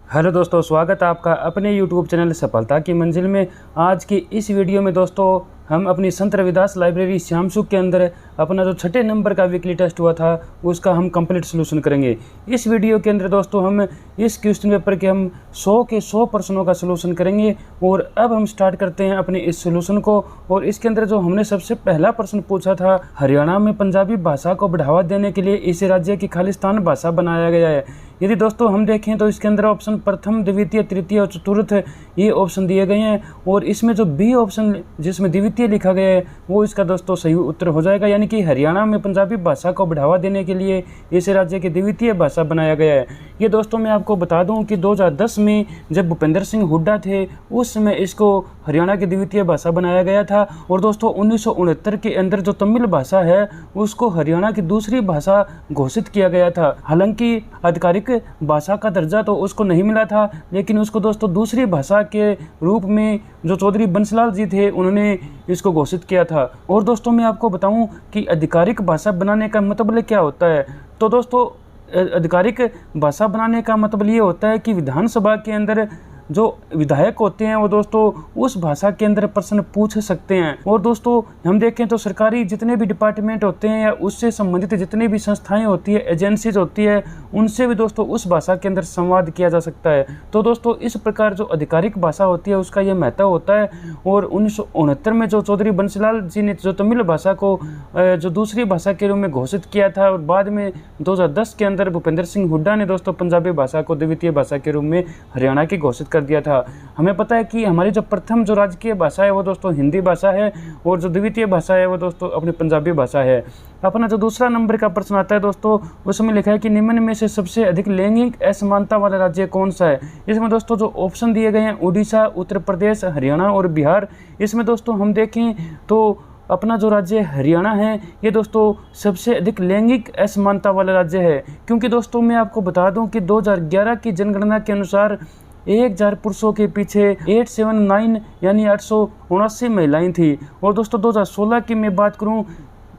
Hello दोस्तों, स्वागत है आपका अपने यूट्यूब चैनल सफलता की मंजिल में। आज की इस वीडियो में दोस्तों हम अपनी संत रविदास लाइब्रेरी श्याम सुख के अंदर अपना जो छठे नंबर का वीकली टेस्ट हुआ था उसका हम कंप्लीट सोल्यूशन करेंगे। इस वीडियो के अंदर दोस्तों हम इस क्वेश्चन पेपर के हम 100 के 100 प्रश्नों का सोल्यूशन करेंगे। और अब हम स्टार्ट करते हैं अपने इस सोल्यूशन को। और इसके अंदर जो हमने सबसे पहला प्रश्न पूछा था, हरियाणा में पंजाबी भाषा को बढ़ावा देने के लिए इस राज्य की खालिस्तान भाषा बनाया गया है। यदि दोस्तों हम देखें तो इसके अंदर ऑप्शन प्रथम, द्वितीय, तृतीय और चतुर्थ ये ऑप्शन दिए गए हैं। और इसमें जो बी ऑप्शन जिसमें द्वितीय लिखा गया है वो इसका दोस्तों सही उत्तर हो जाएगा। यानी कि हरियाणा में पंजाबी भाषा को बढ़ावा देने के लिए इस राज्य की द्वितीय भाषा बनाया गया है। ये दोस्तों मैं आपको बता दूं कि 2010 में जब भूपेंद्र सिंह हुड्डा थे उस समय इसको हरियाणा की द्वितीय भाषा बनाया गया था। और दोस्तों 1969 के अंदर जो तमिल भाषा है उसको हरियाणा की दूसरी भाषा घोषित किया गया था। हालांकि आधिकारिक भाषा का दर्जा तो उसको नहीं मिला था, लेकिन उसको दोस्तों दूसरी भाषा के रूप में जो चौधरी बंसीलाल जी थे उन्होंने इसको घोषित किया था। और दोस्तों मैं आपको बताऊं कि आधिकारिक भाषा बनाने का मतलब क्या होता है। तो दोस्तों आधिकारिक भाषा बनाने का मतलब ये होता है कि विधानसभा के अंदर जो विधायक होते हैं वो दोस्तों उस भाषा के अंदर प्रश्न पूछ सकते हैं। और दोस्तों हम देखें तो सरकारी जितने भी डिपार्टमेंट होते हैं या उससे संबंधित जितनी भी संस्थाएं होती है, एजेंसीज होती है, उनसे भी दोस्तों उस भाषा के अंदर संवाद किया जा सकता है। तो दोस्तों इस प्रकार जो आधिकारिक भाषा होती है उसका यह महत्व होता है। और 1969 में जो चौधरी बंसीलाल जी ने जो तमिल भाषा को जो दूसरी भाषा के रूप में घोषित किया था, और बाद में 2010 के अंदर भूपेंद्र सिंह हुड्डा ने दोस्तों पंजाबी भाषा को द्वितीय भाषा के रूप में हरियाणा की घोषित दिया था। हमें पता है कि हमारी जो प्रथम जो राजकीय भाषा है वो दोस्तों हिंदी भाषा है, और जो द्वितीय भाषा है वो दोस्तों अपनी पंजाबी भाषा है। अपना जो दूसरा नंबर का प्रश्न आता है दोस्तों उसमें लिखा है कि निम्न में से सबसे अधिक लैंगिक असमानता वाला राज्य कौन सा है। इसमें दोस्तों जो ऑप्शन दिए गए हैं उड़ीसा, उत्तर प्रदेश, हरियाणा और बिहार। इसमें दोस्तों हम देखें तो अपना जो राज्य हरियाणा है ये दोस्तों सबसे अधिक लैंगिक असमानता वाला राज्य है। क्योंकि दोस्तों मैं आपको बता दूं कि 2011 की जनगणना के अनुसार 1000 पुरुषों के पीछे 879 यानी 879 महिलाएं थी। और दोस्तों 2016 की मैं बात करूं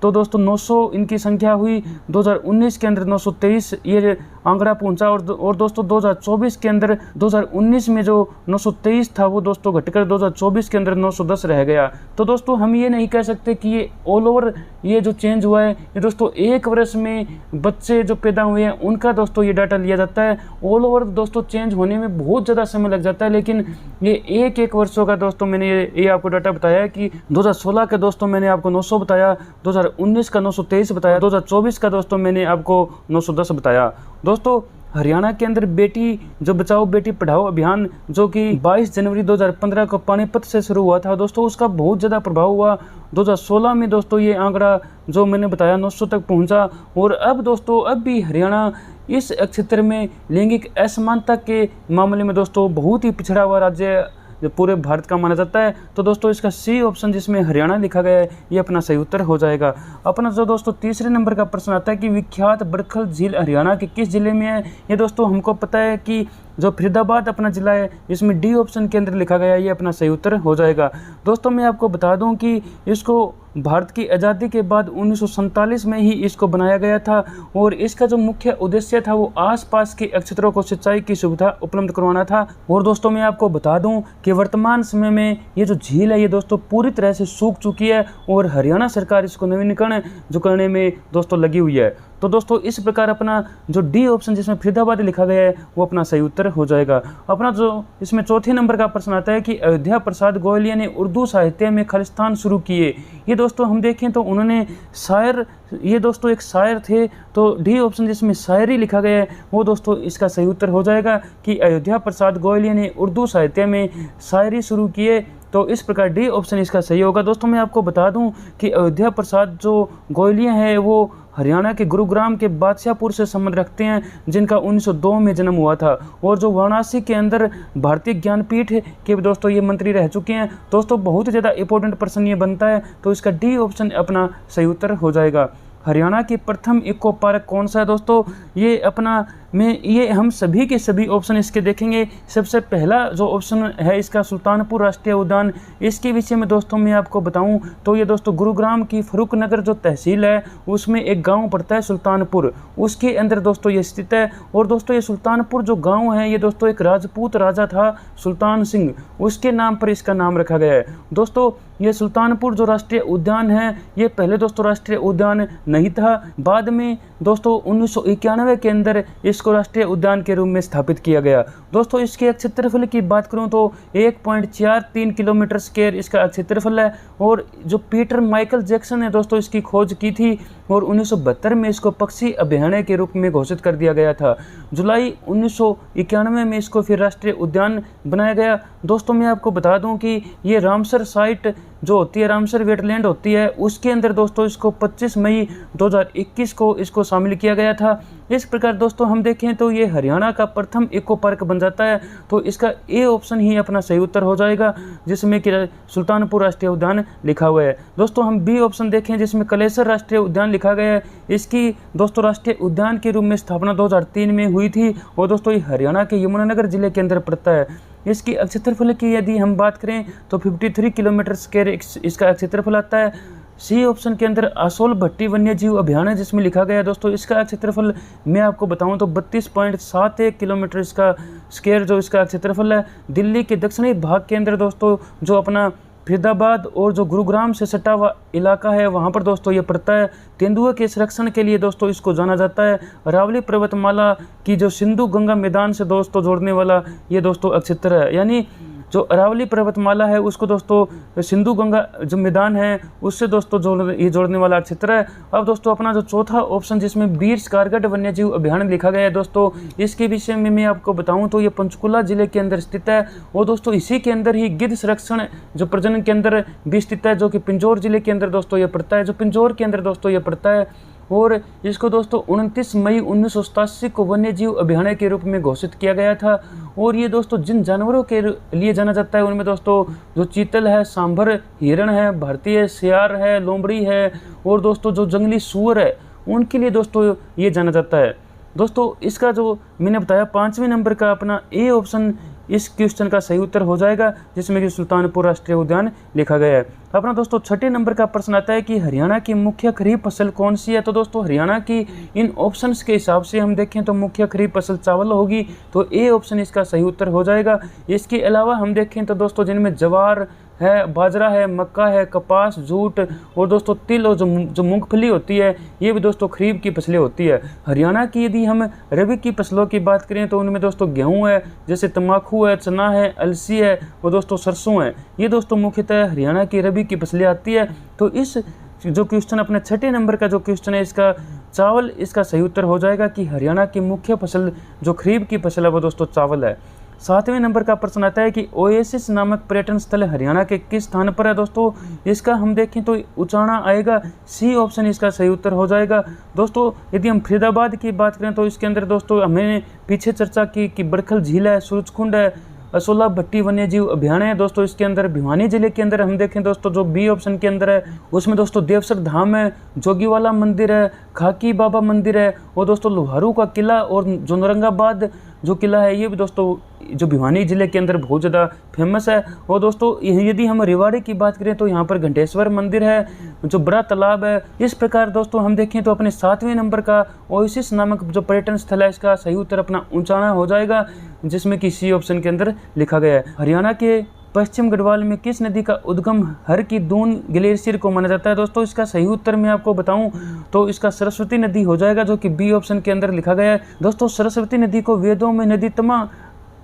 तो दोस्तों 900 इनकी संख्या हुई। 2019 के अंदर 923 ये आंकड़ा पहुंचा। और दोस्तों 2024 के अंदर 2019 में जो 923 था वो दोस्तों घटकर 2024 के अंदर 910 रह गया। तो दोस्तों हम ये नहीं कह सकते कि ये ऑल ओवर ये जो चेंज हुआ है ये दोस्तों एक वर्ष में बच्चे जो पैदा हुए हैं उनका दोस्तों ये डाटा लिया जाता है। ऑल ओवर दोस्तों चेंज होने में बहुत ज़्यादा समय लग जाता है, लेकिन ये एक वर्षों का दोस्तों मैंने ये आपको डाटा बताया कि 2016 के दोस्तों मैंने आपको 900 बताया, 2019 का 923 बताया, 2024 का दोस्तों मैंने आपको 910 बताया। दोस्तों हरियाणा के अंदर बेटी जो बचाओ बेटी पढ़ाओ अभियान जो कि 22 जनवरी 2015 को पानीपत से शुरू हुआ था दोस्तों, उसका बहुत ज़्यादा प्रभाव हुआ। 2016 में दोस्तों ये आंकड़ा जो मैंने बताया 900 तक पहुंचा। और अब दोस्तों अब भी हरियाणा इस क्षेत्र में लैंगिक असमानता के मामले में दोस्तों बहुत ही पिछड़ा हुआ राज्य जो पूरे भारत का माना जाता है। तो दोस्तों इसका सी ऑप्शन जिसमें हरियाणा लिखा गया है ये अपना सही उत्तर हो जाएगा। अपना जो दोस्तों तीसरे नंबर का प्रश्न आता है कि विख्यात बड़खल झील हरियाणा के किस जिले में है। ये दोस्तों हमको पता है कि जो फरीदाबाद अपना जिला है, इसमें डी ऑप्शन के अंदर लिखा गया है, ये अपना सही उत्तर हो जाएगा। दोस्तों मैं आपको बता दूं कि इसको भारत की आज़ादी के बाद 1947 में ही इसको बनाया गया था। और इसका जो मुख्य उद्देश्य था वो आसपास के क्षेत्रों को सिंचाई की सुविधा उपलब्ध करवाना था। और दोस्तों मैं आपको बता दूं कि वर्तमान समय में ये जो झील है ये दोस्तों पूरी तरह से सूख चुकी है, और हरियाणा सरकार इसको नवीनीकरण जो करने में दोस्तों लगी हुई है। तो दोस्तों इस प्रकार अपना जो डी ऑप्शन जिसमें फरीदाबाद लिखा गया है वो अपना सही उत्तर हो जाएगा। अपना जो इसमें चौथे नंबर का प्रश्न आता है कि अयोध्या प्रसाद गोयलिया ने उर्दू साहित्य में खालिस्तान शुरू किए। ये दोस्तों हम देखें तो उन्होंने शायर, ये दोस्तों एक शायर थे। तो डी ऑप्शन जिसमें शायरी लिखा गया है वो दोस्तों इसका सही उत्तर हो जाएगा कि अयोध्या प्रसाद गोयलिया ने उर्दू साहित्य में शायरी शुरू किए। तो इस प्रकार डी ऑप्शन इसका सही होगा। दोस्तों मैं आपको बता दूं कि अयोध्या प्रसाद जो गोयलिया है वो हरियाणा के गुरुग्राम के बादशाहपुर से संबंध रखते हैं, जिनका 1902 में जन्म हुआ था। और जो वाराणसी के अंदर भारतीय ज्ञानपीठ के दोस्तों ये मंत्री रह चुके हैं। दोस्तों बहुत ही ज़्यादा इंपॉर्टेंट प्रश्न ये बनता है, तो इसका डी ऑप्शन अपना सही उत्तर हो जाएगा। हरियाणा की प्रथम इको पार्क कौन सा है दोस्तों। ये अपना में ये हम सभी के सभी ऑप्शन इसके देखेंगे। सबसे पहला जो ऑप्शन है इसका सुल्तानपुर राष्ट्रीय उद्यान, इसके विषय में दोस्तों मैं आपको बताऊं तो ये दोस्तों गुरुग्राम की फरुखनगर जो तहसील है उसमें एक गांव पड़ता है सुल्तानपुर, उसके अंदर दोस्तों ये स्थित है। और दोस्तों ये सुल्तानपुर जो गांव है ये दोस्तों एक राजपूत राजा था सुल्तान सिंह, उसके नाम पर इसका नाम रखा गया है। दोस्तों ये सुल्तानपुर जो राष्ट्रीय उद्यान है ये पहले दोस्तों राष्ट्रीय उद्यान नहीं था, बाद में दोस्तों 1991 के अंदर इसको राष्ट्रीय उद्यान के रूप में स्थापित किया गया। दोस्तों इसके क्षेत्रफल की बात करूं तो 1.43 किलोमीटर स्क्वायर इसका क्षेत्रफल है। और जो पीटर माइकल जैक्सन ने दोस्तों इसकी खोज की थी और 1972 में इसको पक्षी अभयारण्य के रूप में घोषित कर दिया गया था। जुलाई 1991 में इसको फिर राष्ट्रीय उद्यान बनाया गया। दोस्तों मैं आपको बता दूं कि ये रामसर साइट जो होती है, रामसर वेटलैंड होती है, उसके अंदर दोस्तों इसको 25 मई 2021 को इसको शामिल किया गया था। इस प्रकार दोस्तों हम देखें तो ये हरियाणा का प्रथम इको पार्क बन जाता है। तो इसका ए ऑप्शन ही अपना सही उत्तर हो जाएगा जिसमें कि सुल्तानपुर राष्ट्रीय उद्यान लिखा हुआ है। दोस्तों हम बी ऑप्शन देखें जिसमें कलेसर राष्ट्रीय उद्यान लिखा गया है। इसकी दोस्तों राष्ट्रीय उद्यान के रूप में स्थापना 2003 में हुई थी और दोस्तों ये हरियाणा के यमुनानगर जिले के अंदर पड़ता है। इसकी क्षेत्रफल की यदि हम बात करें तो 53 किलोमीटर स्क्वायर इसका क्षेत्रफल आता है। सी ऑप्शन के अंदर असोल भट्टी वन्य जीव अभयारण्य जिसमें लिखा गया है दोस्तों इसका क्षेत्रफल मैं आपको बताऊं तो 32.71 किलोमीटर इसका स्क्वायर जो इसका क्षेत्रफल है। दिल्ली के दक्षिणी भाग के अंदर दोस्तों जो अपना फरीदाबाद और जो गुरुग्राम से सटा हुआ इलाका है वहाँ पर दोस्तों ये पड़ता है। तेंदुए के संरक्षण के लिए दोस्तों इसको जाना जाता है। अरावली पर्वतमाला की जो सिंधु गंगा मैदान से दोस्तों जोड़ने वाला ये दोस्तों क्षेत्र है, यानी जो अरावली पर्वतमाला है उसको दोस्तों सिंधु गंगा जो मैदान है उससे दोस्तों जोड़ने वाला क्षेत्र है। अब दोस्तों अपना जो चौथा ऑप्शन जिसमें वीर स्कारगढ़ वन्य जीव अभयारण्य लिखा गया है दोस्तों, इसके विषय में मैं आपको बताऊं तो ये पंचकुला जिले के अंदर स्थित है। और दोस्तों इसी के अंदर ही गिद्ध संरक्षण जो प्रजनन के अंदर भी स्थित है जो कि पिंजौर जिले के अंदर दोस्तों ये पड़ता है, जो पिंजौर के अंदर दोस्तों ये पड़ता है। और इसको दोस्तों 29 मई 1987 को वन्य जीव अभयारण्य के रूप में घोषित किया गया था। और ये दोस्तों जिन जानवरों के लिए जाना जाता है उनमें दोस्तों जो चीतल है, सांभर हिरण है, भारतीय सियार है, लोमड़ी है और दोस्तों जो जंगली सूअर है उनके लिए दोस्तों ये जाना जाता है। दोस्तों इसका जो मैंने बताया 5वें नंबर का अपना ए ऑप्शन इस क्वेश्चन का सही उत्तर हो जाएगा जिसमें कि सुल्तानपुर राष्ट्रीय उद्यान लिखा गया है। अपना दोस्तों 6ठे नंबर का प्रश्न आता है कि हरियाणा की मुख्य खरीफ फसल कौन सी है। तो दोस्तों हरियाणा की इन ऑप्शंस के हिसाब से हम देखें तो मुख्य खरीफ फसल चावल होगी, तो ए ऑप्शन इसका सही उत्तर हो जाएगा। इसके अलावा हम देखें तो दोस्तों जिनमें ज्वार है, बाजरा है, मक्का है, कपास, जूट और दोस्तों तिल और जो मूंगफली होती है ये भी दोस्तों खरीफ की फसलें होती है। हरियाणा की यदि हम रबी की फसलों की बात करें तो उनमें दोस्तों गेहूं है, जैसे तंबाकू है, चना है, अलसी है और दोस्तों सरसों है। ये दोस्तों मुख्यतः हरियाणा की रबी की फसलें आती है। तो इस जो क्वेश्चन अपने 6ठे नंबर का जो क्वेश्चन है इसका चावल इसका सही उत्तर हो जाएगा कि हरियाणा की मुख्य फसल जो खरीफ की फसल है वो दोस्तों चावल है। 7वें नंबर का प्रश्न आता है कि ओएसिस नामक पर्यटन स्थल हरियाणा के किस स्थान पर है। दोस्तों इसका हम देखें तो उचाना आएगा, सी ऑप्शन इसका सही उत्तर हो जाएगा। दोस्तों यदि हम फरीदाबाद की बात करें तो इसके अंदर दोस्तों हमने पीछे चर्चा की कि बड़खल झील है, सूरजकुंड है, असोला भट्टी वन्य जीव अभयारण्य है। दोस्तों इसके अंदर भिवानी जिले के अंदर हम देखें दोस्तों जो बी ऑप्शन के अंदर है उसमें दोस्तों देवसर धाम है, जोगीवाला मंदिर है, खाकी बाबा मंदिर है और दोस्तों लोहारू का किला और जो औरंगाबाद जो किला है ये भी दोस्तों जो भिवानी जिले के अंदर बहुत ज़्यादा फेमस है। और दोस्तों यदि हम रेवाड़ी की बात करें तो यहाँ पर घंटेश्वर मंदिर है, जो बड़ा तालाब है। इस प्रकार दोस्तों हम देखें तो अपने 7वें नंबर का ओएसिस नामक जो पर्यटन स्थल है इसका सही उत्तर अपना ऊंचाना हो जाएगा जिसमें कि सी ऑप्शन के अंदर लिखा गया है। हरियाणा के पश्चिम गढ़वाल में किस नदी का उद्गम हर की दून ग्लेशियर को माना जाता है। दोस्तों इसका सही उत्तर मैं आपको बताऊं तो इसका सरस्वती नदी हो जाएगा जो कि बी ऑप्शन के अंदर लिखा गया है। दोस्तों सरस्वती नदी को वेदों में नदीतमा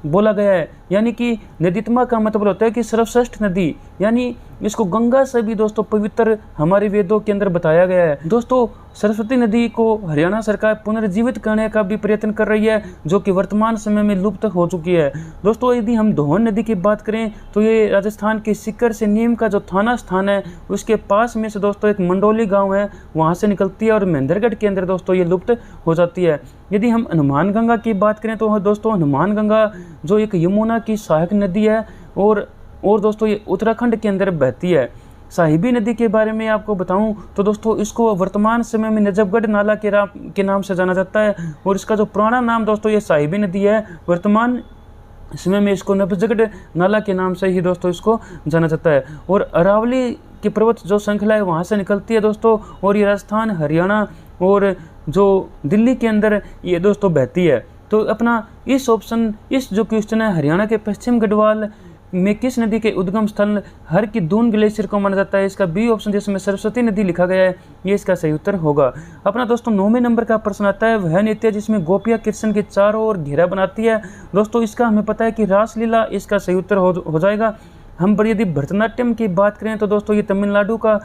बोला गया है, यानी कि नदीतमा का मतलब होता है कि सर्वश्रेष्ठ नदी, यानी इसको गंगा से भी दोस्तों पवित्र हमारे वेदों के अंदर बताया गया है। दोस्तों सरस्वती नदी को हरियाणा सरकार पुनर्जीवित करने का भी प्रयत्न कर रही है जो कि वर्तमान समय में लुप्त हो चुकी है। दोस्तों यदि हम दोहन नदी की बात करें तो ये राजस्थान के सीकर से नीम का जो थाना स्थान है उसके पास में से दोस्तों एक मंडोली गाँव है, वहाँ से निकलती है और महेंद्रगढ़ के अंदर दोस्तों ये लुप्त हो जाती है। यदि हम हनुमान गंगा की बात करें तो दोस्तों हनुमान गंगा जो एक यमुना की सहायक नदी है और दोस्तों ये उत्तराखंड के अंदर बहती है। साहिबी नदी के बारे में आपको बताऊं तो दोस्तों इसको वर्तमान समय में नजफगढ़ नाला के नाम से जाना जाता है, और इसका जो पुराना नाम दोस्तों ये साहिबी नदी है। वर्तमान इसमें में इसको नजफगढ़ नाला के नाम से ही दोस्तों इसको जाना जाता है। और अरावली की पर्वत जो श्रृंखला है वहाँ से निकलती है दोस्तों, और ये राजस्थान, हरियाणा और जो दिल्ली के अंदर ये दोस्तों बहती है। तो अपना इस जो क्वेश्चन है, हरियाणा के पश्चिम गढ़वाल में किस नदी के उद्गम स्थल हर की दून ग्लेशियर को माना जाता है? इसका बी ऑप्शन जिसमें सरस्वती नदी लिखा गया है, ये इसका सही उत्तर होगा। अपना दोस्तों 9वें नंबर का प्रश्न आता है, वह नृत्य जिसमें गोपियाँ कृष्ण के चारों ओर घेरा बनाती है। दोस्तों इसका हमें पता है कि रासलीला इसका सही उत्तर हो जाएगा। हम पर यदि भरतनाट्यम की बात करें तो दोस्तों ये तमिलनाडु का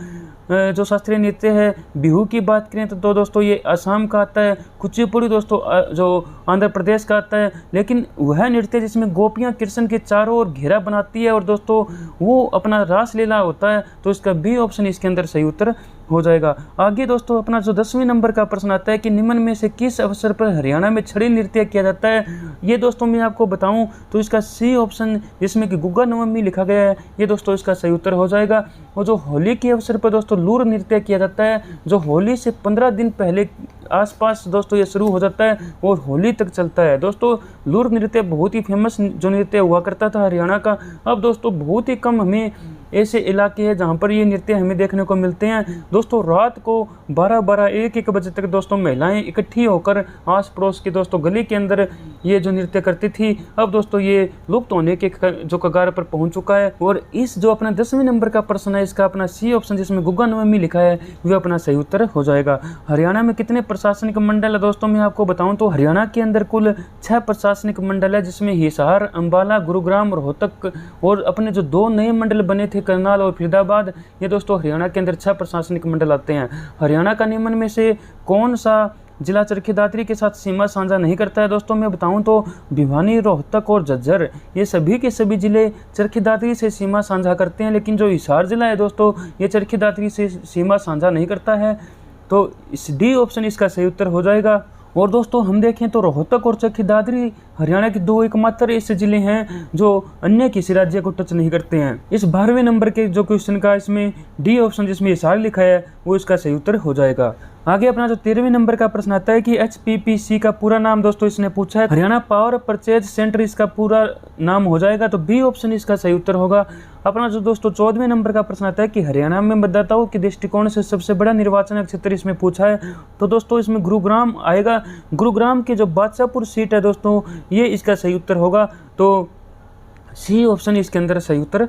जो शास्त्रीय नृत्य है। बिहू की बात करें तो दोस्तों ये असम का आता है। कुचिपुड़ी दोस्तों जो आंध्र प्रदेश का आता है। लेकिन वह नृत्य जिसमें गोपियाँ कृष्ण के चारों ओर घेरा बनाती है और दोस्तों वो अपना रासलीला होता है, तो इसका बी ऑप्शन इसके अंदर सही उत्तर हो जाएगा। आगे दोस्तों अपना जो 10वें नंबर का प्रश्न आता है कि निम्न में से किस अवसर पर हरियाणा में छड़ी नृत्य किया जाता है? ये दोस्तों मैं आपको बताऊं तो इसका सी ऑप्शन जिसमें कि गुग्गा नवमी लिखा गया है, ये दोस्तों इसका सही उत्तर हो जाएगा। और जो होली के अवसर पर दोस्तों लूर नृत्य किया जाता है, जो होली से 15 दिन पहले आसपास दोस्तों ये शुरू हो जाता है और होली तक चलता है। दोस्तों लूर नृत्य बहुत ही फेमस जो नृत्य हुआ करता था हरियाणा का। अब दोस्तों बहुत ही कम हमें ऐसे इलाके हैं जहाँ पर ये नृत्य हमें देखने को मिलते हैं। दोस्तों रात को 12-12, 1-1 बजे तक दोस्तों महिलाएं इकट्ठी होकर आस पड़ोस की दोस्तों गली के अंदर ये जो नृत्य करती थी, अब दोस्तों ये लुप्त होने के जो कगार पर पहुंच चुका है। और इस जो अपना 10वें नंबर का प्रश्न है, इसका अपना सी ऑप्शन जिसमें गुग्गा नवमी लिखा है, वह अपना सही उत्तर हो जाएगा। हरियाणा में कितने प्रशासनिक मंडल है? दोस्तों मैं आपको बताऊं तो हरियाणा के अंदर कुल 6 प्रशासनिक मंडल है, जिसमें हिसार, अंबाला, गुरुग्राम, रोहतक और अपने जो 2 नए मंडल बने थे करनाल और फरीदाबाद, ये दोस्तों हरियाणा के अंदर 6 प्रशासनिक मंडल आते हैं। हरियाणा का निम्न में से कौन सा जिला चरखी दादरी के साथ सीमा साझा नहीं करता है? दोस्तों मैं बताऊं तो भिवानी, रोहतक और झज्जर ये सभी के सभी जिले चरखी दादरी से सीमा साझा करते हैं, लेकिन जो हिसार जिला है दोस्तों ये चरखी दादरी से सीमा साझा नहीं करता है, तो इस डी ऑप्शन इसका सही उत्तर हो जाएगा। और दोस्तों हम देखें तो रोहतक और चरखी दादरी हरियाणा के 2 एकमात्र ऐसे जिले हैं जो अन्य किसी राज्य को टच नहीं करते हैं। इस 12वें नंबर के जो क्वेश्चन का इसमें डी ऑप्शन जिसमें हिसार लिखा है वो इसका सही उत्तर हो जाएगा। आगे अपना जो 13वें नंबर का प्रश्न आता है कि HPPC का पूरा नाम दोस्तों इसने पूछा है, हरियाणा पावर परचेज सेंटर इसका पूरा नाम हो जाएगा, तो बी ऑप्शन इसका सही उत्तर होगा। अपना जो दोस्तों 14वें नंबर का प्रश्न आता है कि हरियाणा में मतदाताओं के दृष्टिकोण से सबसे बड़ा निर्वाचन क्षेत्र इसमें पूछा है, तो दोस्तों इसमें गुरुग्राम आएगा। गुरुग्राम की जो बादशाहपुर सीट है दोस्तों ये इसका सही उत्तर होगा, तो सी ऑप्शन इसके अंदर सही उत्तर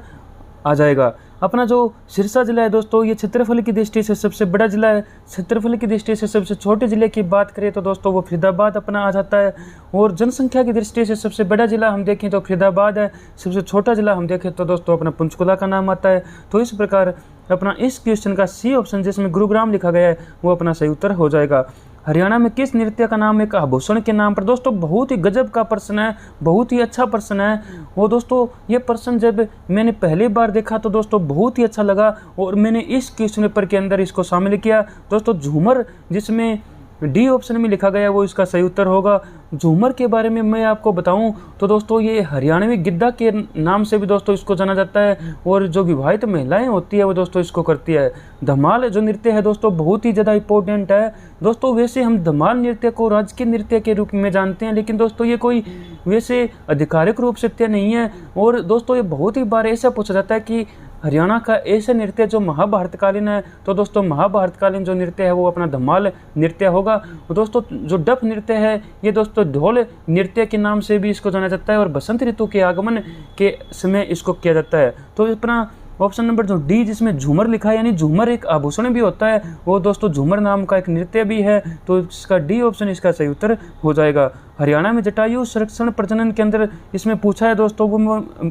आ जाएगा। अपना जो सिरसा जिला है दोस्तों ये क्षेत्रफल की दृष्टि से सबसे बड़ा जिला है। क्षेत्रफल की दृष्टि से सबसे छोटे जिले की बात करें तो दोस्तों वो फरीदाबाद अपना आ जाता है। और जनसंख्या की दृष्टि से सबसे बड़ा जिला हम देखें तो फरीदाबाद है, सबसे छोटा जिला हम देखें तो दोस्तों अपना पंचकुला का नाम आता है। तो इस प्रकार अपना इस क्वेश्चन का सी ऑप्शन जिसमें गुरुग्राम लिखा गया है वो अपना सही उत्तर हो जाएगा। हरियाणा में किस नृत्य का नाम एक आभूषण के नाम पर? दोस्तों बहुत ही गजब का प्रश्न है, बहुत ही अच्छा प्रश्न है। वो दोस्तों ये प्रश्न जब मैंने पहली बार देखा तो दोस्तों बहुत ही अच्छा लगा और मैंने इस क्वेश्चन पेपर के अंदर इसको शामिल किया। दोस्तों झूमर जिसमें डी ऑप्शन में लिखा गया वो इसका सही उत्तर होगा। झूमर के बारे में मैं आपको बताऊं तो दोस्तों ये हरियाणवी गिद्दा के नाम से भी दोस्तों इसको जाना जाता है और जो विवाहित महिलाएं होती है वो दोस्तों इसको करती है। धमाल जो नृत्य है दोस्तों बहुत ही ज़्यादा इंपॉर्टेंट है दोस्तों। वैसे हम धमाल नृत्य को राजकीय नृत्य के रूप में जानते हैं, लेकिन दोस्तों ये कोई वैसे आधिकारिक रूप से नृत्य नहीं है। और दोस्तों ये बहुत ही बार ऐसा पूछा जाता है कि हरियाणा का ऐसा नृत्य जो महाभारतकालीन है, तो दोस्तों महाभारतकालीन जो नृत्य है वो अपना धमाल नृत्य होगा। दोस्तों जो डफ नृत्य है ये दोस्तों ढोल नृत्य के नाम से भी इसको जाना जाता है और बसंत ऋतु के आगमन के समय इसको किया जाता है। तो अपना ऑप्शन नंबर जो डी जिसमें झूमर लिखा है, यानी झूमर एक आभूषण भी होता है, वो दोस्तों झूमर नाम का एक नृत्य भी है, तो इसका डी ऑप्शन इसका सही उत्तर हो जाएगा। हरियाणा में जटायु संरक्षण प्रजनन के अंदर इसमें पूछा है दोस्तों,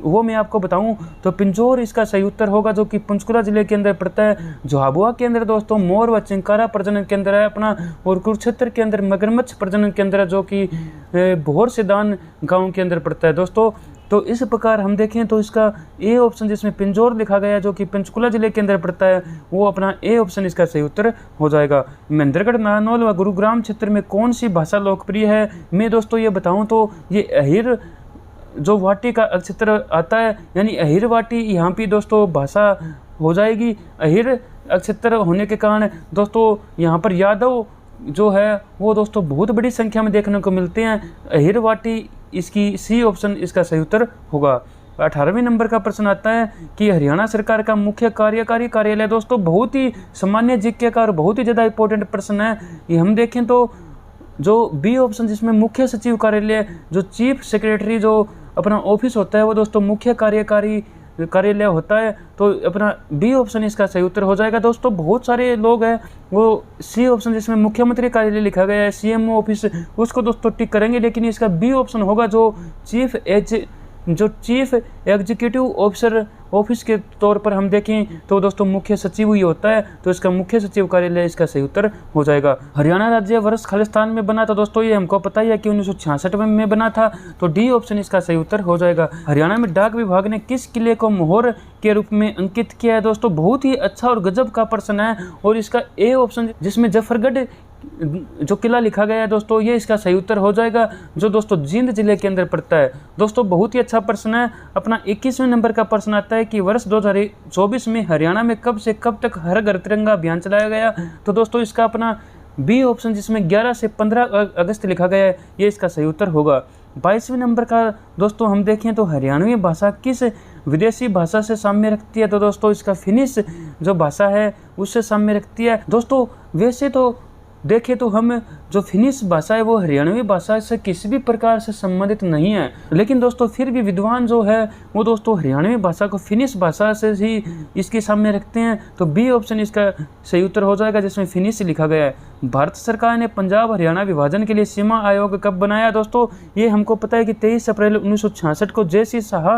वो मैं आपको बताऊं तो पिंजौर इसका सही उत्तर होगा जो कि पंचकुला जिले के अंदर पड़ता है। झाबुआ के अंदर दोस्तों मोर व चिंकारा प्रजनन के अंदर है अपना, और कुरुक्षेत्र के अंदर मगरमच्छ प्रजनन के अंदर है जो कि भोर सिदान गाँव के अंदर पड़ता है दोस्तों। तो इस प्रकार हम देखें तो इसका ए ऑप्शन जिसमें पिंजौर लिखा गया है जो कि पंचकुला जिले के अंदर पड़ता है, वो अपना ए ऑप्शन इसका सही उत्तर हो जाएगा। महेंद्रगढ़, नारनौल व गुरुग्राम क्षेत्र में कौन सी भाषा लोकप्रिय है? मैं दोस्तों ये बताऊं तो ये अहिर जो वाटी का क्षेत्र आता है, यानी अहिर वाटी यहाँ पे दोस्तों भाषा हो जाएगी। अहिर नक्षत्र होने के कारण दोस्तों यहाँ पर यादव जो है वो दोस्तों बहुत बड़ी संख्या में देखने को मिलते हैं। अहिर वाटी इसकी सी ऑप्शन इसका सही उत्तर होगा। 18वें नंबर का प्रश्न आता है कि हरियाणा सरकार का मुख्य कार्यकारी कार्यालय, दोस्तों बहुत ही सामान्य जीके का और बहुत ही ज़्यादा इंपॉर्टेंट प्रश्न है। ये हम देखें तो जो बी ऑप्शन जिसमें मुख्य सचिव कार्यालय, जो चीफ सेक्रेटरी जो अपना ऑफिस होता है वो दोस्तों मुख्य कार्यकारी कार्यालय होता है, तो अपना बी ऑप्शन इसका सही उत्तर हो जाएगा। दोस्तों बहुत सारे लोग हैं वो सी ऑप्शन जिसमें मुख्यमंत्री कार्यालय लिखा गया है, सीएमओ ऑफिस, उसको दोस्तों टिक करेंगे, लेकिन इसका बी ऑप्शन होगा जो चीफ एग्जीक्यूटिव ऑफिसर ऑफिस के तौर पर हम देखें तो दोस्तों मुख्य सचिव ही होता है, तो इसका मुख्य सचिव कार्यालय इसका सही उत्तर हो जाएगा। हरियाणा राज्य वर्ष खालिस्तान में बना था, दोस्तों ये हमको पता ही है कि 1966 में बना था, तो डी ऑप्शन इसका सही उत्तर हो जाएगा। हरियाणा में डाक विभाग ने किस किले को मोहर के रूप में अंकित किया है, दोस्तों बहुत ही अच्छा और गजब का प्रश्न है, और इसका ए ऑप्शन जिसमें जफरगढ़ जो किला लिखा गया है दोस्तों ये इसका सही उत्तर हो जाएगा, जो दोस्तों जींद जिले के अंदर पड़ता है। दोस्तों बहुत ही अच्छा प्रश्न है। अपना 21वें नंबर का प्रश्न आता है कि वर्ष 2024 में हरियाणा में कब से कब तक हर घर तिरंगा अभियान चलाया गया, तो दोस्तों इसका अपना बी ऑप्शन जिसमें 11 से 15 अगस्त लिखा गया है, ये इसका सही उत्तर होगा। 22वें नंबर का दोस्तों हम देखें तो हरियाणवी भाषा किस विदेशी भाषा से साम्य रखती है, तो दोस्तों इसका फिनिश जो भाषा है उससे साम्य रखती है। दोस्तों वैसे तो देखें तो हम जो फिनिश भाषा है वो हरियाणवी भाषा से किसी भी प्रकार से संबंधित नहीं है, लेकिन दोस्तों फिर भी विद्वान जो है वो दोस्तों हरियाणवी भाषा को फिनिश भाषा से ही इसके सामने रखते हैं, तो बी ऑप्शन इसका सही उत्तर हो जाएगा जिसमें फिनिश लिखा गया है। भारत सरकार ने पंजाब हरियाणा विभाजन के लिए सीमा आयोग कब बनाया, दोस्तों ये हमको पता है कि 23 अप्रैल 1966 को जे.सी. शाह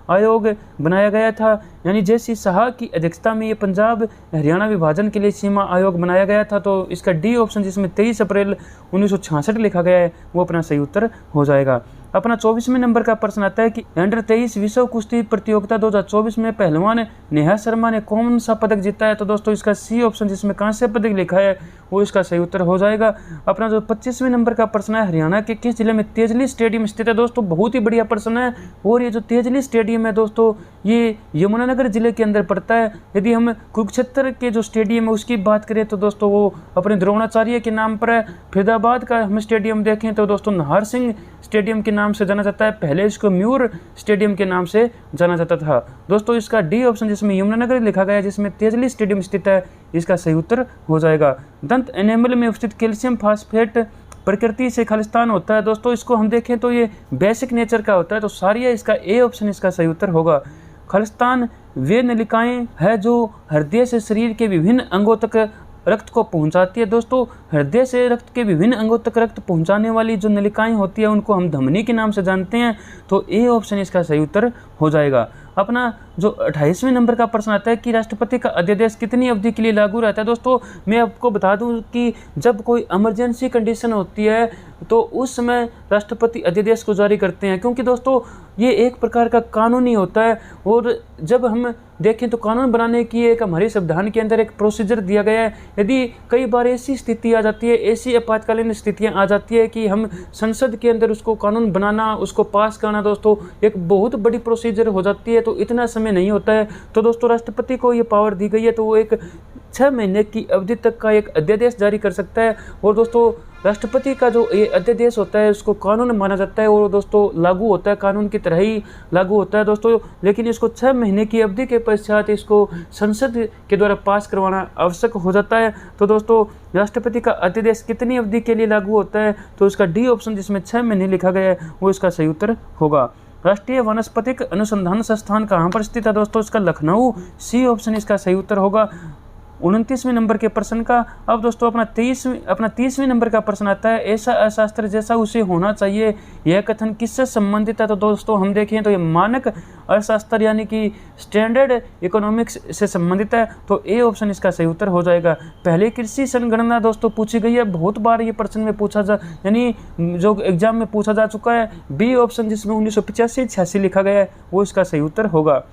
आयोग बनाया गया था, यानी जे.सी. शाह की अध्यक्षता में ये पंजाब हरियाणा विभाजन के लिए सीमा आयोग बनाया गया था, तो इसका डी ऑप्शन जिसमें 23 अप्रैल 1966 लिखा गया है वो अपना सही उत्तर हो जाएगा। अपना 24वें नंबर का प्रश्न आता है कि अंडर 23 विश्व कुश्ती प्रतियोगिता 2024 में पहलवान नेहा शर्मा ने कौन सा पदक जीता है, तो दोस्तों इसका सी ऑप्शन जिसमें कांस्य पदक लिखा है वो इसका सही उत्तर हो जाएगा। अपना जो 25वें नंबर का प्रश्न है हरियाणा के किस जिले में तेजली स्टेडियम स्थित है, दोस्तों बहुत ही बढ़िया प्रश्न है, और ये जो तेजली स्टेडियम है दोस्तों ये यमुनानगर जिले के अंदर पड़ता है। यदि हम कुरुक्षेत्र के जो स्टेडियम है उसकी बात करें तो दोस्तों वो अपने द्रोणाचार्य के नाम पर है। फरीदाबाद का हम स्टेडियम देखें तो दोस्तों नाहर सिंह स्टेडियम के नाम से जाना जाता है, पहले इसको म्यूर स्टेडियम के नाम से जाना जाता था। दोस्तों इसका डी ऑप्शन जिसमें यमुनानगर लिखा गया है जिसमें तेजली स्टेडियम स्थित है इसका सही उत्तर हो जाएगा। दंत एनेमल में स्थित कैल्शियम फास्फेट प्रकृति से खालिस्तान होता है, दोस्तों इसको हम देखें तो ये बेसिक नेचर का होता है, तो सारिया इसका ए ऑप्शन इसका सही उत्तर होगा। खालिस्तान वे नलिकाएं है जो हृदय से शरीर के विभिन्न अंगों तक रक्त को पहुंचाती है। दोस्तों हृदय से रक्त के विभिन्न अंगों तक रक्त पहुंचाने वाली जो नलिकाएं होती है उनको हम धमनी के नाम से जानते हैं, तो ए ऑप्शन इसका सही उत्तर हो जाएगा। अपना जो 28वें नंबर का प्रश्न आता है कि राष्ट्रपति का अध्यादेश कितनी अवधि के लिए लागू रहता है। दोस्तों मैं आपको बता दूं कि जब कोई इमरजेंसी कंडीशन होती है तो उस समय राष्ट्रपति अध्यादेश को जारी करते हैं, क्योंकि दोस्तों ये एक प्रकार का कानून ही होता है, और जब हम देखें तो कानून बनाने की एक हमारे संविधान के अंदर एक प्रोसीजर दिया गया है। यदि कई बार ऐसी स्थिति आ जाती है, ऐसी आपातकालीन स्थितियां आ जाती है कि हम संसद के अंदर उसको कानून बनाना, उसको पास करना दोस्तों एक बहुत बड़ी प्रोसीजर हो जाती है, तो इतना समय नहीं होता है, तो दोस्तों राष्ट्रपति को ये पावर दी गई है, तो वो एक 6 महीने की अवधि तक का एक अध्यादेश जारी कर सकता है। और दोस्तों राष्ट्रपति का जो ये अध्यादेश होता है उसको कानून माना जाता है और दोस्तों लागू होता है, कानून की तरह ही लागू होता है दोस्तों, लेकिन इसको 6 महीने की अवधि के पश्चात इसको संसद के द्वारा पास करवाना आवश्यक हो जाता है। तो दोस्तों राष्ट्रपति का अध्यादेश कितनी अवधि के लिए लागू होता है, तो इसका डी ऑप्शन जिसमें 6 महीने लिखा गया है वो इसका सही उत्तर होगा। राष्ट्रीय वनस्पतिक अनुसंधान संस्थान कहाँ पर स्थित है, दोस्तों इसका लखनऊ, सी ऑप्शन इसका सही उत्तर होगा। 29वें नंबर के प्रश्न का अब दोस्तों अपना 30वें नंबर का प्रश्न आता है, ऐसा अर्थशास्त्र जैसा उसे होना चाहिए यह कथन किससे संबंधित है, तो दोस्तों हम देखें तो ये मानक अर्थशास्त्र यानी कि स्टैंडर्ड इकोनॉमिक्स से संबंधित है, तो ए ऑप्शन इसका सही उत्तर हो जाएगा। पहले कृषि संगणना दोस्तों पूछी गई है, बहुत बार ये प्रश्न में पूछा जा यानी जो एग्जाम में पूछा जा चुका है। बी ऑप्शन जिसमें 1985-86 लिखा गया है वो इसका सही उत्तर होगा।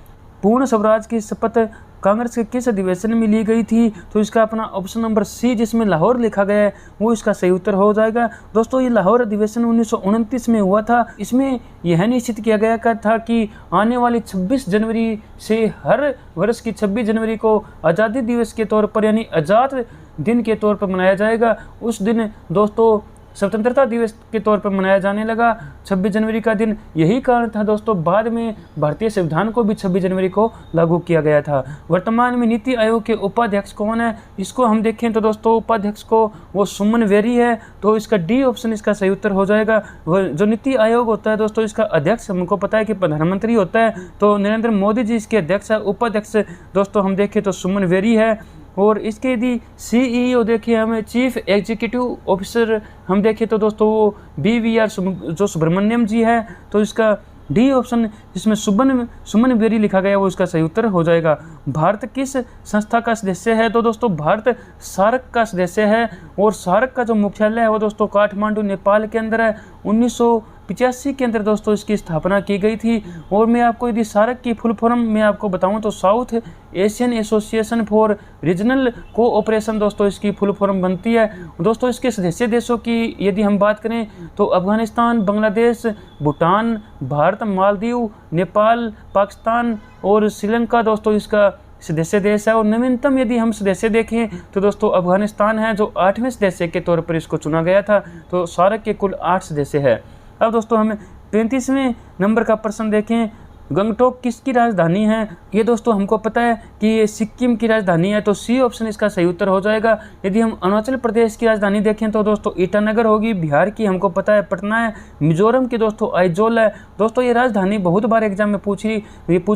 पूर्ण स्वराज की शपथ कांग्रेस के किस अधिवेशन में ली गई थी, तो इसका अपना ऑप्शन नंबर सी जिसमें लाहौर लिखा गया है वो इसका सही उत्तर हो जाएगा। दोस्तों ये लाहौर अधिवेशन 1929 में हुआ था। इसमें यह निश्चित किया गया था कि आने वाली 26 जनवरी से हर वर्ष की 26 जनवरी को आज़ादी दिवस के तौर पर यानी आज़ाद दिन के तौर पर मनाया जाएगा। उस दिन दोस्तों स्वतंत्रता दिवस के तौर पर मनाया जाने लगा 26 जनवरी का दिन। यही कारण था दोस्तों बाद में भारतीय संविधान को भी 26 जनवरी को लागू किया गया था। वर्तमान में नीति आयोग के उपाध्यक्ष कौन है, इसको हम देखें तो दोस्तों उपाध्यक्ष को वो सुमन वेरी है, तो इसका डी ऑप्शन इसका सही उत्तर हो जाएगा। जो नीति आयोग होता है दोस्तों इसका अध्यक्ष हमको पता है कि प्रधानमंत्री होता है, तो नरेंद्र मोदी जी इसके अध्यक्ष है। उपाध्यक्ष दोस्तों हम देखें तो सुमन वेरी है। और इसके यदि CEO देखें हमें चीफ एग्जीक्यूटिव ऑफिसर हम देखें तो दोस्तों वो BVR जो सुब्रमण्यम जी है, तो इसका डी ऑप्शन जिसमें सुमन बेरी लिखा गया वो इसका सही उत्तर हो जाएगा। भारत किस संस्था का सदस्य है, तो दोस्तों भारत सार्क का सदस्य है और सार्क का जो मुख्यालय है वो दोस्तों काठमांडू नेपाल के अंदर है। 1985 के अंदर दोस्तों इसकी स्थापना की गई थी। और मैं आपको यदि सार्क की फुल फॉर्म मैं आपको बताऊं तो south Asian association for regional cooperation दोस्तों इसकी फुल फॉर्म बनती है। दोस्तों इसके सदस्य देशों की यदि हम बात करें तो अफगानिस्तान, बांग्लादेश, भूटान, भारत, मालदीव, नेपाल, पाकिस्तान और श्रीलंका दोस्तों इसका सदस्य देश है। और नवीनतम यदि हम सदस्य देखें तो दोस्तों अफगानिस्तान है जो 8वें सदस्य के तौर पर इसको चुना गया था। तो सार्क के कुल 8 सदस्य है। अब दोस्तों हमें 35वें नंबर का प्रश्न देखें, गंगटोक किसकी राजधानी है। ये दोस्तों हमको पता है कि ये सिक्किम की राजधानी है, तो सी ऑप्शन इसका सही उत्तर हो जाएगा। यदि हम अरुणाचल प्रदेश की राजधानी देखें तो दोस्तों ईटानगर होगी। बिहार की हमको पता है पटना है। मिजोरम की दोस्तों आइजोल है। दोस्तों ये राजधानी बहुत बार एग्जाम में पूछ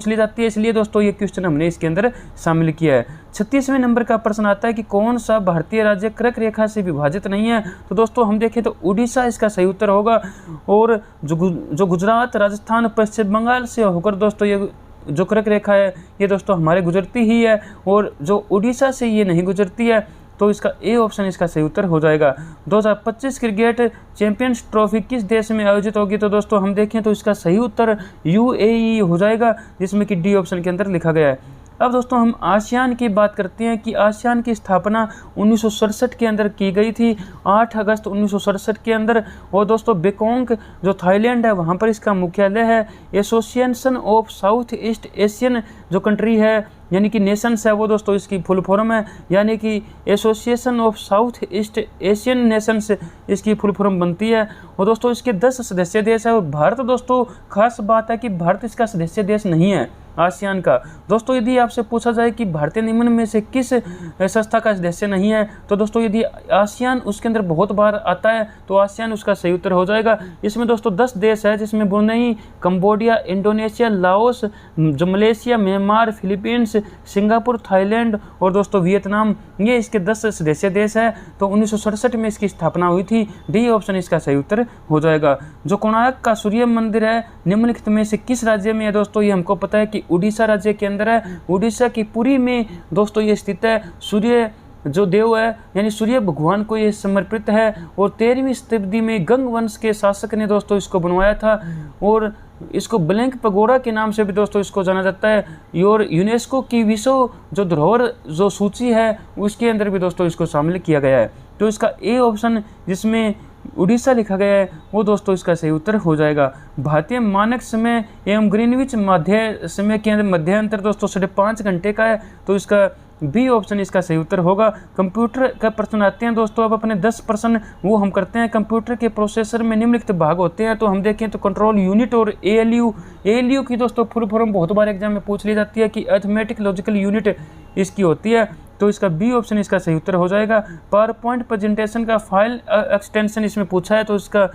ली जाती है, इसलिए दोस्तों ये क्वेश्चन हमने इसके अंदर शामिल किया है। 36वें नंबर का प्रश्न आता है कि कौन सा भारतीय राज्य कर्क रेखा से विभाजित नहीं है, तो दोस्तों हम देखें तो उड़ीसा इसका सही उत्तर होगा। और जो गुजरात, राजस्थान, पश्चिम बंगाल से होकर दोस्तों ये जो कर्क रेखा है ये दोस्तों हमारे गुजरती ही है, और जो उड़ीसा से ये नहीं गुजरती है, तो इसका ए ऑप्शन इसका सही उत्तर हो जाएगा। 2025 क्रिकेट चैंपियंस ट्रॉफी किस देश में आयोजित होगी, तो दोस्तों हम देखें तो इसका सही उत्तर UAE हो जाएगा, जिसमें कि डी ऑप्शन के अंदर लिखा गया है। अब दोस्तों हम आसियान की बात करते हैं कि आसियान की स्थापना 1967 के अंदर की गई थी, 8 अगस्त 1967 के अंदर। और दोस्तों बेकोंग जो थाईलैंड है वहाँ पर इसका मुख्यालय है। Association of south east Asian जो कंट्री है यानी कि नेशंस है वो दोस्तों इसकी फुल फॉर्म है, यानी कि association of south east Asian Nations इसकी फुल फॉर्म बनती है। और दोस्तों इसके 10 सदस्य देश है। और भारत दोस्तों खास बात है कि भारत इसका सदस्य देश नहीं है आसियान का। दोस्तों यदि आपसे पूछा जाए कि भारतीय निम्न में से किस संस्था का सदस्य नहीं है, तो दोस्तों यदि आसियान उसके अंदर बहुत बार आता है तो आसियान उसका सही उत्तर हो जाएगा। इसमें दोस्तों 10 देश है, जिसमें ब्रुनेई, कंबोडिया, इंडोनेशिया, लाओस, जो Malaysia, Myanmar, Philippines, Singapore, Thailand और दोस्तों वियतनाम, ये इसके 10 सदस्य देश है। तो 1967 में इसकी स्थापना हुई थी। डी ऑप्शन इसका सही उत्तर हो जाएगा। जो कोणार्क का सूर्य मंदिर है निम्नलिखित में से किस राज्य में है, दोस्तों ये हमको पता है कि उड़ीसा राज्य के अंदर है। उड़ीसा की पुरी में दोस्तों ये स्थित है। सूर्य जो देव है यानी सूर्य भगवान को ये समर्पित है। और 13वीं शताब्दी में गंग वंश के शासक ने दोस्तों इसको बनवाया था, और इसको ब्लैंक पगोड़ा के नाम से भी दोस्तों इसको जाना जाता है। और यूनेस्को की विश्व जो धरोहर जो सूची है उसके अंदर भी दोस्तों इसको शामिल किया गया है। तो इसका ए ऑप्शन जिसमें उड़ीसा लिखा गया है वो दोस्तों इसका सही उत्तर हो जाएगा। भारतीय मानक समय एवं ग्रीनविच मध्य समय के मध्य अंतर दोस्तों 5.5 घंटे का है, तो इसका बी ऑप्शन इसका सही उत्तर होगा। कंप्यूटर का प्रश्न आते हैं दोस्तों, अब अपने 10 प्रश्न वो हम करते हैं। कंप्यूटर के प्रोसेसर में निम्नलिखित भाग होते हैं, तो हम देखें तो कंट्रोल यूनिट और ALU की दोस्तों फुल फॉर्म बहुत बार एग्जाम में पूछ ली जाती है कि अरिथमेटिक लॉजिकल यूनिट इसकी होती है, तो इसका बी ऑप्शन इसका सही उत्तर हो जाएगा। पावर पॉइंट प्रेजेंटेशन का फाइल एक्सटेंशन इसमें पूछा है, तो इसका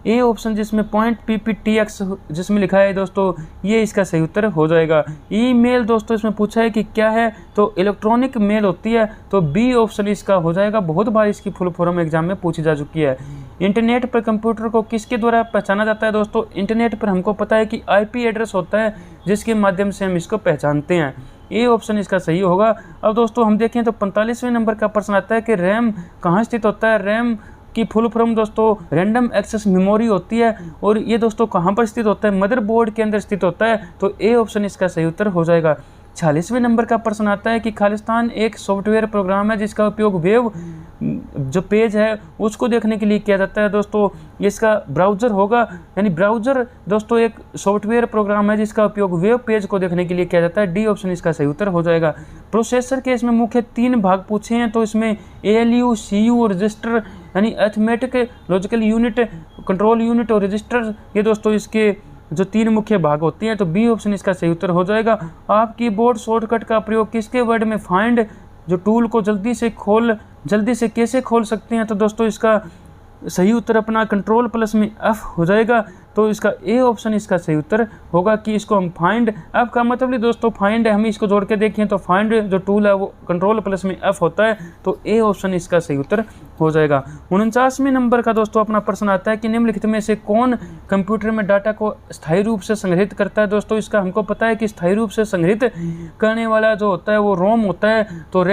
ए ऑप्शन जिसमें .pptx जिसमें लिखा है दोस्तों ये इसका सही उत्तर हो जाएगा। ईमेल दोस्तों इसमें पूछा है कि क्या है, तो इलेक्ट्रॉनिक मेल होती है, तो बी ऑप्शन इसका हो जाएगा। बहुत बार इसकी फुल फॉर्म एग्जाम में पूछी जा चुकी है। इंटरनेट पर कंप्यूटर को किसके द्वारा पहचाना जाता है, दोस्तों इंटरनेट पर हमको पता है कि IP एड्रेस होता है जिसके माध्यम से हम इसको पहचानते हैं। ए ऑप्शन इसका सही होगा। अब दोस्तों हम देखें तो 45वें नंबर का प्रश्न आता है कि रैम कहाँ स्थित होता है। रैम की फुल फॉर्म दोस्तों रैंडम एक्सेस मेमोरी होती है, और ये दोस्तों कहाँ पर स्थित होता है, मदरबोर्ड के अंदर स्थित होता है, तो ए ऑप्शन इसका सही उत्तर हो जाएगा। 46वें नंबर का प्रश्न आता है कि खालिस्तान एक सॉफ्टवेयर प्रोग्राम है जिसका उपयोग वेब जो पेज है उसको देखने के लिए किया जाता है। दोस्तों इसका ब्राउज़र होगा, यानी ब्राउज़र दोस्तों एक सॉफ्टवेयर प्रोग्राम है जिसका उपयोग वेब पेज को देखने के लिए किया जाता है। डी ऑप्शन इसका सही उत्तर हो जाएगा। प्रोसेसर के इसमें मुख्य 3 भाग पूछे हैं, तो इसमें ALU, CU और रजिस्टर यानी arithmetic logical unit, control unit और रजिस्टर, ये दोस्तों इसके जो 3 मुख्य भाग होते हैं। तो बी ऑप्शन इसका सही उत्तर हो जाएगा। आप कीबोर्ड शॉर्टकट का प्रयोग किसके वर्ड में फाइंड जो टूल को जल्दी से कैसे खोल सकते हैं, तो दोस्तों इसका सही उत्तर अपना कंट्रोल प्लस में F हो जाएगा। तो इसका ए ऑप्शन इसका सही उत्तर होगा कि इसको हम फाइंड, F का मतलब ही दोस्तों फाइंड है, हम इसको जोड़ के देखें तो फाइंड जो टूल है वो कंट्रोल प्लस में F होता है। तो ए ऑप्शन इसका सही उत्तर हो जाएगा। 49वें नंबर का दोस्तों अपना प्रश्न आता है कि निम्नलिखित में से कौन कंप्यूटर में डाटा को स्थायी रूप से संग्रहित करता है। दोस्तों इसका हमको पता है कि स्थायी रूप से संग्रहित करने वाला जो होता है वो रोम होता है। तो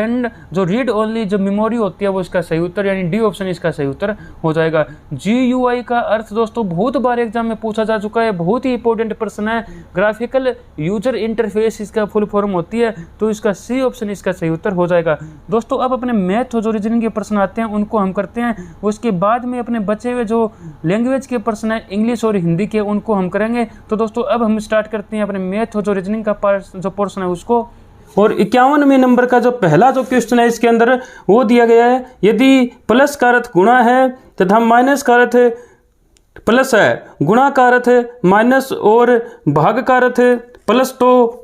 जो रीड ओनली जो मेमोरी होती है वो इसका सही उत्तर, यानी डी ऑप्शन इसका सही उत्तर हो जाएगा। GUI का अर्थ दोस्तों बहुत बार एग्जाम में पूछा जा चुका है, बहुत ही इंपॉर्टेंट प्रश्न है। ग्राफिकल यूजर इंटरफेस इसका फुल फॉर्म होती है। तो इसका सी ऑप्शन इसका सही उत्तर हो जाएगा। दोस्तों अब अपने मैथ और जो रीजनिंग के प्रश्न आते हैं उनको हम करते हैं, उसके बाद में अपने बचे हुए जो लैंग्वेज के प्रश्न है इंग्लिश और हिंदी के उनको हम करेंगे। तो दोस्तों अब हम स्टार्ट करते हैं अपने मैथ और जो रीजनिंग का जो पोर्शन है उसको। और 51वें नंबर का जो पहला जो क्वेश्चन है इसके अंदर वो दिया गया है, यदि प्लस का अर्थ गुणा है तथा माइनस का अर्थ प्लस है, गुणा का अर्थ माइनस और भाग का अर्थ प्लस, तो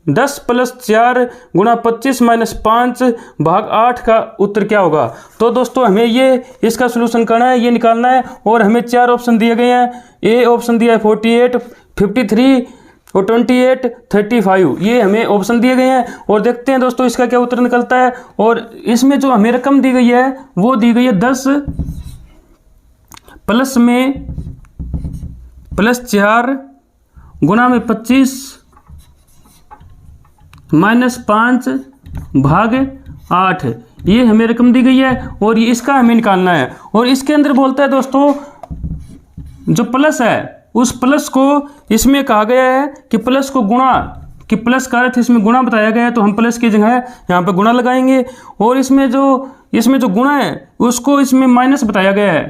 10 + 4 × 25 - 5 भाग 8 का उत्तर क्या होगा। तो दोस्तों हमें ये इसका सलूशन करना है, ये निकालना है। और हमें 4 ऑप्शन दिए गए हैं। ए ऑप्शन दिया है 48, 53 और 28, 35, ये हमें ऑप्शन दिए गए हैं। और देखते हैं दोस्तों इसका क्या उत्तर निकलता है। और इसमें जो हमें रकम दी गई है वो दी गई है 10 प्लस में +4 गुणा में 25 -5 भाग 8, ये हमें रकम दी गई है और ये इसका हमें निकालना है। और इसके अंदर बोलता है दोस्तों जो प्लस है उस प्लस को इसमें कहा गया है कि प्लस को गुणा, कि प्लस का अर्थ इसमें गुणा बताया गया है, तो हम प्लस की जगह यहाँ पे गुणा लगाएंगे। और इसमें जो गुणा है उसको इसमें माइनस बताया गया है,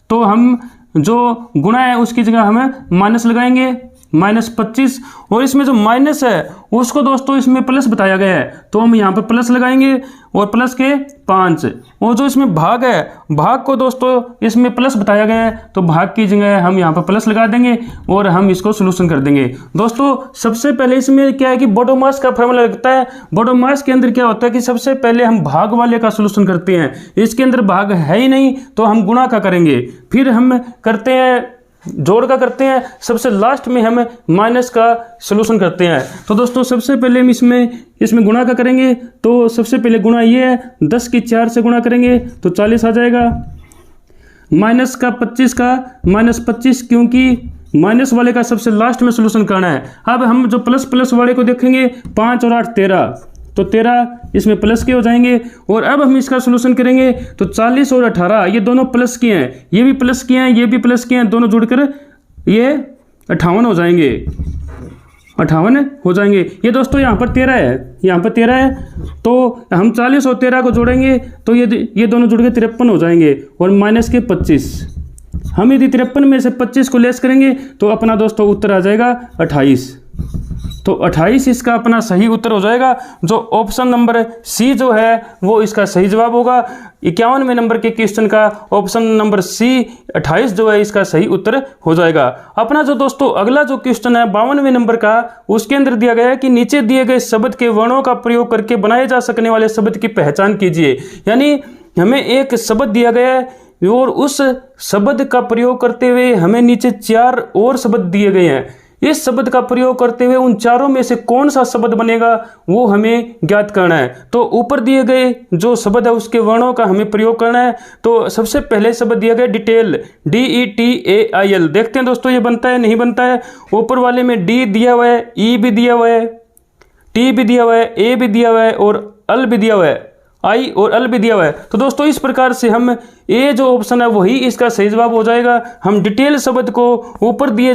तो हम जो गुणा है उसकी जगह हमें माइनस लगाएंगे, -25। और इसमें जो माइनस है उसको दोस्तों इसमें प्लस बताया गया है, तो हम यहाँ पे प्लस लगाएंगे और प्लस के 5। और जो इसमें भाग है, भाग को दोस्तों इसमें प्लस बताया गया है, तो भाग की जगह हम यहाँ पे प्लस लगा देंगे और हम इसको सोल्यूशन कर देंगे। दोस्तों सबसे पहले इसमें क्या है कि बोडोमास का फॉर्मूला लगता है। बोडोमास के अंदर क्या होता है कि सबसे पहले हम भाग वाले का सोल्यूशन करते हैं, इसके अंदर भाग है ही नहीं तो हम गुणा का करेंगे, फिर हम करते हैं जोड़ का करते हैं, सबसे लास्ट में हम माइनस का सलूशन करते हैं। तो दोस्तों सबसे पहले हम इसमें गुणा का करेंगे, तो सबसे पहले गुणा ये है, 10 की 4 से गुणा करेंगे तो 40 आ जाएगा, माइनस का 25 का -25, क्योंकि माइनस वाले का सबसे लास्ट में सलूशन करना है। अब हम जो प्लस वाले को देखेंगे, 5 और 8 13, तो 13 इसमें प्लस के हो जाएंगे। और अब हम इसका सलूशन करेंगे तो 40 और 18 ये दोनों प्लस के हैं, ये भी प्लस के हैं, ये भी प्लस के हैं, दोनों जुड़कर ये 58 हो जाएंगे, 58 हो जाएंगे। ये दोस्तों यहाँ पर 13 है, यहाँ पर 13 है, तो हम 40 और 13 को जोड़ेंगे तो ये दोनों जुड़ के 53 हो जाएंगे। और माइनस के 25, हम यदि 53 में से 25 को लेस करेंगे तो अपना दोस्तों उत्तर आ जाएगा 28। तो 28 इसका अपना सही उत्तर हो जाएगा। जो ऑप्शन नंबर सी जो है वो इसका सही जवाब होगा। 51वें नंबर के क्वेश्चन का ऑप्शन नंबर सी 28 जो है इसका सही उत्तर हो जाएगा। अपना जो दोस्तों अगला जो क्वेश्चन है 52वें नंबर का, उसके अंदर दिया गया है कि नीचे दिए गए शब्द के वर्णों का प्रयोग करके बनाए जा सकने वाले शब्द की पहचान कीजिए। यानी हमें एक शब्द दिया गया है और उस शब्द का प्रयोग करते हुए हमें नीचे 4 और शब्द दिए गए हैं। इस शब्द का प्रयोग करते हुए उन चारों में से कौन सा शब्द बनेगा वो हमें ज्ञात करना है। तो ऊपर दिए गए जो शब्द है उसके वर्णों का हमें प्रयोग करना है। तो सबसे पहले शब्द दिया गया डिटेल, DETAIL। देखते हैं दोस्तों ये बनता है नहीं बनता है। ऊपर वाले में D दिया हुआ है, E भी दिया हुआ है, T भी दिया हुआ है, A भी दिया हुआ है और L भी दिया हुआ है। आई और अल भी दिया हुआ है। तो दोस्तों इस प्रकार से हम ए जो ऑप्शन है वही इसका सही जवाब हो जाएगा। हम डिटेल शब्द को ऊपर दिए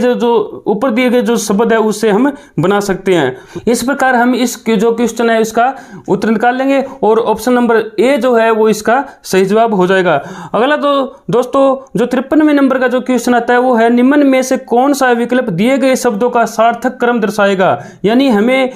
गए जो शब्द है उससे हम बना सकते हैं। इस प्रकार हम इस जो क्वेश्चन है इसका उत्तर निकाल लेंगे और ऑप्शन नंबर ए जो है वो इसका सही जवाब हो जाएगा। अगला तो दोस्तों जो 53वें नंबर का जो क्वेश्चन आता है वो है निम्न में से कौन सा विकल्प दिए गए शब्दों का सार्थक क्रम दर्शाएगा। यानी हमें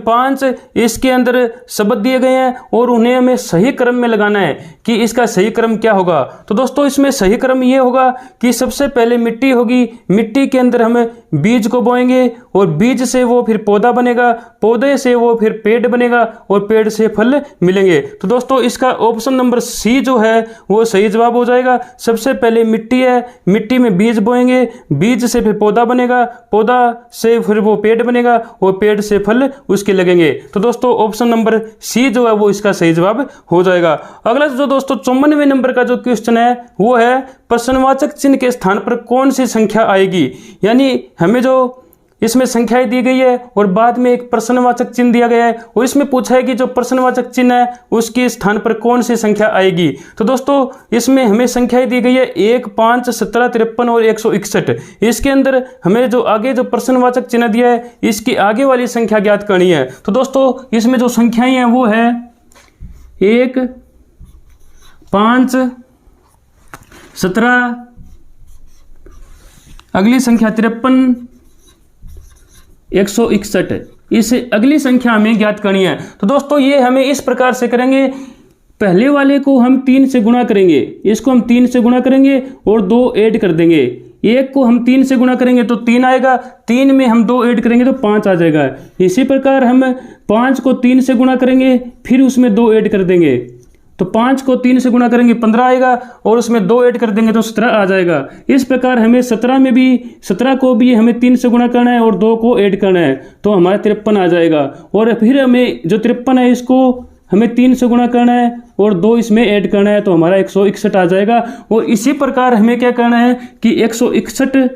5 इसके अंदर शब्द दिए गए हैं और उन्हें हमें सही क्रम में लगाना है कि इसका सही क्रम क्या होगा। तो दोस्तों इसमें सही क्रम ये होगा कि सबसे पहले मिट्टी होगी, मिट्टी के अंदर हम बीज को बोएंगे और बीज से वो फिर पौधा बनेगा, पौधे से वो फिर पेड़ बनेगा और पेड़ से फल मिलेंगे। तो दोस्तों इसका ऑप्शन नंबर सी जो है वो सही जवाब हो जाएगा। सबसे पहले मिट्टी है, मिट्टी में बीज बोएंगे, बीज से फिर पौधा बनेगा, पौधा से फिर वो पेड़ बनेगा और पेड़ से फल उसके लगेंगे। तो दोस्तों ऑप्शन नंबर सी जो है वो इसका सही जवाब हो जाएगा। अगला जो दोस्तों 54वें नंबर का जो क्वेश्चन है वो है प्रश्नवाचक चिन्ह के स्थान पर कौन सी संख्या आएगी। यानी हमें जो इसमें संख्याएं दी गई है और बाद में एक प्रश्नवाचक चिन्ह दिया गया है और इसमें पूछा है कि जो प्रश्नवाचक चिन्ह है उसके स्थान पर कौन सी संख्या आएगी। तो दोस्तों इसमें हमें संख्याएं दी गई है 1, 5, 17, 53 और 161। इसके अंदर हमें जो आगे जो प्रश्नवाचक चिन्ह दिया है इसकी आगे वाली संख्या ज्ञात करनी है। तो दोस्तों इसमें जो संख्याएं हैं वो है 1, 5, 17, अगली संख्या 53, 161। इस अगली संख्या हमें ज्ञात करनी है। तो दोस्तों ये हमें इस प्रकार से करेंगे, पहले वाले को हम 3 से गुणा करेंगे, इसको हम 3 से गुणा करेंगे और 2 ऐड कर देंगे। एक को हम 3 से गुणा करेंगे तो 3 आएगा, 3 में हम 2 ऐड करेंगे तो 5 आ जाएगा। इसी प्रकार हम 5 को 3 से गुणा करेंगे फिर उसमें 2 ऐड कर देंगे तो 5 को 3 से गुणा करेंगे 15 आएगा और उसमें 2 ऐड कर देंगे तो 17 आ जाएगा। इस प्रकार हमें 17 को भी हमें 3 से गुणा करना है और 2 को ऐड करना है तो हमारा 53 आ जाएगा। और फिर हमें जो 53 है इसको हमें 3 से गुणा करना है और 2 इसमें ऐड करना है तो हमारा 161 आ जाएगा। और इसी प्रकार हमें क्या करना है कि 161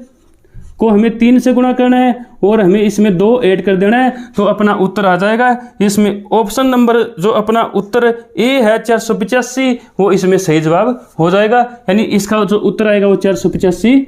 को हमें 3 से गुणा करना है और हमें इसमें 2 ऐड कर देना है तो अपना उत्तर आ जाएगा। इसमें ऑप्शन नंबर जो अपना उत्तर ए है 485 वो इसमें सही जवाब हो जाएगा। यानी इसका जो उत्तर आएगा वो 485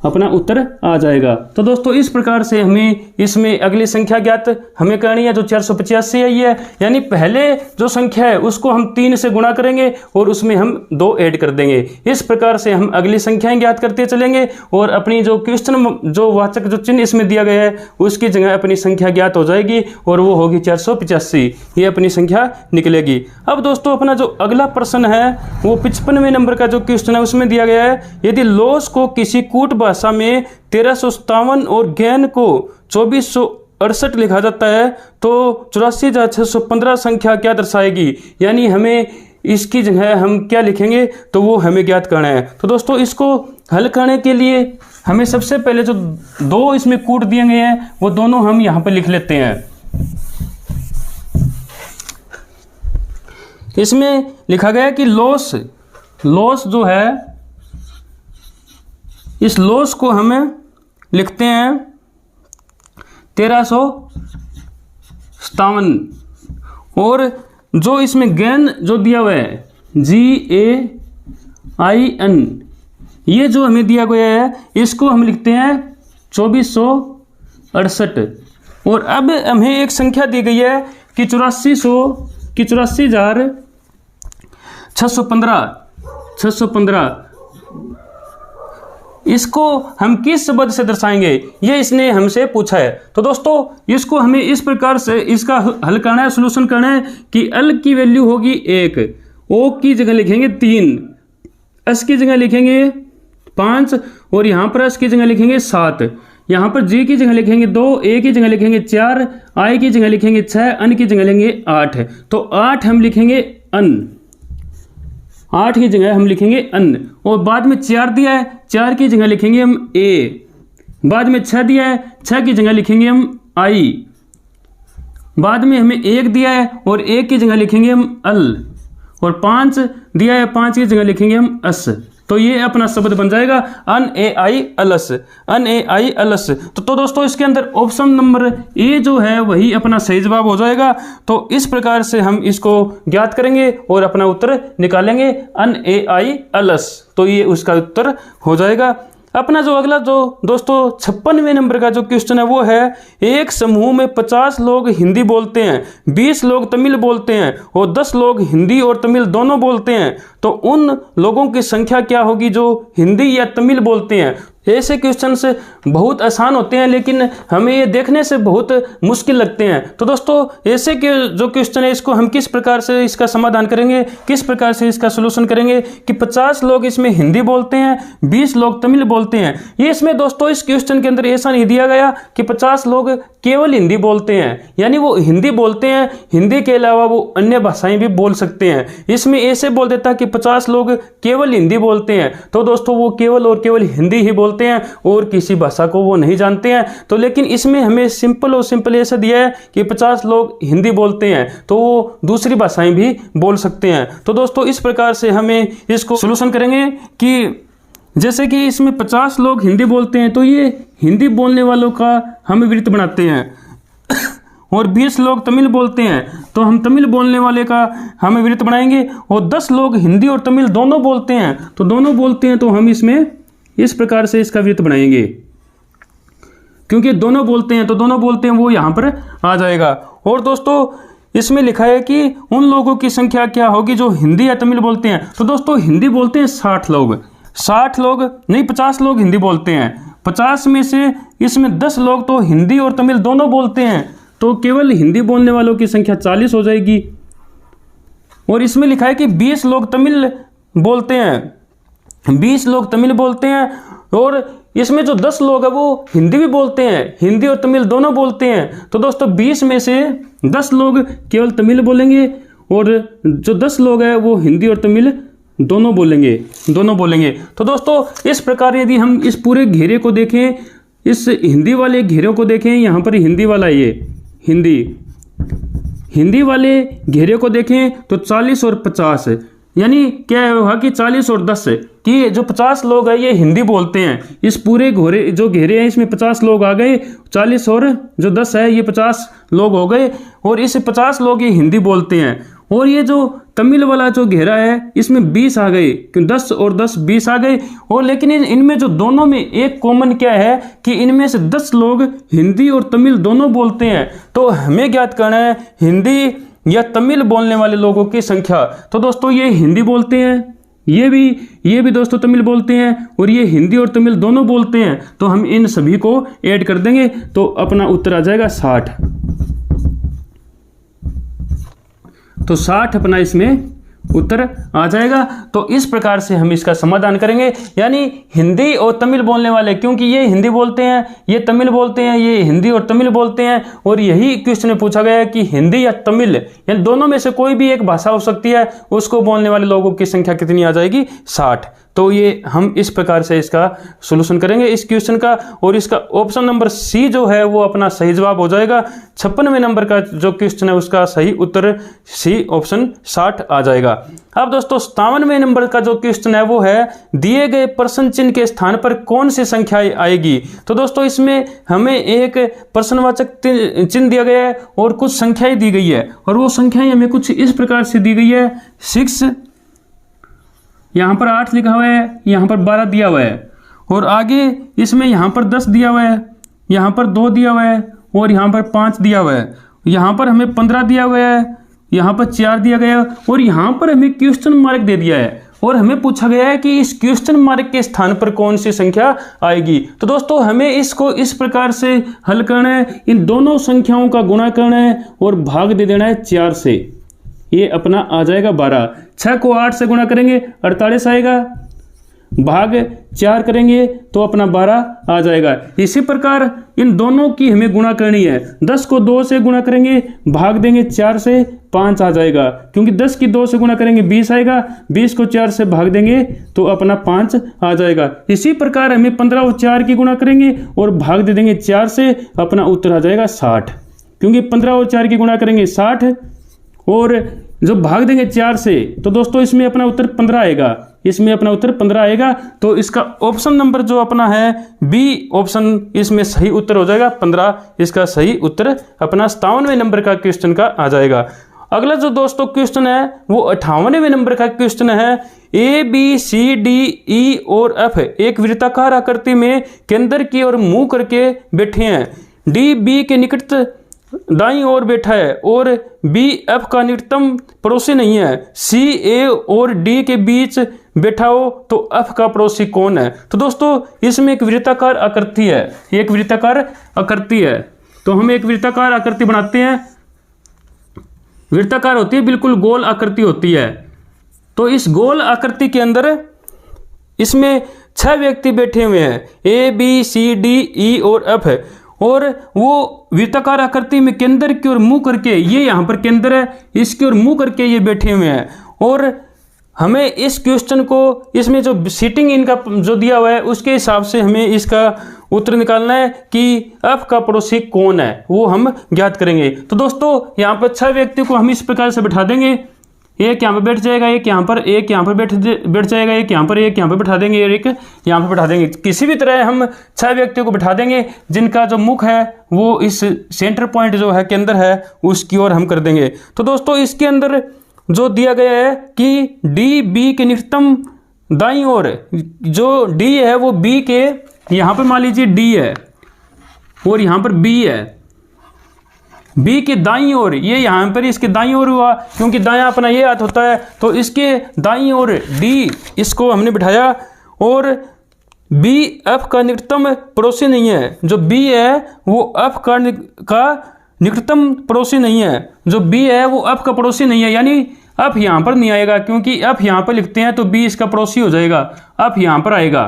अपना उत्तर आ जाएगा। तो दोस्तों इस प्रकार से हमें इसमें अगली संख्या ज्ञात हमें करनी है जो 485 आई है। यानी पहले जो संख्या है उसको हम 3 से गुणा करेंगे और उसमें हम 2 ऐड कर देंगे। इस प्रकार से हम अगली संख्याएं ज्ञात करते चलेंगे और अपनी जो क्वेश्चन जो वाचक जो चिन्ह इसमें दिया गया है उसकी जगह अपनी संख्या ज्ञात हो जाएगी और वो होगी 485। ये अपनी संख्या निकलेगी। अब दोस्तों अपना जो अगला प्रश्न है वो 55वें नंबर का जो क्वेश्चन है उसमें दिया गया है यदि लॉस को किसी कूट भाषा में 1357 और गैन को 2468 लिखा जाता है तो 84,615 संख्या क्या दर्शाएगी। यानी हमें इसकी जगह हम क्या लिखेंगे तो वो हमें ज्ञात करना है। तो दोस्तों इसको हल करने के लिए हमें सबसे पहले जो 2 इसमें कूट दिए गए हैं वो दोनों हम यहाँ पर लिख लेते हैं। इसमें लिखा गया कि लॉस जो है इस लॉस को हमें लिखते हैं 1357 और जो इसमें गेन जो दिया हुआ है GAIN ये जो हमें दिया गया है इसको हम लिखते हैं 2468। और अब हमें एक संख्या दी गई है कि 84,615 इसको हम किस शब्द से दर्शाएंगे ये इसने हमसे पूछा है। तो दोस्तों इसको हमें इस प्रकार से इसका हल करना है, सॉल्यूशन करना है कि अल की वैल्यू होगी 1, ओ की जगह लिखेंगे 3, एस की जगह लिखेंगे 5 और यहाँ पर एस की जगह लिखेंगे 7, यहाँ पर जी की जगह लिखेंगे 2, ए की जगह लिखेंगे 4, आई की जगह लिखेंगे 6, अन की जगह लिखेंगे 8। तो 8 हम लिखेंगे अन, 8 की जगह हम लिखेंगे अन और बाद में 4 दिया है 4 की जगह लिखेंगे हम ए, बाद में 6 दिया है 6 की जगह लिखेंगे हम आई, बाद में हमें 1 दिया है और 1 की जगह लिखेंगे हम अल और 5 दिया है 5 की जगह लिखेंगे हम अस। तो ये अपना शब्द बन जाएगा अनएआई-अलस, अनएआई-अलस। तो दोस्तों इसके अंदर ऑप्शन नंबर ए जो है वही अपना सही जवाब हो जाएगा। तो इस प्रकार से हम इसको ज्ञात करेंगे और अपना उत्तर निकालेंगे अनएआई-अलस। तो ये उसका उत्तर हो जाएगा। अपना जो अगला जो दोस्तों 56वें नंबर का जो क्वेश्चन है वो है, एक समूह में 50 लोग हिंदी बोलते हैं, 20 लोग तमिल बोलते हैं और 10 लोग हिंदी और तमिल दोनों बोलते हैं, तो उन लोगों की संख्या क्या होगी जो हिंदी या तमिल बोलते हैं। ऐसे क्वेश्चंस बहुत आसान होते हैं लेकिन हमें ये देखने से बहुत मुश्किल लगते हैं। तो दोस्तों ऐसे के जो क्वेश्चन है इसको हम किस प्रकार से इसका समाधान करेंगे, किस प्रकार से इसका सलूशन करेंगे कि 50 लोग इसमें हिंदी बोलते हैं, 20 लोग तमिल बोलते हैं। ये इसमें दोस्तों इस क्वेश्चन के अंदर ऐसा नहीं दिया गया कि 50 लोग केवल हिंदी बोलते हैं, यानी वो हिंदी बोलते हैं, हिंदी के अलावा वो अन्य भाषाएं भी बोल सकते हैं। इसमें ऐसे बोल देता कि 50 लोग केवल हिंदी बोलते हैं, तो दोस्तों वो केवल और केवल हिंदी ही बोलते हैं और किसी भाषा को वो नहीं जानते हैं। तो लेकिन इसमें हमें सिंपल और सिंपल ऐसा दिया है कि 50 लोग हिंदी बोलते हैं तो वो दूसरी भाषाएं भी बोल सकते हैं। तो दोस्तों इस प्रकार से हमें इसको सॉल्यूशन करेंगे कि जैसे कि इसमें 50 लोग हिंदी बोलते हैं तो ये हिंदी बोलने वालों का हम वृत्त बनाते हैं और 20 लोग तमिल बोलते हैं तो हम तमिल बोलने वाले का हम वृत्त बनाएंगे, और 10 लोग हिंदी और तमिल दोनों बोलते हैं तो दोनों बोलते हैं तो हम इसमें इस प्रकार से इसका वृत्त बनाएंगे, क्योंकि दोनों बोलते हैं तो दोनों बोलते हैं वो यहाँ पर आ जाएगा। और दोस्तों इसमें लिखा है कि उन लोगों की संख्या क्या होगी जो हिंदी या तमिल बोलते हैं। तो दोस्तों हिंदी बोलते हैं 60 लोग, 60 लोग नहीं 50 लोग हिंदी बोलते हैं, 50 में से इसमें 10 लोग तो हिंदी और तमिल दोनों बोलते हैं तो केवल हिंदी बोलने वालों की संख्या 40 हो जाएगी। और इसमें लिखा है कि 20 लोग तमिल बोलते हैं, 20 लोग तमिल बोलते हैं, और इसमें जो 10 लोग हैं वो हिंदी भी बोलते हैं, हिंदी और तमिल दोनों बोलते हैं। तो दोस्तों 20 में से 10 लोग केवल तमिल बोलेंगे और जो 10 लोग हैं वो हिंदी और तमिल दोनों बोलेंगे। तो दोस्तों इस प्रकार यदि हम इस पूरे घेरे को देखें, इस हिंदी वाले घेरे को देखें, यहाँ पर हिंदी वाला ये हिंदी वाले घेरे को देखें तो 40 और 50 यानी क्या होगा कि 40 और 10 कि जो 50 लोग हैं ये हिंदी बोलते हैं। इस पूरे जो घेरे हैं इसमें 50 लोग आ गए, 40 और जो 10 है ये 50 लोग हो गए, और इस 50 लोग ये हिंदी बोलते हैं। और ये जो तमिल वाला जो घेरा है इसमें 20 आ गए, क्यों 10 और 10 20 आ गए। और लेकिन इनमें जो दोनों में एक कॉमन क्या है कि इनमें से 10 लोग हिंदी और तमिल दोनों बोलते हैं। तो हमें ज्ञात करना है हिंदी या तमिल बोलने वाले लोगों की संख्या। तो दोस्तों ये हिंदी बोलते हैं, ये भी दोस्तों तमिल बोलते हैं, और ये हिंदी और तमिल दोनों बोलते हैं, तो हम इन सभी को ऐड कर देंगे तो अपना उत्तर आ जाएगा 60। तो 60 अपना इसमें उत्तर आ जाएगा। तो इस प्रकार से हम इसका समाधान करेंगे, यानी हिंदी और तमिल बोलने वाले, क्योंकि ये हिंदी बोलते हैं, ये तमिल बोलते हैं, ये हिंदी और तमिल बोलते हैं, और यही क्वेश्चन में पूछा गया है कि हिंदी या तमिल यानी दोनों में से कोई भी एक भाषा हो सकती है, उसको बोलने वाले लोगों की संख्या कितनी आ जाएगी 60। तो ये हम इस प्रकार से इसका सॉल्यूशन करेंगे इस क्वेश्चन का, और इसका ऑप्शन नंबर सी जो है वो अपना सही जवाब हो जाएगा। 56वें नंबर का जो क्वेश्चन है उसका सही उत्तर सी ऑप्शन 60 आ जाएगा। अब दोस्तों 57वें नंबर का जो क्वेश्चन है वो है, दिए गए प्रश्न चिन्ह के स्थान पर कौन सी संख्या आएगी। तो दोस्तों इसमें हमें एक प्रश्नवाचक चिन्ह दिया गया है और कुछ संख्याएं दी गई है, और वो संख्याएं हमें कुछ इस प्रकार से दी गई है। 6 यहाँ पर 8 लिखा हुआ है, यहाँ पर 12 दिया हुआ है, और आगे इसमें यहाँ पर 10 दिया हुआ है, यहाँ पर 2 दिया हुआ है, और यहाँ पर 5 दिया हुआ है, यहाँ पर हमें 15 दिया हुआ है, यहाँ पर 4 दिया गया है, और यहाँ पर हमें क्वेश्चन मार्क दे दिया है, और हमें पूछा गया है कि इस क्वेश्चन मार्क के स्थान पर कौन सी संख्या आएगी। तो दोस्तों हमें इसको इस प्रकार से हल करना है, इन दोनों संख्याओं का गुणा करना है और भाग दे देना है 4 से, ये अपना आ जाएगा 12। 6 को 8 से गुणा करेंगे 48 आएगा, भाग 4 करेंगे तो अपना 12 आ जाएगा। इसी प्रकार इन दोनों की हमें गुणा करनी है। 10 को 2 से गुणा करेंगे, भाग देंगे 4 से, 5 आ जाएगा, क्योंकि 10 की 2 से गुणा करेंगे 20 आएगा, 20 को 4 से भाग देंगे तो अपना 5 आ जाएगा। इसी प्रकार हमें 15 और 4 की गुणा करेंगे और भाग दे देंगे 4 से, अपना उत्तर आ जाएगा 60, क्योंकि 15 और 4 की गुणा करेंगे 60, और जो भाग देंगे 4 से तो दोस्तों इसमें अपना उत्तर 15 आएगा, इसमें अपना उत्तर 15 आएगा। तो इसका ऑप्शन नंबर जो अपना है बी ऑप्शन इसमें सही उत्तर हो जाएगा 15, इसका सही उत्तर अपना 57वें नंबर का क्वेश्चन का आ जाएगा। अगला जो दोस्तों क्वेश्चन है वो 58वें नंबर का क्वेश्चन है। A B C D E और एफ एक वृत्ताकार आकृति में केंद्र की ओर मुंह करके बैठे हैं। डी बी के निकट दाईं ओर बैठा है और बी एफ का निकटतम पड़ोसी नहीं है। सी ए और डी के बीच बैठा हो तो एफ का पड़ोसी कौन है। तो दोस्तों इसमें एक वृत्ताकार आकृति है, एक वृत्ताकार आकृति है। तो हम एक वृत्ताकार आकृति बनाते हैं, वृत्ताकार होती है, बिल्कुल गोल आकृति होती है। तो इस गोल आकृति के अंदर इसमें 6 व्यक्ति बैठे हुए हैं, ए बी सी डी ई और एफ है। और वो वृत्ताकार आकृति में केंद्र की ओर मुंह करके, ये यहाँ पर केंद्र है, इसकी ओर मुंह करके ये बैठे हुए हैं। और हमें इस क्वेश्चन को, इसमें जो सीटिंग इनका जो दिया हुआ है उसके हिसाब से हमें इसका उत्तर निकालना है कि एफ का पड़ोसी कौन है, वो हम ज्ञात करेंगे। तो दोस्तों यहाँ पर 6 व्यक्ति को हम इस प्रकार से बैठा देंगे, एक यहाँ पर बैठ जाएगा, एक यहाँ पर, एक यहाँ पर बैठ जाएगा, एक यहाँ पर, एक यहाँ पर बैठा देंगे और एक यहाँ पर बैठा देंगे। किसी भी तरह हम 6 व्यक्तियों को बैठा देंगे जिनका जो मुख है वो इस सेंटर पॉइंट जो है केंद्र है उसकी ओर हम कर देंगे। तो दोस्तों इसके अंदर जो दिया गया है कि डी बी के निकटतम दाईं ओर, जो डी है वो बी के, यहाँ पर मान लीजिए डी है और यहाँ पर बी है, बी के दाईं ओर, ये यहाँ पर इसके दाईं ओर हुआ क्योंकि दायां अपना ये हाथ होता है। तो इसके दाईं ओर डी, इसको हमने बिठाया और बी एफ का निकटतम पड़ोसी नहीं है। जो बी है वो एफ का निकटतम पड़ोसी नहीं है, जो बी है वो एफ का पड़ोसी नहीं है, यानी एफ यहाँ पर नहीं आएगा क्योंकि एफ यहाँ पर लिखते हैं तो बी इसका पड़ोसी हो जाएगा, एफ यहाँ पर आएगा,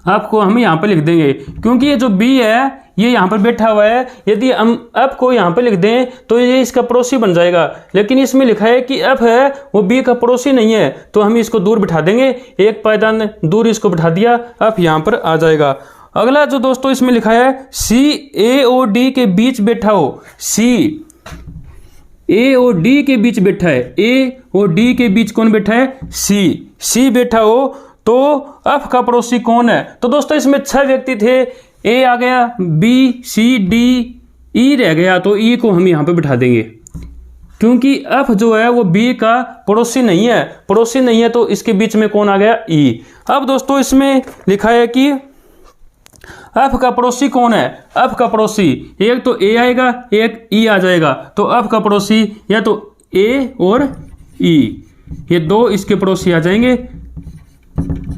एफ को हम यहाँ पर लिख देंगे क्योंकि ये जो बी है ये यहाँ पर बैठा हुआ है। यदि हम एफ को यहाँ पर लिख दें तो ये इसका पड़ोसी बन जाएगा, लेकिन इसमें लिखा है कि एफ है वो बी का पड़ोसी नहीं है, तो हम इसको दूर बिठा देंगे, एक पायदान दूर इसको बिठा दिया, एफ यहाँ पर आ जाएगा। अगला जो दोस्तों इसमें लिखा है सी ए और डी के बीच बैठा हो, सी ए और डी के बीच बैठा है, ए और डी के बीच कौन बैठा है, सी बैठा हो तो एफ का पड़ोसी कौन है। तो दोस्तों इसमें 6 व्यक्ति थे, ए आ गया, बी सी डी ई रह गया, तो ई को हम यहाँ पे बिठा देंगे क्योंकि एफ जो है वो बी का पड़ोसी नहीं है, पड़ोसी नहीं है तो इसके बीच में कौन आ गया, ई। अब दोस्तों इसमें लिखा है कि एफ का पड़ोसी कौन है, एफ का पड़ोसी एक तो ए आएगा, एक ई आ जाएगा, तो एफ का पड़ोसी या तो ए और ई, ये दो इसके पड़ोसी आ जाएंगे,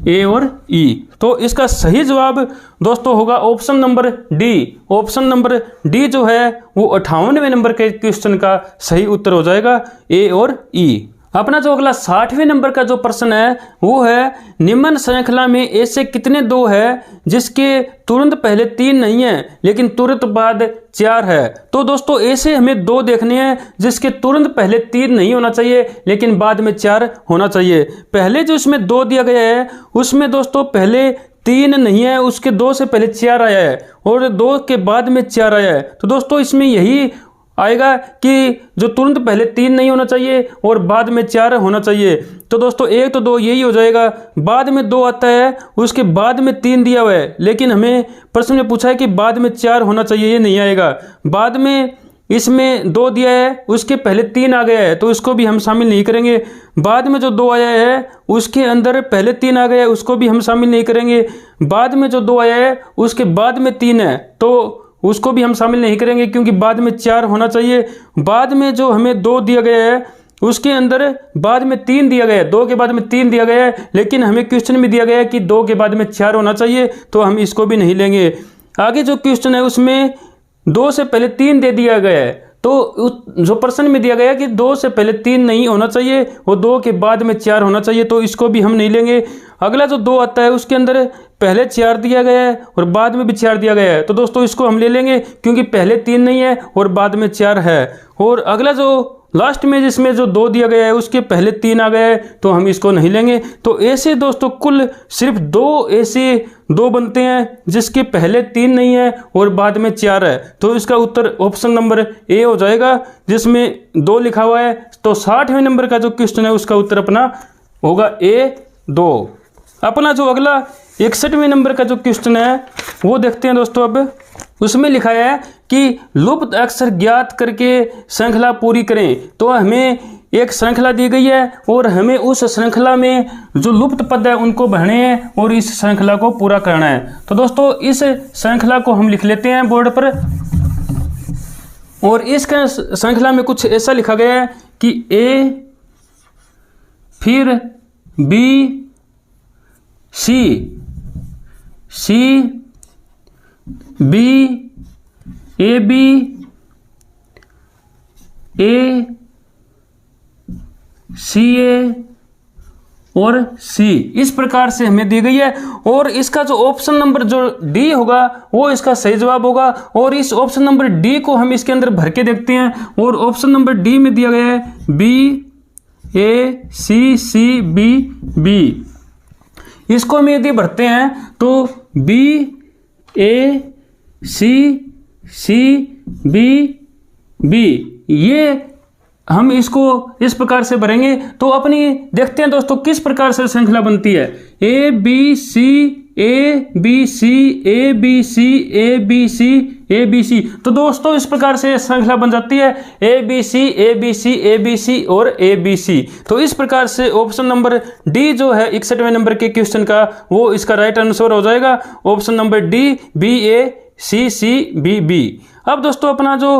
ए और ई। तो इसका सही जवाब दोस्तों होगा option number D. Option number D जो है वो 58वें नंबर के क्वेश्चन का सही उत्तर हो जाएगा, ए और ई। अपना जो अगला 60वें नंबर का जो प्रश्न है वो है निम्न श्रृंखला में ऐसे कितने 2 है जिसके तुरंत पहले 3 नहीं है लेकिन तुरंत बाद 4 है। तो दोस्तों ऐसे हमें 2 देखने हैं जिसके तुरंत पहले 3 नहीं होना चाहिए लेकिन बाद में 4 होना चाहिए। पहले जो इसमें 2 दिया गया है उसमें दोस्तों पहले 3 नहीं है, उसके 2 से पहले 4 आया है और 2 के बाद में 4 आया है। तो दोस्तों इसमें यही आएगा कि जो तुरंत पहले 3 नहीं होना चाहिए और बाद में 4 होना चाहिए। तो दोस्तों 1 तो 2 यही हो जाएगा, बाद में 2 आता है उसके बाद में 3 दिया हुआ है, लेकिन हमें प्रश्न में पूछा है कि बाद में 4 होना चाहिए, ये नहीं आएगा। बाद में इसमें 2 दिया है उसके पहले 3 आ गया है तो इसको भी हम शामिल नहीं करेंगे। बाद में जो 2 आया है उसके अंदर पहले 3 आ गया है उसको भी हम शामिल नहीं करेंगे। बाद में जो 2 आया है उसके बाद में 3 है तो उसको भी हम शामिल नहीं करेंगे क्योंकि बाद में 4 होना चाहिए। बाद में जो हमें 2 दिया गया है उसके अंदर बाद में 3 दिया गया है, 2 के बाद में 3 दिया गया है, लेकिन हमें क्वेश्चन में दिया गया है कि 2 के बाद में 4 होना चाहिए तो हम इसको भी नहीं लेंगे। आगे जो क्वेश्चन है उसमें 2 से पहले 3 दे दिया गया है तो जो प्रश्न में दिया गया कि 2 से पहले 3 नहीं होना चाहिए और 2 के बाद में 4 होना चाहिए तो इसको भी हम नहीं लेंगे। अगला जो 2 आता है उसके अंदर पहले 4 दिया गया है और बाद में भी 4 दिया गया है तो दोस्तों इसको हम ले लेंगे क्योंकि पहले 3 नहीं है और बाद में 4 है। और अगला जो लास्ट में जिसमें जो 2 दिया गया है उसके पहले 3 आ गया है तो हम इसको नहीं लेंगे। तो ऐसे दोस्तों कुल सिर्फ 2 ऐसे 2 बनते हैं जिसके पहले 3 नहीं है और बाद में 4 है। तो इसका उत्तर ऑप्शन नंबर ए हो जाएगा जिसमें 2 लिखा हुआ है। तो 60वें नंबर का जो क्वेश्चन है उसका उत्तर अपना होगा ए 2। अपना जो अगला 61वें नंबर का जो क्वेश्चन है वो देखते हैं दोस्तों। अब उसमें लिखा है कि लुप्त अक्षर ज्ञात करके श्रृंखला पूरी करें। तो हमें एक श्रृंखला दी गई है और हमें उस श्रृंखला में जो लुप्त पद है उनको भरने हैं और इस श्रृंखला को पूरा करना है। तो दोस्तों इस श्रृंखला को हम लिख लेते हैं बोर्ड पर। और इस श्रृंखला में कुछ ऐसा लिखा गया है कि ए फिर B C B A B A C A और सी इस प्रकार से हमें दी गई है। और इसका जो ऑप्शन नंबर जो डी होगा वो इसका सही जवाब होगा। और इस ऑप्शन नंबर डी को हम इसके अंदर भर के देखते हैं। और ऑप्शन नंबर डी में दिया गया है B A C B B. इसको हम यदि भरते हैं तो B A C B B ये हम इसको इस प्रकार से भरेंगे। तो अपनी देखते हैं दोस्तों किस प्रकार से श्रृंखला बनती है। A B C A B C A B C A B C A B C. तो दोस्तों इस प्रकार से श्रृंखला बन जाती है A B C A B C A B C और ए बी सी। तो इस प्रकार से ऑप्शन नंबर डी जो है 61वें नंबर के क्वेश्चन का वो इसका राइट आंसर हो जाएगा। Option number D B A C B B. अब दोस्तों अपना जो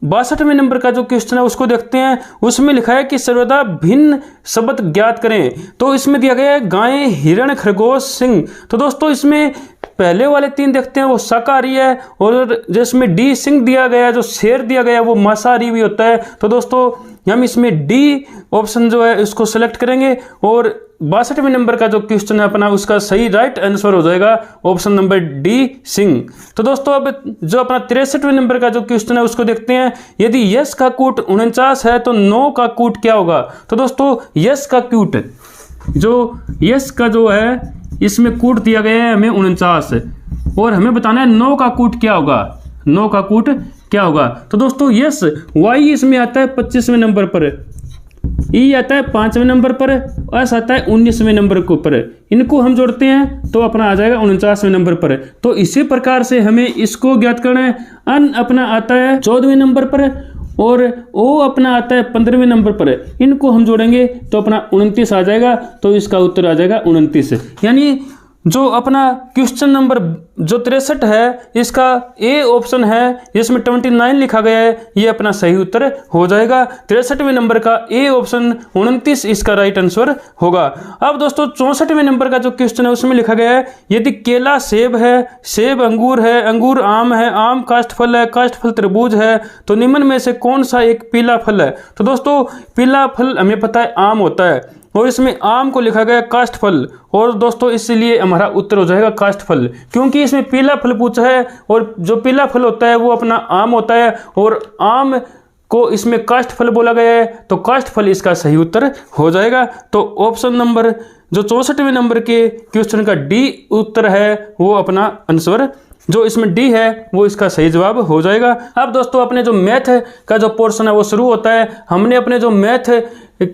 62वें नंबर का जो क्वेश्चन है उसको देखते हैं। उसमें लिखा है कि सर्वदा भिन्न शब्द ज्ञात करें। तो इसमें दिया गया है गाय हिरण खरगोश सिंह। तो दोस्तों इसमें पहले वाले 3 देखते हैं वो शाकाहारी है और जिसमें डी सिंह दिया गया है जो शेर दिया गया है वो मांसाहारी भी होता है। तो दोस्तों हम इसमें डी ऑप्शन जो है इसको सेलेक्ट करेंगे और 62वें नंबर का जो क्वेश्चन है अपना उसका सही राइट आंसर हो जाएगा ऑप्शन नंबर डी सिंह। तो दोस्तों अब जो अपना 63वें नंबर का जो क्वेश्चन है उसको देखते हैं। यदि यश का कूट 49 है तो 9 का कूट क्या होगा। तो दोस्तों यश का कूट जो यश का जो है इसमें कूट दिया गया है हमें 49 और हमें बताना है 9 का कूट क्या होगा। 9 का कूट क्या होगा। तो दोस्तों यश वाई इसमें आता है 25वें नंबर पर, ई आता है 5वें नंबर पर, एस आता है 19वें नंबर के ऊपर। इनको हम जोड़ते हैं तो अपना आ जाएगा 49वें नंबर पर। तो इसी प्रकार से हमें इसको ज्ञात करना है। अन अपना आता है 14वें नंबर पर और ओ अपना आता है 15वें नंबर पर। इनको हम जोड़ेंगे तो अपना 29 आ जाएगा। तो इसका उत्तर आ जाएगा 29। यानी जो अपना क्वेश्चन नंबर जो 63 है इसका ए ऑप्शन है जिसमें 29 लिखा गया है ये अपना सही उत्तर हो जाएगा। 63वें नंबर का ए ऑप्शन 29 इसका राइट आंसर होगा। अब दोस्तों 64वें नंबर का जो क्वेश्चन है उसमें लिखा गया है यदि केला सेब है, सेब अंगूर है, अंगूर आम है, आम काष्ठफल है, काष्ठफल तरबूज है तो निम्न में से कौन सा एक पीला फल है। तो दोस्तों पीला फल हमें पता है आम होता है और इसमें आम को लिखा गया काष्ठफल और दोस्तों इसलिए हमारा उत्तर हो जाएगा काष्ठफल क्योंकि इसमें पीला फल पूछा है और जो पीला फल होता है वो अपना आम होता है और आम को इसमें काष्ठफल बोला गया है तो काष्ठफल इसका सही उत्तर हो जाएगा। तो ऑप्शन नंबर जो 64वें नंबर के क्वेश्चन का डी उत्तर है वो अपना आंसर जो इसमें डी है वो इसका सही जवाब हो जाएगा। अब दोस्तों अपने जो मैथ का जो पोर्शन है वो शुरू होता है। हमने अपने जो मैथ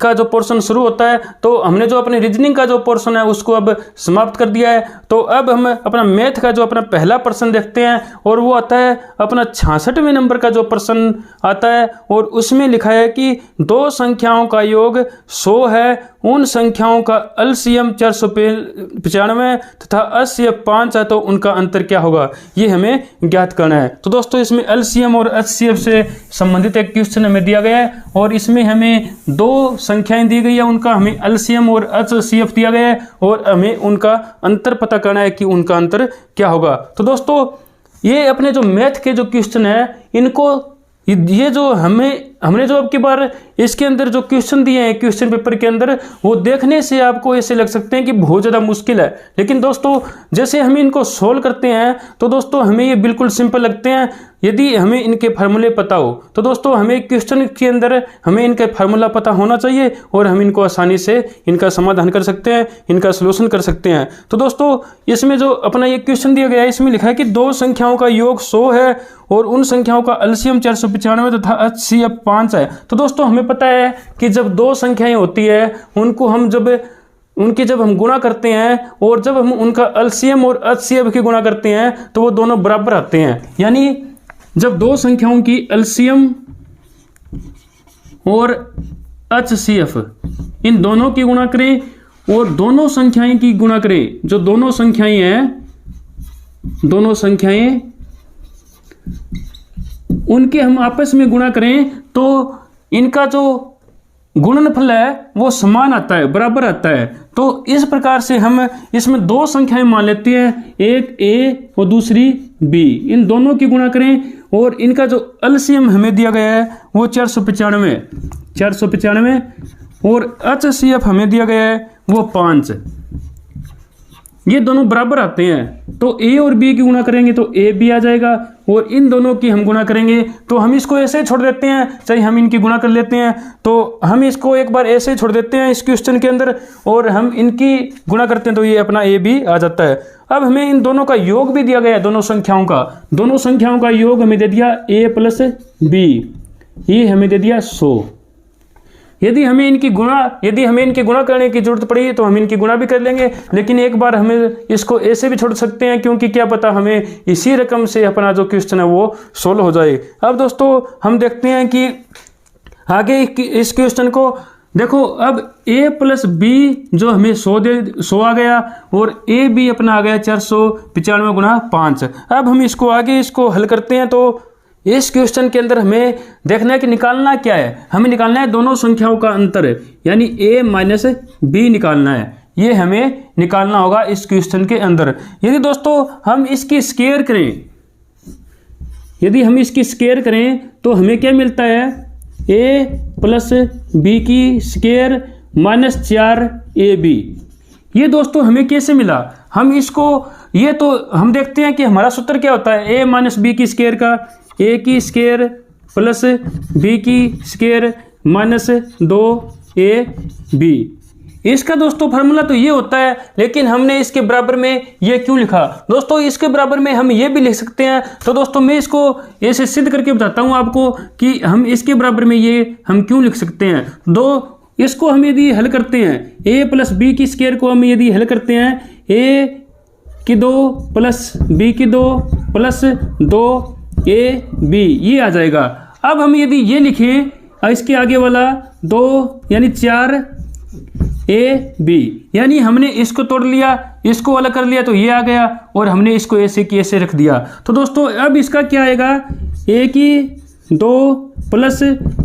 का जो पोर्शन शुरू होता है तो हमने जो अपने रीजनिंग का जो पोर्शन है उसको अब समाप्त कर दिया है। तो अब हम अपना मैथ का जो अपना पहला प्रश्न देखते हैं और वो आता है अपना 66वें नंबर का जो प्रश्न आता है और उसमें लिखा है कि 2 संख्याओं का योग 100 है, उन संख्याओं का एलसीएम 495 तथा 85 है तो उनका अंतर क्या होगा ये हमें ज्ञात करना है। तो दोस्तों इसमें एलसीएम और एचसीएफ से संबंधित एक क्वेश्चन हमें दिया गया है और इसमें हमें 2 संख्याएं दी गई है उनका हमें एलसीएम और एचसीएफ दिया गया है और हमें उनका अंतर पता करना है कि उनका अंतर क्या होगा। तो दोस्तों ये अपने जो मैथ के जो क्वेश्चन है इनको ये जो हमें हमने जो अब की बार इसके अंदर जो क्वेश्चन दिए हैं क्वेश्चन पेपर के अंदर, वो देखने से आपको ऐसे लग सकते हैं कि बहुत ज़्यादा मुश्किल है, लेकिन दोस्तों जैसे हम इनको सोल्व करते हैं तो दोस्तों हमें ये बिल्कुल सिंपल लगते हैं यदि हमें इनके फार्मूले पता हो। तो दोस्तों हमें क्वेश्चन के अंदर हमें इनका फार्मूला पता होना चाहिए और हम इनको आसानी से इनका समाधान कर सकते हैं, इनका सलूशन कर सकते हैं। तो दोस्तों इसमें जो अपना ये क्वेश्चन दिया गया है इसमें लिखा है कि दो संख्याओं का योग 100 है और उन संख्याओं का एलसीएम 495 तथा एचसीएफ 5 है। तो दोस्तों हमें पता है कि जब दो संख्याएं होती है उनको हम जब हम गुणा करते हैं और जब हम उनका एलसीएम और एचसीएफ की गुणा करते हैं तो वो दोनों बराबर आते हैं। यानी जब दो संख्याओं की एलसीएम और एचसीएफ इन दोनों की गुणा करें और दोनों संख्याएं की गुणा करें, जो दोनों संख्याएं हैं दोनों संख्याएं उनके हम आपस में गुणा करें तो इनका जो गुणनफल है वो समान आता है, बराबर आता है। तो इस प्रकार से हम इसमें दो संख्याएं मान लेते हैं, एक ए और दूसरी बी, इन दोनों की गुणा करें और इनका जो एलसीएम हमें दिया गया है वो 495 और एचसीएफ हमें दिया गया है वो 5, ये दोनों बराबर आते हैं। तो ए और बी की गुणा करेंगे तो ए बी आ जाएगा और इन दोनों की हम गुणा करेंगे तो हम इसको ऐसे छोड़ देते हैं, चाहे हम इनकी गुणा कर लेते हैं तो हम इसको एक बार ऐसे छोड़ देते हैं इस क्वेश्चन के अंदर और हम इनकी गुणा करते हैं तो ये अपना ए बी आ जाता है। अब हमें इन दोनों का योग भी दिया गया है, दोनों संख्याओं का योग हमें दे दिया a प्लस बी, ये हमें दे दिया 100। यदि हमें इनकी गुणा करने की जरूरत पड़ी तो हम इनकी गुणा भी कर लेंगे, लेकिन एक बार हमें इसको ऐसे भी छोड़ सकते हैं क्योंकि क्या पता हमें इसी रकम से अपना जो क्वेश्चन है वो सोल्व हो जाए। अब दोस्तों हम देखते हैं कि आगे इस क्वेश्चन को देखो। अब a प्लस बी जो हमें 100 आ गया और ए बी अपना आ गया 495 गुणा 5। अब हम इसको हल करते हैं तो इस क्वेश्चन के अंदर हमें देखना है कि निकालना क्या है, हमें निकालना है दोनों संख्याओं का अंतर, यानी a माइनस बी निकालना है, ये हमें निकालना होगा इस क्वेश्चन के अंदर। यदि दोस्तों हम इसकी स्क्वायर करें तो हमें क्या मिलता है, a प्लस बी की स्क्वायर माइनस 4ab। ये दोस्तों हमें कैसे मिला, हम देखते हैं कि हमारा सूत्र क्या होता है, a माइनस बी की स्क्वायर का a की स्क्वायर प्लस b की स्क्वायर माइनस 2ab। इसका दोस्तों फार्मूला तो ये होता है, लेकिन हमने इसके बराबर में ये क्यों लिखा। दोस्तों इसके बराबर में हम ये भी लिख सकते हैं। तो दोस्तों मैं इसको ऐसे सिद्ध करके बताता हूँ आपको कि हम इसके बराबर में ये हम क्यों लिख सकते हैं। इसको हम यदि हल करते हैं, a प्लस बी की स्क्वायर को हम यदि हल करते हैं, a की 2 प्लस बी की 2 प्लस 2ab ये आ जाएगा। अब हम यदि ये लिखें इसके आगे वाला 2 यानी 4ab, यानी हमने इसको तोड़ लिया, इसको अलग कर लिया तो ये आ गया और हमने इसको ऐसे की ऐसे रख दिया। तो दोस्तों अब इसका क्या आएगा, a की 2 प्लस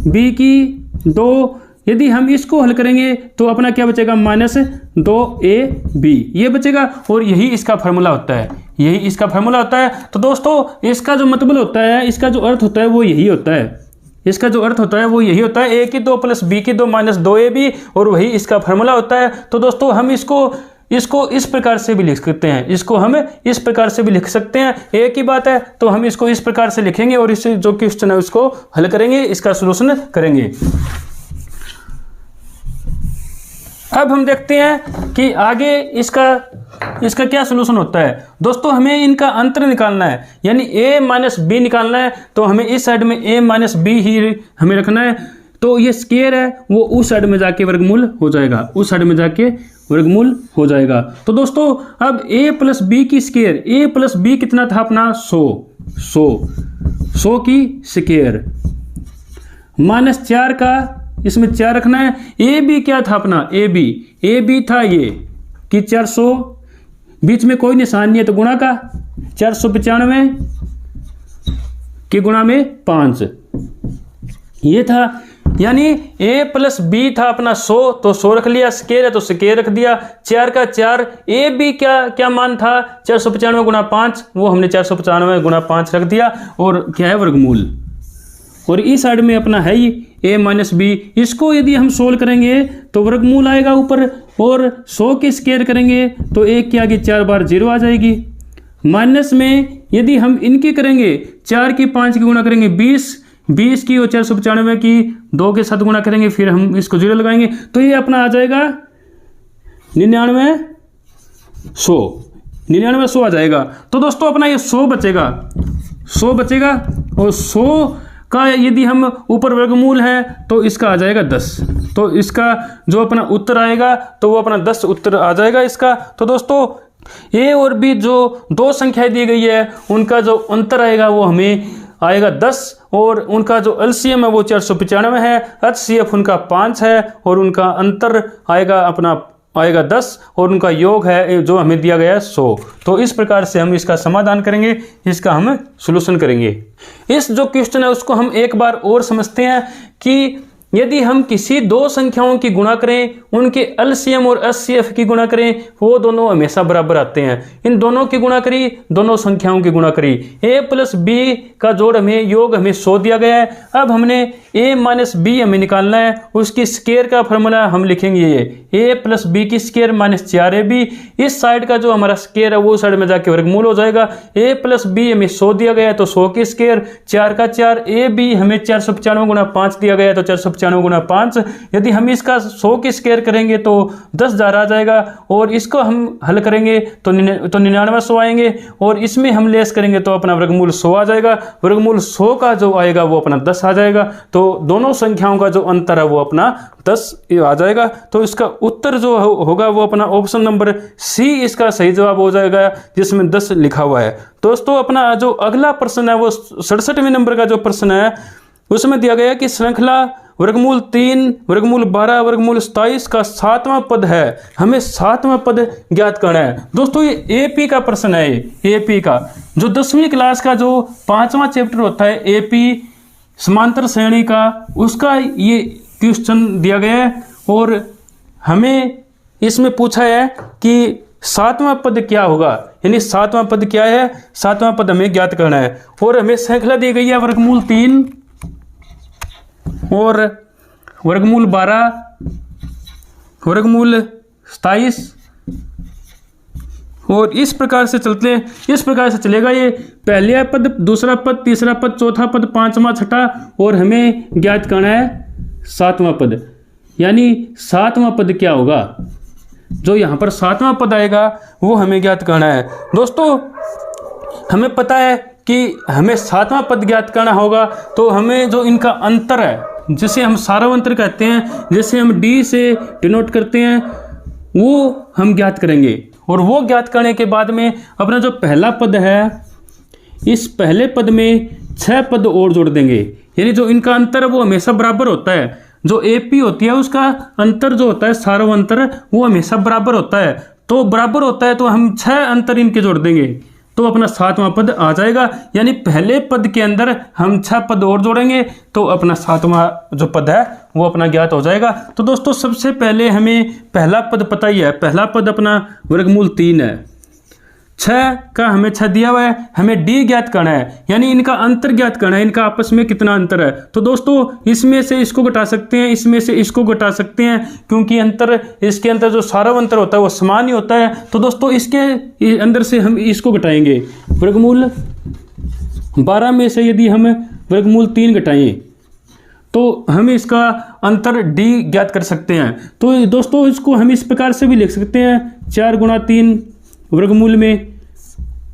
b की 2, यदि हम इसको हल करेंगे तो अपना क्या बचेगा, माइनस 2ab ये बचेगा और यही इसका फार्मूला होता है। तो दोस्तों इसका जो मतलब होता है, इसका जो अर्थ होता है वो यही होता है, a की 2 प्लस b की 2 माइनस 2ab और वही इसका फार्मूला होता है। तो दोस्तों हम इसको इस प्रकार से भी लिख सकते हैं, एक ही बात है। तो हम इसको इस प्रकार से लिखेंगे और इस जो क्वेश्चन है उसको हल करेंगे, इसका सलूशन करेंगे। अब हम देखते हैं कि आगे इसका क्या सलूशन होता है। दोस्तों हमें इनका अंतर निकालना है, यानी a माइनस बी निकालना है। तो हमें इस साइड में a माइनस बी ही हमें रखना है। तो ये स्क्वायर है वो उस साइड में जाके वर्गमूल हो जाएगा, तो दोस्तों अब a प्लस बी की स्क्वायर, a प्लस बी कितना था अपना 100 की स्क्वायर माइनस 4 का इसमें 4 रखना है। ए बी क्या था अपना, ए बी था ये कि 400, बीच में कोई निशान नहीं है तो गुणा का 495 के गुणा में 5 ये था, यानी a प्लस बी था अपना 100 तो 100 रख लिया, स्क्वायर है तो स्क्वायर रख दिया, 4 का 4। ए बी क्या मान था 495 गुणा 5, वो हमने 495 गुणा 5 रख दिया और क्या है वर्गमूल। और इस साइड में अपना है ही a माइनस बी। इसको यदि हम सोल्व करेंगे तो वर्गमूल आएगा ऊपर, और 100 के स्क्वायर करेंगे तो 1 के आगे 4 बार 0 आ जाएगी। माइनस में यदि हम इनकी करेंगे 4 की 5 की गुणा करेंगे 20 की और 495 की 2 के साथ गुणा करेंगे, फिर हम इसको 0 लगाएंगे तो ये अपना आ जाएगा 99 आ जाएगा। तो दोस्तों अपना ये 100 बचेगा और 100 का यदि हम ऊपर वर्गमूल है तो इसका आ जाएगा 10। तो इसका जो अपना उत्तर आएगा तो वो अपना 10 उत्तर आ जाएगा इसका। तो दोस्तों ए और बी जो दो संख्याएं दी गई है उनका जो अंतर आएगा वो हमें आएगा 10, और उनका जो एलसीएम है वो 495 है, एचसीएफ उनका 5 है और उनका अंतर आएगा 10 और उनका योग है जो हमें दिया गया है 100। तो इस प्रकार से हम इसका समाधान करेंगे, इसका हम सॉल्यूशन करेंगे। इस जो क्वेश्चन है उसको हम एक बार और समझते हैं कि यदि हम किसी दो संख्याओं की गुणा करें, उनके एलसीएम और एचसीएफ की गुणा करें, वो दोनों हमेशा बराबर आते हैं। इन दोनों की गुणा करी, दोनों संख्याओं की गुणा करी, a प्लस बी का जोड़ हमें योग हमें 100 दिया गया है। अब हमने a माइनस बी हमें निकालना है, उसकी स्क्वायर का फॉर्मूला हम लिखेंगे ये a प्लस बी की स्क्वायर माइनस 4ab। इस साइड का जो हमारा स्क्वायर है वो साइड में जाके वर्गमूल हो जाएगा। a प्लस बी हमें 100 दिया गया है तो 100 की स्क्वायर, 4 का 4, a b हमें 495 गुणा 5 दिया गया है तो 495 गुणा 5। यदि हम इसका 100 की स्क्वायर करेंगे तो 10,000 आ जाएगा, और इसको हम हल करेंगे तो 99 आएंगे, और इसमें हम लेस करेंगे तो अपना वर्गमूल 100 आ जाएगा। वर्गमूल 100 का जो आएगा वो अपना 10 आ जाएगा। तो दोनों संख्याओं का जो अंतर है वो अपना 10 आ जाएगा। तो इसका उत्तर जो होगा वो अपना ऑप्शन नंबर सी इसका सही जवाब हो जाएगा, जिसमें 10 लिखा हुआ है। दोस्तों अपना जो अगला प्रश्न है वो 67वें नंबर का जो प्रश्न है उसमें दिया गया कि श्रृंखला वर्गमूल 3 वर्गमूल 12 वर्गमूल 27 का 7वां पद है, हमें 7वां पद ज्ञात करना है। दोस्तों ये एपी का प्रश्न है, एपी का जो 10वीं क्लास का जो 5वां चैप्टर होता है एपी समांतर श्रेणी का, उसका ये क्वेश्चन दिया गया है। और हमें इसमें पूछा है कि 7वां पद क्या होगा, यानी 7वां पद क्या है, 7वां पद हमें ज्ञात करना है। और हमें श्रृंखला दी गई है वर्गमूल 3 और वर्गमूल 12 वर्गमूल 27, और इस प्रकार से चलेगा। ये पहला पद, दूसरा पद, तीसरा पद, चौथा पद, 5वां, छठा, और हमें ज्ञात करना है 7वां पद। यानी 7वां पद क्या होगा, जो यहाँ पर 7वां पद आएगा वो हमें ज्ञात करना है। दोस्तों हमें पता है कि हमें 7वां पद ज्ञात करना होगा, तो हमें जो इनका अंतर है जिसे हम सारांतर कहते हैं, जैसे हम डी से डिनोट करते हैं, वो हम ज्ञात करेंगे। और वो ज्ञात करने के बाद में अपना जो पहला पद है, इस पहले पद में 6 पद और जोड़ देंगे, यानी जो इनका अंतर है वो हमेशा बराबर होता है। जो एपी होती है उसका अंतर जो होता है सारांतर वो हमेशा बराबर होता है, तो बराबर होता है तो हम 6 अंतर इनके जोड़ देंगे तो अपना 7वां पद आ जाएगा। यानी पहले पद के अंदर हम 6 पद और जोड़ेंगे तो अपना 7वां जो पद है वो अपना ज्ञात हो जाएगा। तो दोस्तों सबसे पहले हमें पहला पद पता ही है, पहला पद अपना वर्गमूल 3 है, 6 का हमें 6 दिया हुआ है, हमें डी ज्ञात करना है, यानी इनका अंतर ज्ञात करना है, इनका आपस में कितना अंतर है। तो दोस्तों इसमें से इसको घटा सकते हैं, इसमें से इसको घटा सकते हैं, क्योंकि इसके अंदर जो सारा अंतर होता है वो समान ही होता है। तो दोस्तों इसके अंदर से हम इसको घटाएंगे, वर्गमूल 12 में से यदि हम वर्गमूल 3 घटाएं तो हम इसका अंतर डी ज्ञात कर सकते हैं। तो दोस्तों इसको हम इस प्रकार से भी लिख सकते हैं, 4 गुणा 3 वर्गमूल में,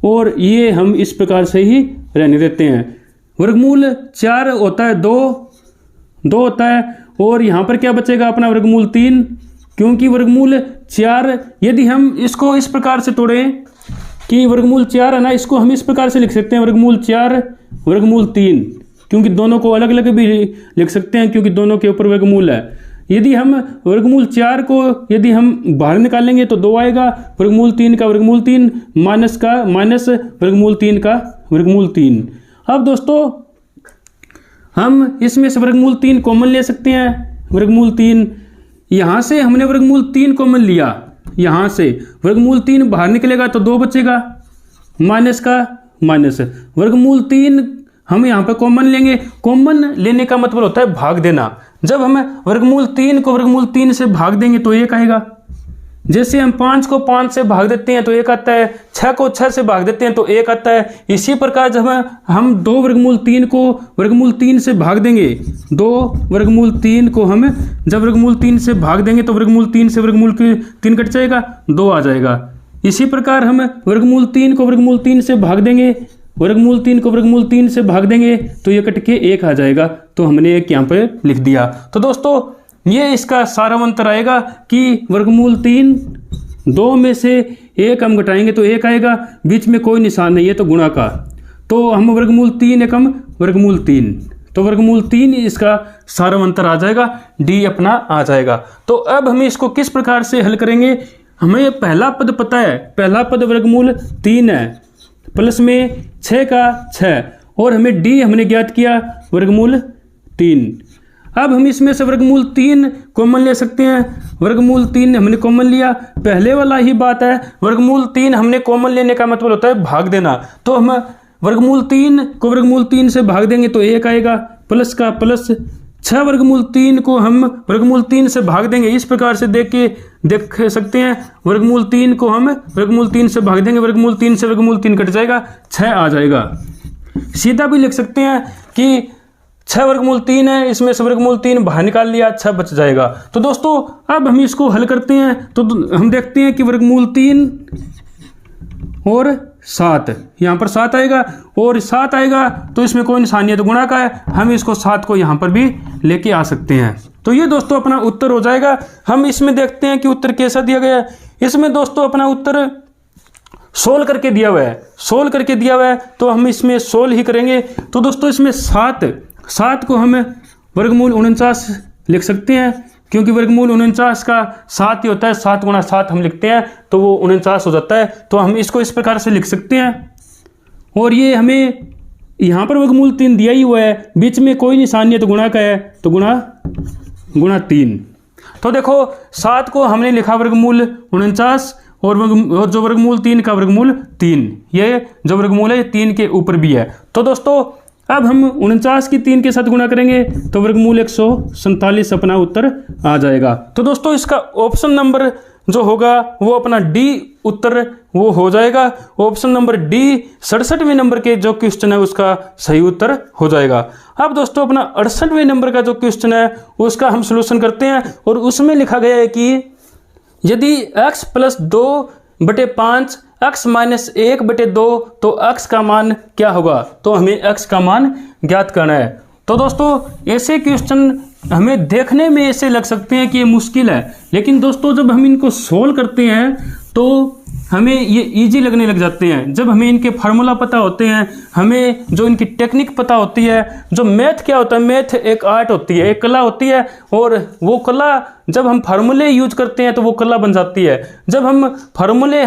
और ये हम इस प्रकार से ही रहने देते हैं। वर्गमूल 4 होता है 2 होता है, और यहाँ पर क्या बचेगा अपना वर्गमूल 3, क्योंकि वर्गमूल 4 यदि हम इसको इस प्रकार से तोड़ें कि वर्गमूल 4 है ना, इसको हम इस प्रकार से लिख सकते हैं वर्गमूल 4 वर्गमूल 3, क्योंकि दोनों को अलग अलग भी लिख सकते हैं क्योंकि दोनों के ऊपर वर्गमूल है। यदि हम वर्गमूल 4 को यदि हम बाहर निकालेंगे तो 2 आएगा, वर्गमूल 3 का वर्गमूल 3 माइनस वर्गमूल 3 का वर्गमूल 3। अब दोस्तों हम इसमें से वर्गमूल 3 कॉमन ले सकते हैं, वर्गमूल 3 यहाँ से हमने वर्गमूल 3 कॉमन लिया, यहाँ से वर्गमूल 3 बाहर निकलेगा तो 2 बचेगा, माइनस का माइनस, वर्गमूल 3 हम यहाँ पे कॉमन लेंगे। कॉमन लेने का मतलब होता है भाग देना। जब हम वर्गमूल 3 को वर्गमूल 3 से भाग देंगे तो 1 आएगा। जैसे हम 5 को 5 से भाग देते हैं तो 1 आता है, 6 को 6 से भाग देते हैं तो 1 आता है। इसी प्रकार जब हम 2 वर्गमूल 3 को वर्गमूल 3 से भाग देंगे, 2 वर्गमूल 3 को हम जब वर्गमूल 3 से भाग देंगे तो वर्गमूल 3 से वर्गमूल 3 कट जाएगा, 2 आ जाएगा। इसी प्रकार हम वर्गमूल 3 को वर्गमूल 3 से भाग देंगे, वर्गमूल 3 को वर्गमूल 3 से भाग देंगे तो ये कट के 1 आ जाएगा। तो हमने एक यहाँ पर लिख दिया। तो दोस्तों ये इसका सारांतर आएगा कि वर्गमूल 3 2 में से 1 हम घटाएंगे तो 1 आएगा, बीच में कोई निशान नहीं है तो गुणा का। तो हम वर्गमूल 3 एकम वर्गमूल 3, तो वर्गमूल 3 इसका सारांतर आ जाएगा, डी अपना आ जाएगा। तो अब हम इसको किस प्रकार से हल करेंगे? हमें पहला पद पता है, पहला पद वर्गमूल 3 है, प्लस में 6 का 6, और हमें डी हमने ज्ञात किया वर्गमूल 3। अब हम इसमें से वर्गमूल 3 कॉमन ले सकते हैं। वर्गमूल 3 हमने कॉमन लिया, पहले वाला ही बात है। वर्गमूल 3 हमने कॉमन लेने का मतलब होता है भाग देना। तो हम वर्गमूल 3 को वर्गमूल 3 से भाग देंगे तो 1 आएगा, प्लस का प्लस। 6 वर्गमूल 3 को हम वर्गमूल 3 से भाग देंगे, इस प्रकार से देख सकते हैं। वर्गमूल 3 को हम वर्गमूल 3 से भाग देंगे, वर्गमूल 3 से वर्गमूल 3 कट जाएगा, 6 आ जाएगा। सीधा भी लिख सकते हैं कि 6 वर्गमूल 3 है, इसमें से वर्गमूल 3 बाहर निकाल लिया, 6 बच जाएगा। तो दोस्तों अब हम इसको हल करते हैं तो हम देखते हैं कि वर्गमूल 3 और 7, यहाँ पर 7 आएगा और 7 आएगा तो इसमें कोई निशान नहीं है तो गुणा का है, हम इसको 7 को यहाँ पर भी लेके आ सकते हैं। तो ये दोस्तों अपना उत्तर हो जाएगा। हम इसमें देखते हैं कि उत्तर कैसा दिया गया है। इसमें दोस्तों अपना उत्तर सोल्व करके दिया हुआ है, सोल्व करके दिया हुआ है तो हम इसमें सोल्व ही करेंगे। तो दोस्तों इसमें 7 को हम वर्गमूल 49 लिख सकते हैं, क्योंकि वर्गमूल 49 का 7 ही होता है, 7 गुणा 7 हम लिखते हैं तो वो 49 हो जाता है। तो हम इसको इस प्रकार से लिख सकते हैं। और ये हमें यहाँ पर वर्गमूल 3 दिया ही हुआ है, बीच में कोई निशान नहीं है तो गुणा का है, तो गुणा 3। तो देखो 7 को हमने लिखा वर्गमूल 49 और जो वर्गमूल 3 का वर्गमूल 3, ये जो वर्गमूल है 3 के ऊपर भी है। तो दोस्तों अब हम 49 की 3 के साथ गुणा करेंगे तो वर्गमूल 147 अपना उत्तर आ जाएगा। तो दोस्तों इसका ऑप्शन नंबर जो होगा वो अपना डी उत्तर वो हो जाएगा। ऑप्शन नंबर डी 67वें नंबर के जो क्वेश्चन है उसका सही उत्तर हो जाएगा। अब दोस्तों अपना 68वें नंबर का जो क्वेश्चन है उसका हम सलूशन करते हैं और उसमें लिखा गया है कि यदि x + 2/5 x - 1/2 तो x का मान क्या होगा? तो हमें x का मान ज्ञात करना है। तो दोस्तों ऐसे क्वेश्चन हमें देखने में ऐसे लग सकते हैं कि ये मुश्किल है, लेकिन दोस्तों जब हम इनको सोल्व करते हैं तो हमें ये इजी लगने लग जाते हैं। जब हमें इनके फार्मूला पता होते हैं, हमें जो इनकी टेक्निक पता होती है, जो मैथ क्या होता है, मैथ एक आर्ट होती है, एक कला होती है, और वो कला जब हम फार्मूले यूज करते हैं तो वो कला बन जाती है। जब हम फार्मूले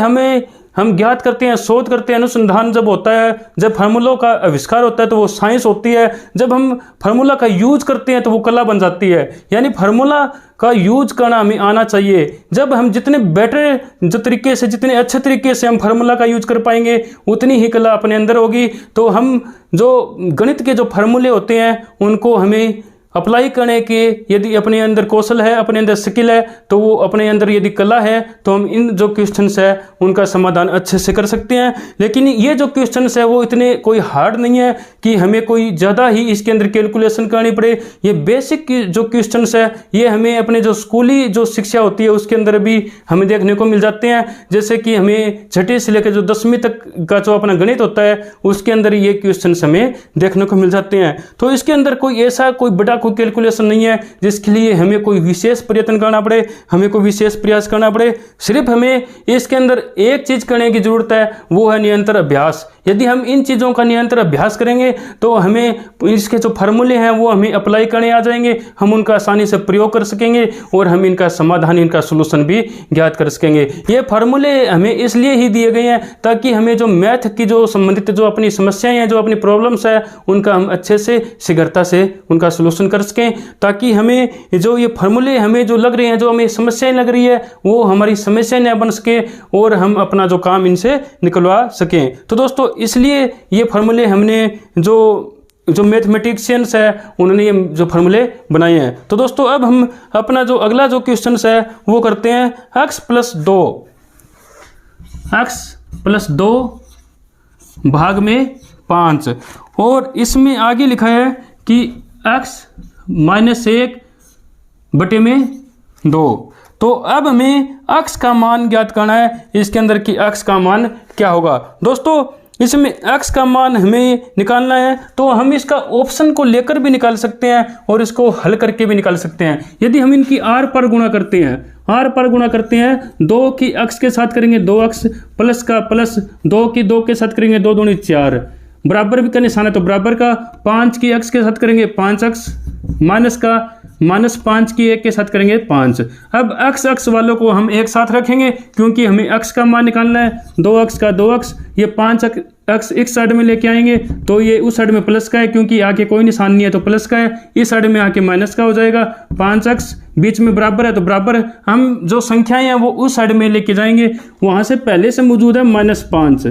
हम ज्ञात करते हैं, शोध करते हैं, अनुसंधान जब होता है, जब फार्मूलों का आविष्कार होता है तो वो साइंस होती है। जब हम फार्मूला का यूज करते हैं तो वो कला बन जाती है। यानी फार्मूला का यूज करना हमें आना चाहिए। जब हम जितने बेटर जो तरीके से, जितने अच्छे तरीके से हम फार्मूला का यूज कर पाएंगे उतनी ही कला अपने अंदर होगी। तो हम जो गणित के जो फार्मूले होते हैं उनको हमें अप्लाई करने के, यदि अपने अंदर कौशल है, अपने अंदर स्किल है, तो वो अपने अंदर यदि कला है तो हम इन जो क्वेश्चंस है उनका समाधान अच्छे से कर सकते हैं। लेकिन ये जो क्वेश्चंस है वो इतने कोई हार्ड नहीं है कि हमें कोई ज़्यादा ही इसके अंदर कैलकुलेशन करनी पड़े। ये बेसिक जो क्वेश्चंस है ये हमें अपने जो स्कूली जो शिक्षा होती है उसके अंदर भी हमें देखने को मिल जाते हैं। जैसे कि हमें छठी से लेकर जो 10वीं तक का जो अपना गणित होता है उसके अंदर ये क्वेश्चन हमें देखने को मिल जाते हैं। तो इसके अंदर कोई ऐसा कोई बड़ा कोई कैलकुलेशन नहीं है जिसके लिए हमें कोई विशेष प्रयत्न करना पड़े, हमें कोई विशेष प्रयास करना पड़े। सिर्फ हमें इसके अंदर एक चीज करने की जरूरत है, वो है निरंतर अभ्यास। यदि हम इन चीज़ों का निरंतर अभ्यास करेंगे तो हमें इसके जो फार्मूले हैं वो हमें अप्लाई करने आ जाएंगे, हम उनका आसानी से प्रयोग कर सकेंगे और हम इनका समाधान, इनका सोल्यूशन भी ज्ञात कर सकेंगे। ये फार्मूले हमें इसलिए ही दिए गए हैं ताकि हमें जो मैथ की जो संबंधित जो अपनी समस्याएं हैं, जो अपनी प्रॉब्लम्स है, उनका हम अच्छे से शीघ्रता से उनका सोल्यूशन कर सकें, ताकि हमें जो ये फार्मूले हमें जो लग रहे हैं, जो हमें समस्याएं लग रही है, वो हमारी समस्या न बन सके और हम अपना जो काम इनसे निकलवा सकें। तो दोस्तों इसलिए ये फार्मूले हमने जो जो मैथमेटिशियंस है उन्होंने ये जो फार्मूले बनाए हैं। तो दोस्तों अब हम अपना जो अगला जो क्वेश्चन है वो करते हैं x प्लस 2 भाग में 5, और इसमें आगे लिखा है कि x माइनस 1 बटे में 2। तो अब हमें x का मान ज्ञात करना है, इसके अंदर कि x का मान क्या होगा। दोस्तों इसमें x का मान हमें निकालना है तो हम इसका ऑप्शन को लेकर भी निकाल सकते हैं और इसको हल करके भी निकाल सकते हैं। यदि हम इनकी r पर गुणा करते हैं 2 की x के साथ करेंगे 2x, प्लस का प्लस 2 की 2 के साथ करेंगे 2 दूनी 4, बराबर भी का निशान है तो बराबर का, 5 की x के साथ करेंगे 5x, माइनस का माइनस 5 की 1 के साथ करेंगे 5। अब x वालों को हम एक साथ रखेंगे क्योंकि हमें x का मान निकालना है। 2x का 2x, ये 5x इस साइड में लेके आएंगे तो ये उस साइड में प्लस का है, क्योंकि आगे कोई निशान नहीं है तो प्लस का है, इस साइड में आके माइनस का हो जाएगा। 5x बीच में बराबर है तो बराबर हम जो संख्याएं हैं वो उस साइड में लेके जाएंगे, वहां से पहले से मौजूद है -5।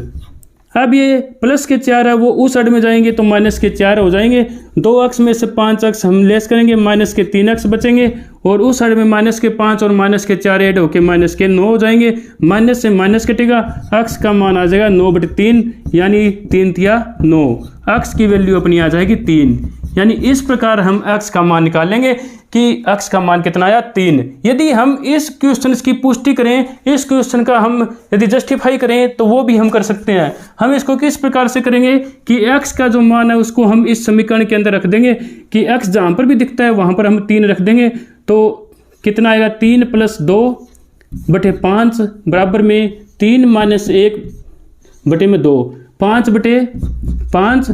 अब ये प्लस के 4 है वो उस साइड में जाएंगे तो माइनस के 4 हो जाएंगे। 2x में से 5x हम लेस करेंगे, माइनस के 3x बचेंगे, और उस साइड में माइनस के 5 और माइनस के 4 ऐड होके माइनस के 9 हो जाएंगे। माइनस से माइनस कटेगा, x का मान आ जाएगा 9/3 यानी 3 तिया 9। x की वैल्यू अपनी आ जाएगी 3। यानी इस प्रकार हम x का मान निकालेंगे कि x का मान कितना आया 3। यदि हम इस क्वेश्चन की पुष्टि करें, इस क्वेश्चन का हम यदि जस्टिफाई करें तो वो भी हम कर सकते हैं। हम इसको किस प्रकार से करेंगे कि x का जो मान है उसको हम इस समीकरण के अंदर रख देंगे कि x जहाँ पर भी दिखता है वहाँ पर हम 3 रख देंगे। तो कितना आएगा 3 + 2 बटे 5 बराबर में 3 - 1 बटे में 2, 5 बटे 5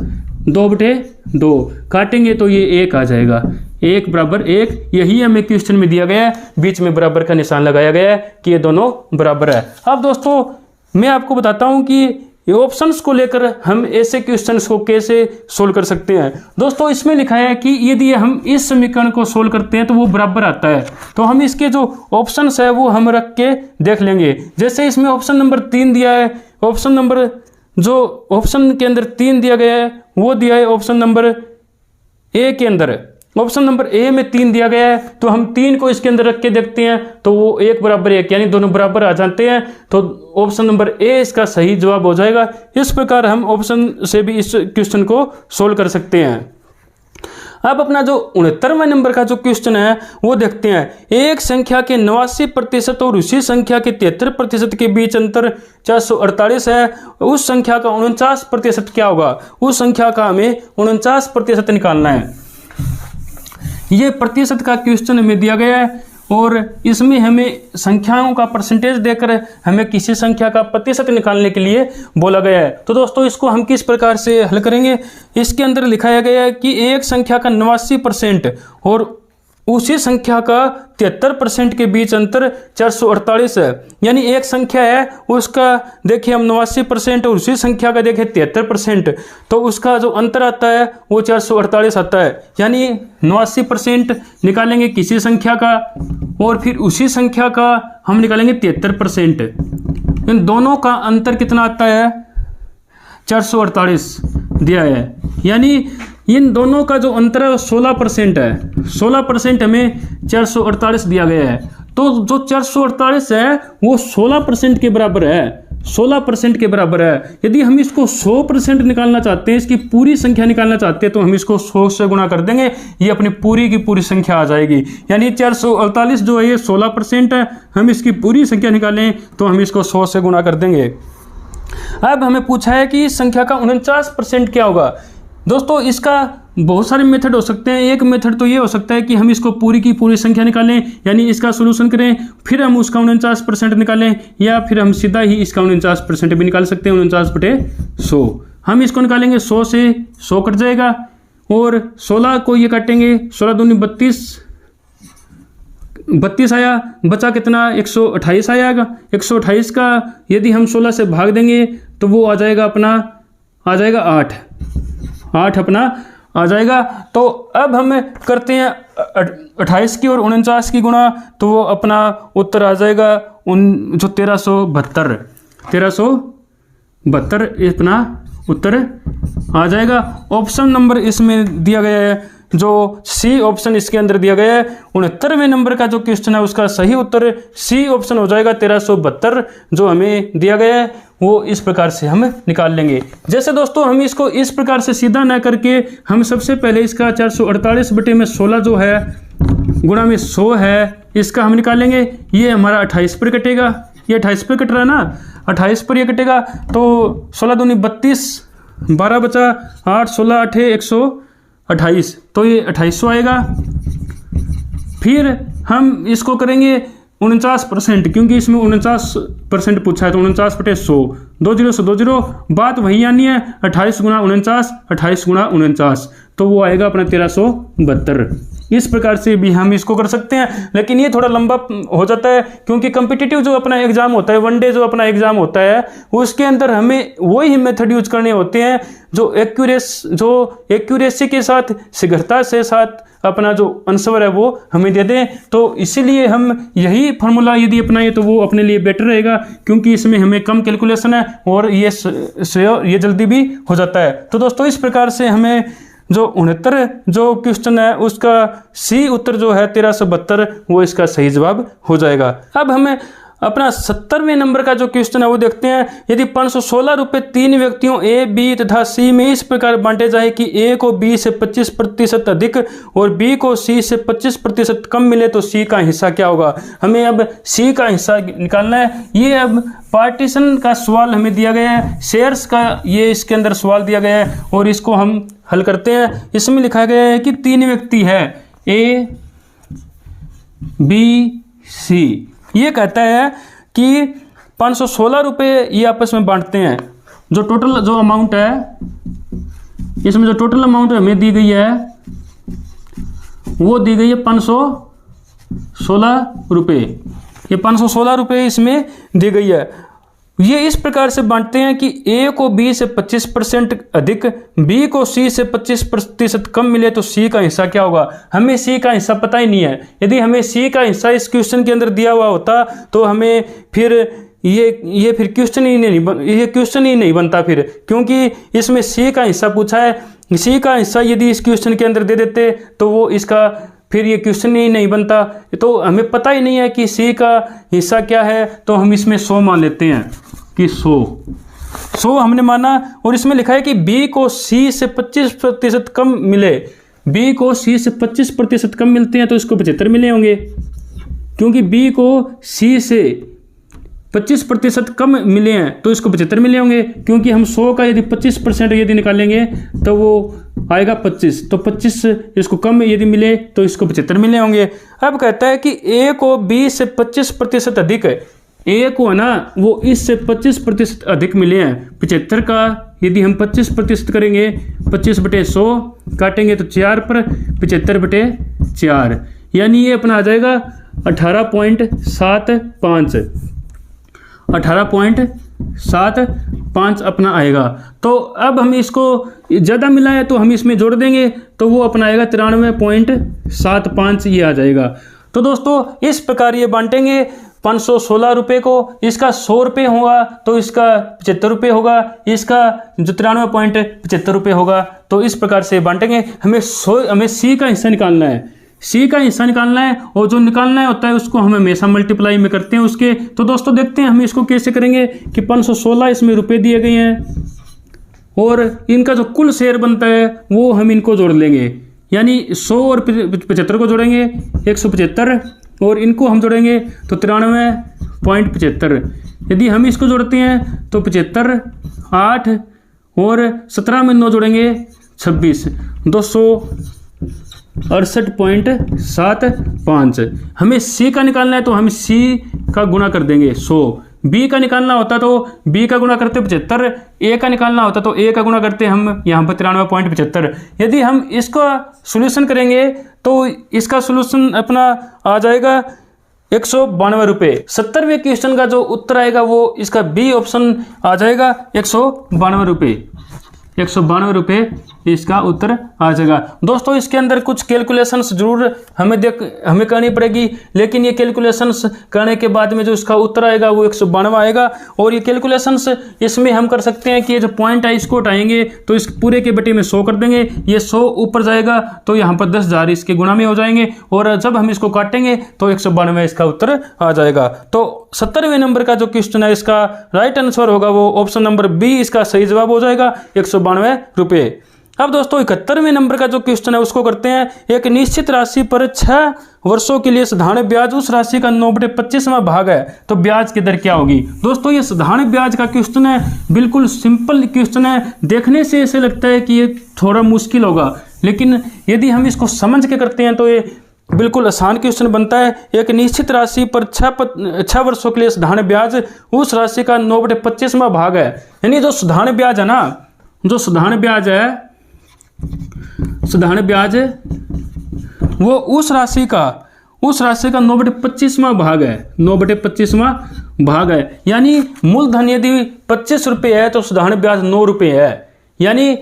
2 बटे 2 काटेंगे तो ये 1 आ जाएगा, 1 बराबर 1। यही हमें क्वेश्चन में दिया गया है, बीच में बराबर का निशान लगाया गया है कि ये दोनों बराबर है। अब दोस्तों मैं आपको बताता हूं कि ये ऑप्शंस को लेकर हम ऐसे क्वेश्चंस को कैसे सोल्व कर सकते हैं। दोस्तों इसमें लिखा है कि यदि हम इस समीकरण को सोल्व करते हैं तो वो बराबर आता है, तो हम इसके जो ऑप्शंस है वो हम रख के देख लेंगे। जैसे इसमें ऑप्शन नंबर 3 दिया है, ऑप्शन के अंदर 3 दिया गया है वो दिया है ऑप्शन नंबर ए के अंदर। ऑप्शन नंबर ए में 3 दिया गया है तो हम 3 को इसके अंदर रख के देखते हैं तो वो 1 बराबर 1 यानी दोनों बराबर आ जाते हैं, तो ऑप्शन नंबर ए इसका सही जवाब हो जाएगा। इस प्रकार हम ऑप्शन से भी इस क्वेश्चन को सोल्व कर सकते हैं। अब अपना जो 69वें नंबर का जो क्वेश्चन है वो देखते हैं। एक संख्या के 89% और उसी संख्या के 73% के बीच अंतर 448 है, उस संख्या का 49% क्या होगा। उस संख्या का हमें 49% निकालना है। ये प्रतिशत का क्वेश्चन हमें दिया गया है और इसमें हमें संख्याओं का परसेंटेज देकर हमें किसी संख्या का प्रतिशत निकालने के लिए बोला गया है। तो दोस्तों इसको हम किस प्रकार से हल करेंगे। इसके अंदर लिखाया गया है कि एक संख्या का 89% और उसी संख्या का 73% के बीच अंतर 448 है। यानी एक संख्या है उसका देखिए हम 89% और उसी संख्या का देखें 73%, तो उसका जो अंतर आता है वो 448 आता है। यानी 89% निकालेंगे किसी संख्या का और फिर उसी संख्या का हम निकालेंगे 73%। इन दोनों का अंतर कितना आता है 448 दिया है। यानी इन दोनों का जो अंतर है 16% है। 16% हमें 448 दिया गया है, तो जो 448 है वो 16% के बराबर है। 16% के बराबर है। यदि हम इसको 100% निकालना चाहते हैं, इसकी पूरी संख्या निकालना चाहते हैं, तो हम इसको 100 से गुणा कर देंगे, ये अपनी पूरी की पूरी संख्या आ जाएगी। यानी 448 जो है ये 16% है। हम इसकी पूरी संख्या निकालें तो हम इसको 100 से गुणा कर देंगे। अब हमें पूछा है कि इस संख्या का 49% क्या होगा। दोस्तों इसका बहुत सारे मेथड हो सकते हैं। एक मेथड तो ये हो सकता है कि हम इसको पूरी की पूरी संख्या निकालें, यानी इसका सोल्यूशन करें, फिर हम उसका 49% निकालें, या फिर हम सीधा ही इसका 49% भी निकाल सकते हैं। 49/100 हम इसको निकालेंगे, 100 से 100 कट जाएगा और 16 को ये काटेंगे, 16 दूनी 32 आया, बचा कितना 128 आएगा। 128 का यदि हम 16 से भाग देंगे तो वो आ जाएगा अपना 8 अपना आ जाएगा। तो अब हम करते हैं 28 की और 49 की गुणा, तो वो अपना उत्तर आ जाएगा 1372 अपना उत्तर आ जाएगा। ऑप्शन नंबर इसमें दिया गया है जो सी ऑप्शन इसके अंदर दिया गया है 69वें नंबर का जो क्वेश्चन है उसका सही उत्तर सी ऑप्शन हो जाएगा 1372 जो हमें दिया गया है वो इस प्रकार से हम निकाल लेंगे। जैसे दोस्तों हम इसको इस प्रकार से सीधा ना करके हम सबसे पहले इसका 448 बटे में 16 जो है गुणा में 100 है इसका हम निकालेंगे। ये हमारा 28 पर कटेगा, ये 28 पर कट रहा है ना, 28 पर ये कटेगा तो 16 दूनी 32, 12 बचा 8, 16 8 128 तो ये 2800 आएगा। फिर हम इसको करेंगे 49% क्योंकि इसमें 49% पूछा है तो 49 बटे 100, 2 0 से 2 0 बात वही आनी है 28 गुणा 49, 28 गुणा 49 तो वो आएगा अपना 1372। इस प्रकार से भी हम इसको कर सकते हैं, लेकिन ये थोड़ा लंबा हो जाता है क्योंकि कम्पिटिटिव जो अपना एग्जाम होता है, वनडे जो अपना एग्जाम होता है उसके अंदर हमें वही मेथड यूज करने होते हैं जो एक्यूरेसी के साथ, शीघ्रता से साथ अपना जो आंसर है वो हमें दे दें। तो इसीलिए हम यही फार्मूला यदि अपनाएं तो वो अपने लिए बेटर रहेगा क्योंकि इसमें हमें कम कैलकुलेशन है और ये जल्दी भी हो जाता है। तो दोस्तों इस प्रकार से हमें जो 69 जो क्वेश्चन है उसका सी उत्तर जो है 1372 वो इसका सही जवाब हो जाएगा। अब हमें अपना 70वें नंबर का जो क्वेश्चन है वो देखते हैं। यदि 516 रुपये 3 व्यक्तियों ए बी तथा सी में इस प्रकार बांटे जाए कि ए को बी से 25% अधिक और बी को सी से 25% कम मिले तो सी का हिस्सा क्या होगा। हमें अब सी का हिस्सा निकालना है। ये अब पार्टीशन का सवाल हमें दिया गया है, शेयर्स का ये इसके अंदर सवाल दिया गया है और इसको हम हल करते हैं। इसमें लिखा गया है कि 3 व्यक्ति है ए बी सी, ये कहता है कि 516 रुपये ये आपस में बांटते हैं। जो टोटल जो अमाउंट है इसमें जो टोटल अमाउंट हमें दी गई है वो दी गई है 516 रुपये। ये 516 रुपये इसमें दी गई है। ये इस प्रकार से बांटते हैं कि ए को बी से 25% अधिक, बी को सी से 25% कम मिले तो सी का हिस्सा क्या होगा। हमें सी का हिस्सा पता ही नहीं है। यदि हमें सी का हिस्सा इस क्वेश्चन के अंदर दिया हुआ होता तो हमें फिर ये फिर क्वेश्चन ही नहीं बनता फिर, क्योंकि इसमें सी का हिस्सा पूछा है। सी का हिस्सा यदि इस क्वेश्चन के अंदर दे देते तो वो इसका फिर ये क्वेश्चन ही नहीं बनता। तो हमें पता ही नहीं है कि सी का हिस्सा क्या है तो हम इसमें 100 मान लेते हैं कि 100 हमने माना। और इसमें लिखा है कि बी को सी से 25% कम मिले, बी को सी से 25% कम मिलते हैं तो इसको 75 मिले होंगे, क्योंकि बी को सी से 25% कम मिले हैं तो इसको 75 मिले होंगे, क्योंकि हम 100 का यदि 25% यदि निकालेंगे तो वो आएगा 25, तो 25 इसको कम यदि मिले तो इसको 75 मिले होंगे। अब कहता है कि ए को बी से 25% अधिक है, ए को है ना वो इससे 25% अधिक मिले हैं। 75 का यदि हम 25% करेंगे 25 बटे 100 काटेंगे तो 4 पर 75 बटे 4 यानी ये अपना आ जाएगा 18.75 अपना आएगा। तो अब हम इसको ज़्यादा मिला है तो हम इसमें जोड़ देंगे तो वो अपना आएगा 93.75 ये आ जाएगा। तो दोस्तों इस प्रकार ये बांटेंगे 516 रुपये को, इसका 100 रुपये होगा तो इसका 75 रुपये होगा, इसका जो 93.75 रुपये होगा। तो इस प्रकार से बांटेंगे। हमें सी का हिस्सा निकालना है, सी का हिस्सा निकालना है और जो निकालना होता है उसको हम हमेशा मल्टीप्लाई में करते हैं उसके। तो दोस्तों देखते हैं हम इसको कैसे करेंगे कि 516 इसमें रुपये दिए गए हैं और इनका जो कुल शेयर बनता है वो हम इनको जोड़ लेंगे, यानी 100 और 75 को जोड़ेंगे 175 और इनको हम जोड़ेंगे तो 93.75। यदि हम इसको जोड़ते हैं तो 75 8 और 17 में 9 जोड़ेंगे 26 268.75। हमें सी का निकालना है तो हम सी का गुणा कर देंगे 100। बी का निकालना होता तो बी का गुणा करते 75, ए का निकालना होता तो ए का गुणा करते हम यहाँ पर 93.75। यदि हम इसका सॉल्यूशन करेंगे तो इसका सॉल्यूशन अपना आ जाएगा 192 रुपये। 70वें क्वेश्चन का जो उत्तर आएगा वो इसका बी ऑप्शन आ जाएगा 192 रुपये। 192 रुपये इसका उत्तर आ जाएगा। दोस्तों इसके अंदर कुछ कैलकुलेशंस जरूर हमें करनी पड़ेगी, लेकिन ये कैलकुलेशंस करने के बाद में जो इसका उत्तर आएगा वो 192 आएगा। और ये कैलकुलेशंस इसमें हम कर सकते हैं कि ये जो पॉइंट है इसको हटाएंगे तो इस पूरे के बटे में 100 कर देंगे, ये 100 ऊपर जाएगा तो यहाँ पर 10,000 इसके गुणा में हो जाएंगे, और जब हम इसको काटेंगे तो 192 इसका उत्तर आ जाएगा। तो 70वें नंबर का जो क्वेश्चन है इसका राइट आंसर होगा वो ऑप्शन नंबर बी इसका सही जवाब हो जाएगा, 192 रुपये। अब दोस्तों 71वें नंबर का जो क्वेश्चन है उसको करते हैं। एक निश्चित राशि पर 6 वर्षों के लिए साधारण ब्याज उस राशि का 9/25वां भाग है तो ब्याज की दर क्या होगी। दोस्तों ये साधारण ब्याज का क्वेश्चन है, बिल्कुल सिंपल क्वेश्चन है। देखने से ऐसे लगता है कि ये थोड़ा मुश्किल होगा, लेकिन यदि हम इसको समझ के करते हैं तो ये बिल्कुल आसान क्वेश्चन बनता है। एक निश्चित राशि पर 6 वर्षों के लिए साधारण ब्याज उस राशि का 9/25वां भाग है। यानी जो साधारण ब्याज है ना, जो साधारण ब्याज है वो उस राशि का 9/25वां भाग है, 9/25वां भाग है। यानी मूलधन यदि 25 रुपये है तो साधारण ब्याज 9 रुपये है। यानी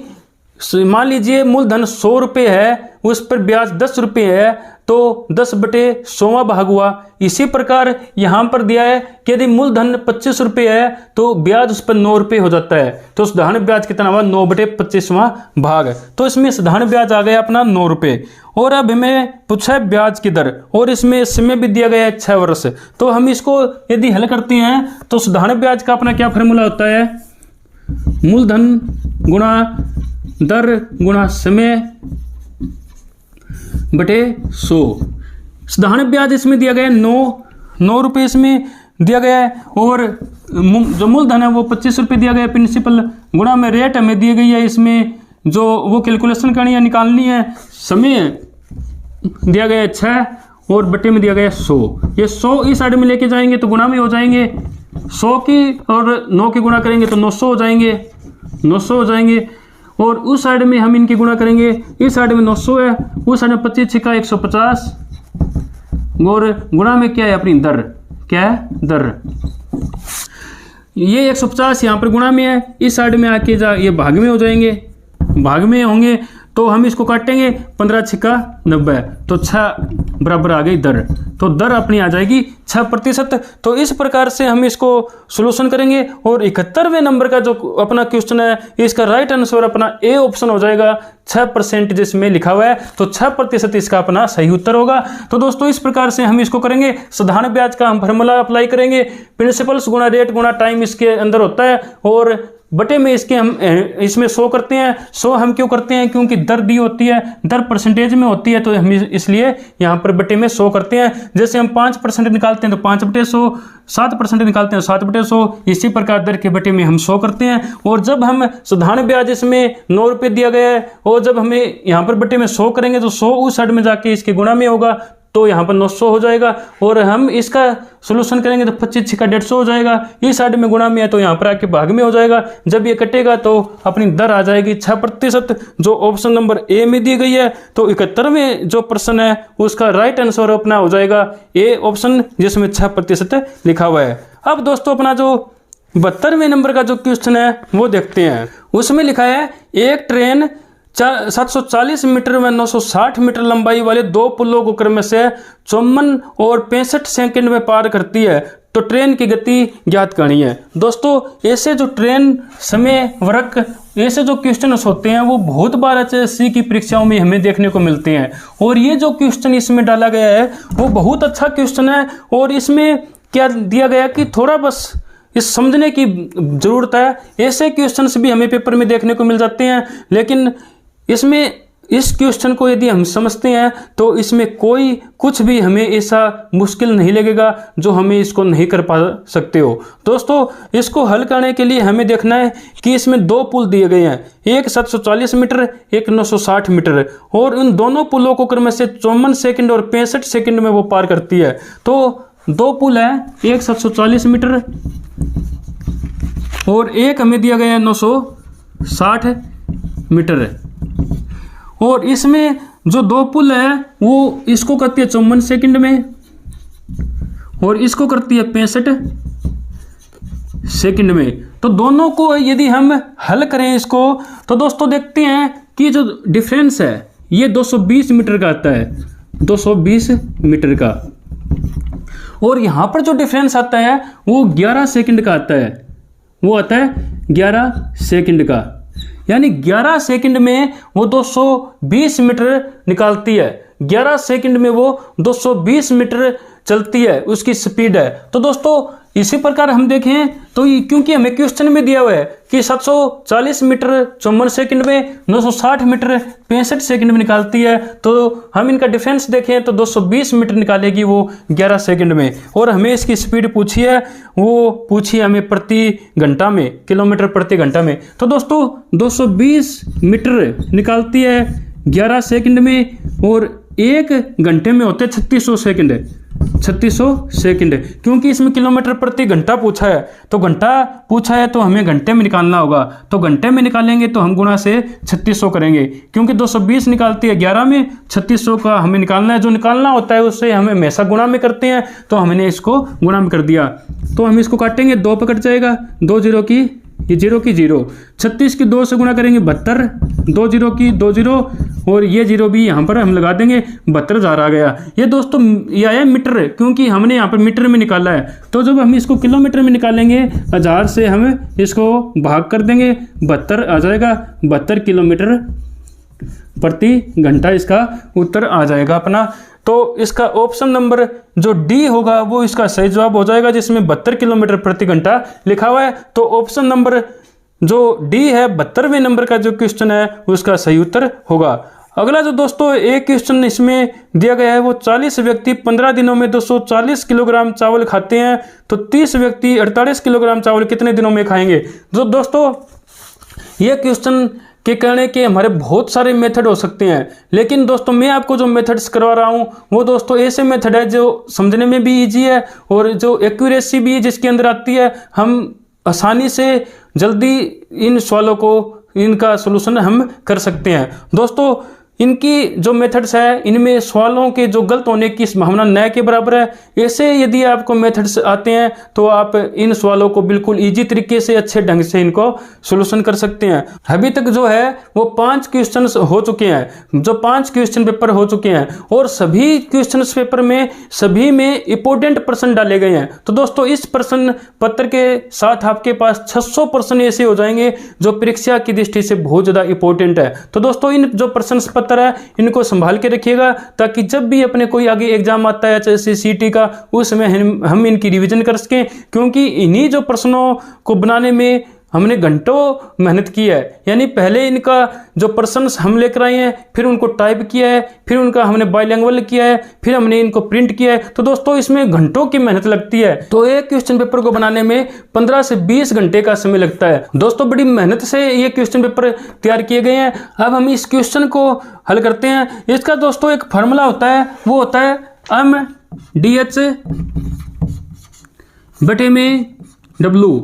मान लीजिए मूलधन 100 रुपये है, उस पर ब्याज 10 रुपये है तो 10/100वां भाग हुआ। इसी प्रकार यहाँ पर दिया है कि यदि मूलधन 25 रुपये है तो ब्याज उस पर 9 रुपये हो जाता है, तो साधारण ब्याज कितना हुआ 9/25वां भाग। तो इसमें साधारण ब्याज आ गया अपना 9 रुपये। और अब हमें पूछा है ब्याज की दर, और इसमें समय भी दिया गया है 6 वर्ष। तो हम इसको यदि हल करते हैं तो साधारण ब्याज का अपना क्या फॉर्मूला होता है, मूलधन गुणा दर गुणा समय बटे 100। साधारण ब्याज इसमें दिया गया है 9 रुपये इसमें दिया गया है, और जो मूलधन है वो 25 रुपये दिया गया है प्रिंसिपल, गुणा में रेट हमें दी गई है, इसमें जो वो कैलकुलेशन करनी है निकालनी है। समय दिया गया है 6 और बटे में दिया गया है 100। ये 100 इस साइड में लेके जाएंगे तो गुणा में हो जाएंगे, 100 की और 9 की गुणा करेंगे तो 900 हो जाएंगे, 900 हो जाएंगे। और उस साइड में हम इनकी गुणा करेंगे, इस साइड में 900 है, उस साइड में 25 छिका 150, और गुणा में क्या है अपनी दर, क्या है दर। ये 150 यहाँ पर गुणा में है, इस साइड में आके ये भाग में हो जाएंगे, भाग में होंगे तो हम इसको काटेंगे, 15 छिका 90 तो 6 बराबर आ गई दर। तो दर अपनी आ जाएगी 6%। तो इस प्रकार से हम इसको सोल्यूशन करेंगे। और 71वें नंबर का जो अपना क्वेश्चन है इसका राइट आंसर अपना ए ऑप्शन हो जाएगा, 6% जिसमें लिखा हुआ है, तो 6% इसका अपना सही उत्तर होगा। तो दोस्तों इस प्रकार से हम इसको करेंगे। साधारण ब्याज का हम फार्मूला अप्लाई करेंगे, प्रिंसिपल्स गुणा रेट गुणा टाइम इसके अंदर होता है, और बटे में इसके हम इसमें 100 करते हैं। 100 हम क्यों करते हैं, क्योंकि दर दी होती है, दर परसेंटेज में होती है, तो हम इसलिए यहाँ पर बटे में 100 करते हैं। जैसे हम 5% निकालते हैं तो 5/100, 7% निकालते हैं 7/100, इसी प्रकार दर के बटे में हम 100 करते हैं। और जब हम साधारण ब्याज इसमें 9 रुपये दिया गया है, और जब हमें यहाँ पर बटे में 100 करेंगे तो 100 उस साइड में जाके इसके गुणा में होगा, तो यहाँ पर 900 हो जाएगा। और हम इसका सोल्यूशन करेंगे तो 25 छिका 150 हो जाएगा, इस साइड में गुणा में है तो यहाँ पर आके भाग में हो जाएगा। जब ये कटेगा तो अपनी दर आ जाएगी 6%, जो ऑप्शन नंबर ए में दी गई है। तो 71वें जो प्रश्न है उसका राइट आंसर अपना हो जाएगा ए ऑप्शन, जिसमें 6% लिखा हुआ है। अब दोस्तों अपना जो 72वें नंबर का जो क्वेश्चन है वो देखते हैं। उसमें लिखा है एक ट्रेन 740 मीटर व 960 मीटर लंबाई वाले 2 पुलों को क्रम से 54 और 65 सेकंड में पार करती है, तो ट्रेन की गति ज्ञात करनी है। दोस्तों ऐसे जो ट्रेन समय वक्र ऐसे जो क्वेश्चन होते हैं वो बहुत बार HSC की परीक्षाओं में हमें देखने को मिलते हैं, और ये जो क्वेश्चन इसमें डाला गया है वो बहुत अच्छा क्वेश्चन है। और इसमें क्या दिया गया कि थोड़ा बस इस समझने की जरूरत है। ऐसे क्वेश्चंस भी हमें पेपर में देखने को मिल जाते हैं, लेकिन इसमें इस क्वेश्चन को यदि हम समझते हैं तो इसमें कोई कुछ भी हमें ऐसा मुश्किल नहीं लगेगा जो हमें इसको नहीं कर पा सकते हो। दोस्तों इसको हल करने के लिए हमें देखना है कि इसमें 2 पुल दिए गए हैं, एक 740 मीटर, एक 960 मीटर, और उन दोनों पुलों को क्रम से 54 सेकंड और 65 सेकंड में वो पार करती है। तो 2 पुल है, एक 740 मीटर और एक हमें दिया गया है 960 मीटर। और इसमें जो 2 पुल है वो इसको करती है 54 सेकंड में और इसको करती है 65 सेकंड में। तो दोनों को यदि हम हल करें इसको, तो दोस्तों देखते हैं कि जो डिफरेंस है ये 220 मीटर का आता है, 220 मीटर का। और यहाँ पर जो डिफरेंस आता है वो 11 सेकंड का आता है, वो आता है 11 सेकंड का। यानी 11 सेकंड में वो 220 मीटर निकालती है, 11 सेकंड में वो 220 मीटर चलती है, उसकी स्पीड है। तो दोस्तों इसी प्रकार हम देखें तो क्योंकि हमें क्वेश्चन में दिया हुआ है कि 740 मीटर 54 सेकंड में, 960 मीटर 65 सेकंड में निकालती है, तो हम इनका डिफरेंस देखें तो 220 मीटर निकालेगी वो 11 सेकंड में। और हमें इसकी स्पीड पूछी है, वो पूछी हमें प्रति घंटा में, किलोमीटर प्रति घंटा में। तो दोस्तों 220 मीटर निकालती है 11 सेकंड में, और 1 घंटे में होते 3600 सेकंड, 3600 सेकंड। क्योंकि इसमें किलोमीटर प्रति घंटा पूछा है, तो घंटा पूछा है तो हमें घंटे में निकालना होगा, तो घंटे में निकालेंगे तो हम गुणा से 3600 करेंगे। क्योंकि 220 निकालती है 11 में, 3600 का हमें निकालना है, जो निकालना होता है उससे हमें हमेशा गुणा में करते हैं, तो हमने इसको गुणा में कर दिया। तो हम इसको काटेंगे, 2 पे कट जाएगा, 2 जीरो की ये 0 की 0, 36 की 2 से गुणा करेंगे 72, 2 जीरो की 2 जीरो, और ये 0 भी यहाँ पर हम लगा देंगे, 72,000 आ गया। ये दोस्तों ये आया मीटर, क्योंकि हमने यहाँ पर मीटर में निकाला है। तो जब हम इसको किलोमीटर में निकालेंगे 1000 से हम इसको भाग कर देंगे, 72 आ जाएगा, 72 किलोमीटर प्रति घंटा इसका उत्तर आ जाएगा अपना। तो इसका ऑप्शन नंबर जो डी होगा वो इसका सही जवाब हो जाएगा, जिसमें 72 किलोमीटर प्रति घंटा लिखा हुआ है। तो ऑप्शन नंबर जो डी है 72वें नंबर का जो क्वेश्चन है उसका सही उत्तर होगा। अगला जो दोस्तों एक क्वेश्चन इसमें दिया गया है, वो 40 व्यक्ति 15 दिनों में 240 किलोग्राम चावल खाते हैं, तो 30 व्यक्ति 48 किलोग्राम चावल कितने दिनों में खाएंगे। तो दोस्तों ये क्वेश्चन के कहने के हमारे बहुत सारे मेथड हो सकते हैं, लेकिन दोस्तों मैं आपको जो मेथड्स करवा रहा हूँ वो दोस्तों ऐसे मेथड है जो समझने में भी इजी है और जो एक्यूरेसी भी जिसके अंदर आती है, हम आसानी से जल्दी इन सवालों को, इनका सलूशन हम कर सकते हैं। दोस्तों इनकी जो मेथड्स है इनमें सवालों के जो गलत होने की संभावना न के बराबर है। ऐसे यदि आपको मेथड्स आते हैं तो आप इन सवालों को बिल्कुल इजी तरीके से अच्छे ढंग से इनको सॉल्यूशन कर सकते हैं। अभी तक जो है वो 5 क्वेश्चंस हो चुके हैं, जो 5 क्वेश्चन पेपर हो चुके हैं, और सभी क्वेश्चन पेपर में सभी में इंपॉर्टेंट प्रश्न डाले गए हैं। तो दोस्तों इस प्रश्न पत्र के साथ आपके पास 600 प्रश्न ऐसे हो जाएंगे जो परीक्षा की दृष्टि से बहुत ज्यादा इंपॉर्टेंट है। तो दोस्तों इन जो प्रश्न है इनको संभाल के रखिएगा, ताकि जब भी अपने कोई आगे एग्जाम आता है जैसे सीटी का, उसमें हम इनकी रिवीजन कर सकें। क्योंकि इन्हीं जो प्रश्नों को बनाने में हमने घंटों मेहनत की है। यानी पहले इनका जो प्रश्न हम लेकर आए हैं, फिर उनको टाइप किया है, फिर उनका हमने बाइलिंगुअल किया है, फिर हमने इनको प्रिंट किया है। तो दोस्तों इसमें घंटों की मेहनत लगती है। तो एक क्वेश्चन पेपर को बनाने में 15 से 20 घंटे का समय लगता है। दोस्तों बड़ी मेहनत से ये क्वेश्चन पेपर तैयार किए गए हैं। अब हम इस क्वेश्चन को हल करते हैं। इसका दोस्तों एक फार्मूला होता है, वो होता है MDH बटे में W।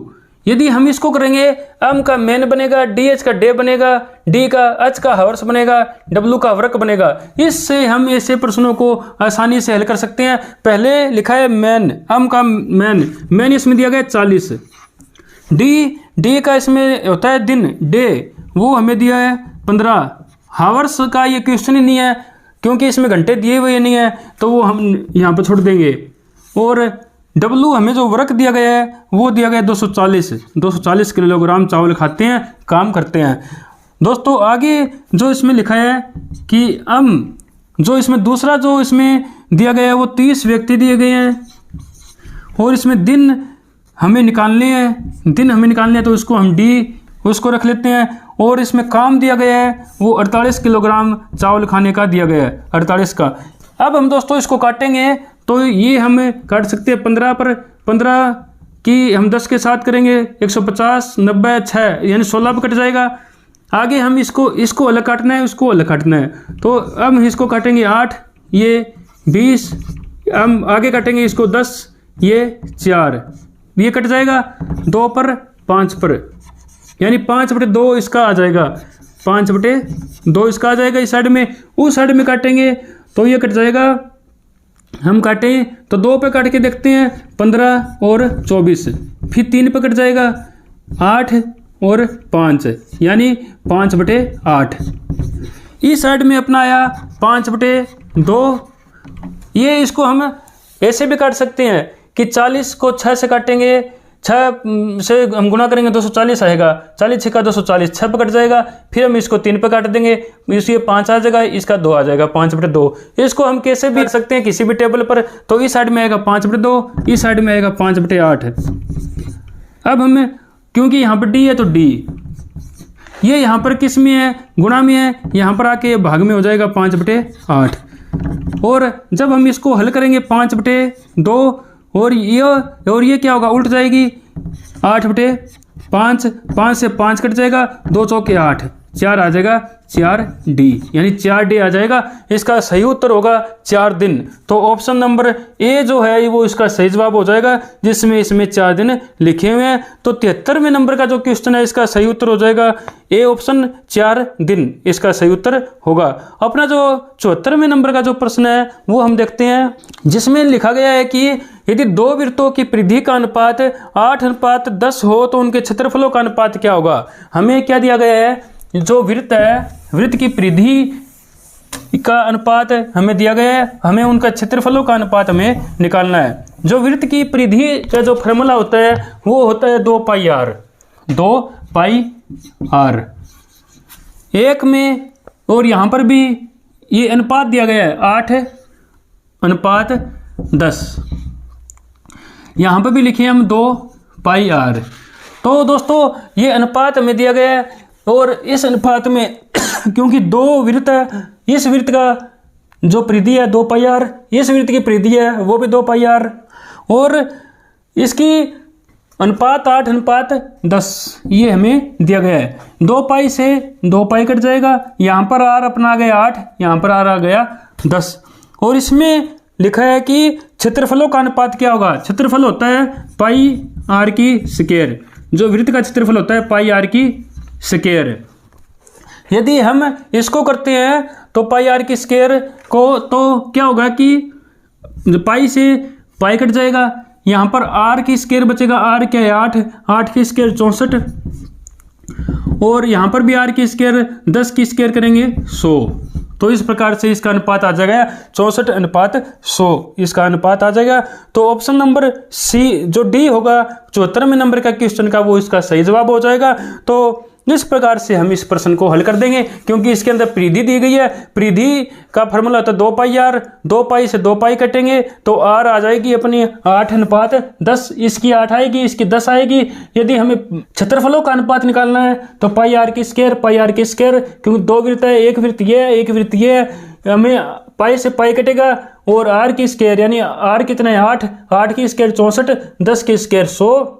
यदि हम इसको करेंगे, M का मैन बनेगा, DH का डे बनेगा, D का H का हावर्स बनेगा, W का वर्क बनेगा। इससे हम ऐसे प्रश्नों को आसानी से हल कर सकते हैं। पहले लिखा है मैन, M का मैन इसमें दिया गया 40, D का इसमें होता है दिन, डे, वो हमें दिया है 15। हावर्स का ये क्वेश्चन ही नहीं है क्योंकि इसमें घंटे दिए हुए नहीं है, तो वो हम यहाँ पर छोड़ देंगे। और W हमें जो वर्क दिया गया है वो दिया गया 240 किलोग्राम चावल खाते हैं, काम करते हैं। दोस्तों आगे जो इसमें लिखा है कि जो इसमें दूसरा जो इसमें दिया गया है वो 30 व्यक्ति दिए गए हैं, और इसमें दिन हमें निकालने हैं, तो इसको हम D उसको रख लेते हैं। और इसमें काम दिया गया है वो 48 किलोग्राम चावल खाने का दिया गया है, 48 का। अब हम दोस्तों इसको काटेंगे, तो ये हम काट सकते हैं 15 पर, 15 की हम 10 के साथ करेंगे 150, 90, 6 यानी 16 पर कट जाएगा। आगे हम इसको अलग काटना है, उसको अलग काटना है, तो अब हम इसको काटेंगे 8, ये 20, हम आगे काटेंगे इसको 10, ये 4, ये कट जाएगा 2 पर, 5 पर, यानी 5/2 इसका आ जाएगा, 5/2 इसका आ जाएगा। इस साइड में, उस साइड में काटेंगे तो ये कट जाएगा, हम काटें तो 2 पे काट के देखते हैं, 15 और 24, फिर 3 पे कट जाएगा, 8 और 5 यानी 5/8। इस साइड में अपना आया 5/2। ये इसको हम ऐसे भी काट सकते हैं कि 40 को 6 से काटेंगे, 6 से हम गुणा करेंगे 240 आएगा, 40 6 240, 6 पे कट जाएगा। फिर हम इसको 3 पे काट देंगे, इसलिए 5 आ जाएगा, इसका 2 आ जाएगा, 5/2। इसको हम कैसे भी कर सकते हैं किसी भी टेबल पर। तो इस साइड में आएगा 5/2, इस साइड में आएगा 5/8। अब हमें क्योंकि यहाँ पर डी है तो डी, ये यहाँ पर किस में है, गुणा में है, यहाँ पर आके भाग में हो जाएगा 5/8। और जब हम इसको हल करेंगे 5/2 और ये क्या होगा, उल्ट जाएगी 8/5, 5 से 5 कट जाएगा, 2 चौके 8, 4 आ जाएगा 4D, यानी 4D आ जाएगा। इसका सही उत्तर होगा 4 दिन। तो ऑप्शन नंबर ए जो है वो इसका सही जवाब हो जाएगा, जिसमें इसमें 4 दिन लिखे हुए हैं। तो 73वें नंबर का जो क्वेश्चन है इसका सही उत्तर हो जाएगा ए ऑप्शन, 4 दिन इसका सही उत्तर होगा। अपना जो 74वें नंबर का जो प्रश्न है वो हम देखते हैं, जिसमें लिखा गया है कि यदि 2 वृत्तों की परिधि का अनुपात 8:10 हो तो उनके क्षेत्रफलों का अनुपात क्या होगा। हमें क्या दिया गया है, जो वृत्त है, वृत्त की परिधि का अनुपात हमें दिया गया है, हमें उनका क्षेत्रफलों का अनुपात हमें निकालना है। जो वृत्त की परिधि का जो फॉर्मूला होता है वो होता है 2πr, 2πr एक में। और यहाँ पर भी ये अनुपात दिया गया है 8:10, यहाँ पर भी लिखे हम 2πr। तो दोस्तों ये अनुपात हमें दिया गया है, और इस अनुपात में क्योंकि 2 वृत्त है, इस वृत्त का जो परिधि है 2πr, इस वृत्त की परिधि है वो भी 2πr, और इसकी अनुपात 8:10 ये हमें दिया गया है। 2π से 2π कट जाएगा, यहाँ पर r अपना आ गया 8, यहाँ पर r आ गया 10। और इसमें लिखा है कि क्षेत्रफलों का अनुपात क्या होगा। क्षेत्रफल होता है πr², जो वृत्त का क्षेत्रफल होता है πr²। यदि हम इसको करते हैं तो πr² को, तो क्या होगा कि पाई से पाई कट जाएगा, यहाँ पर r² बचेगा, r क्या है 8, 8² 64, और यहाँ पर भी r², 10² करेंगे 100। तो इस प्रकार से इसका अनुपात आ जाएगा 64:100, इसका अनुपात आ जाएगा। तो ऑप्शन नंबर सी जो डी होगा 74वें नंबर का क्वेश्चन का, वो इसका सही जवाब हो जाएगा। तो इस प्रकार से हम इस प्रश्न को हल कर देंगे, क्योंकि इसके अंदर परिधि दी गई है। परिधि का फॉर्मूला होता है 2πr, 2π से 2π कटेंगे तो r आ जाएगी अपनी 8:10, इसकी 8 आएगी, इसकी 10 आएगी। यदि हमें क्षेत्रफलों का अनुपात निकालना है तो πr², क्योंकि 2 वृत्त है, एक वृत्त ये है, एक वृत्त ये है, हमें पाई से पाई कटेगा, और r² यानी r कितना है 8, 8² 64, 10² 100,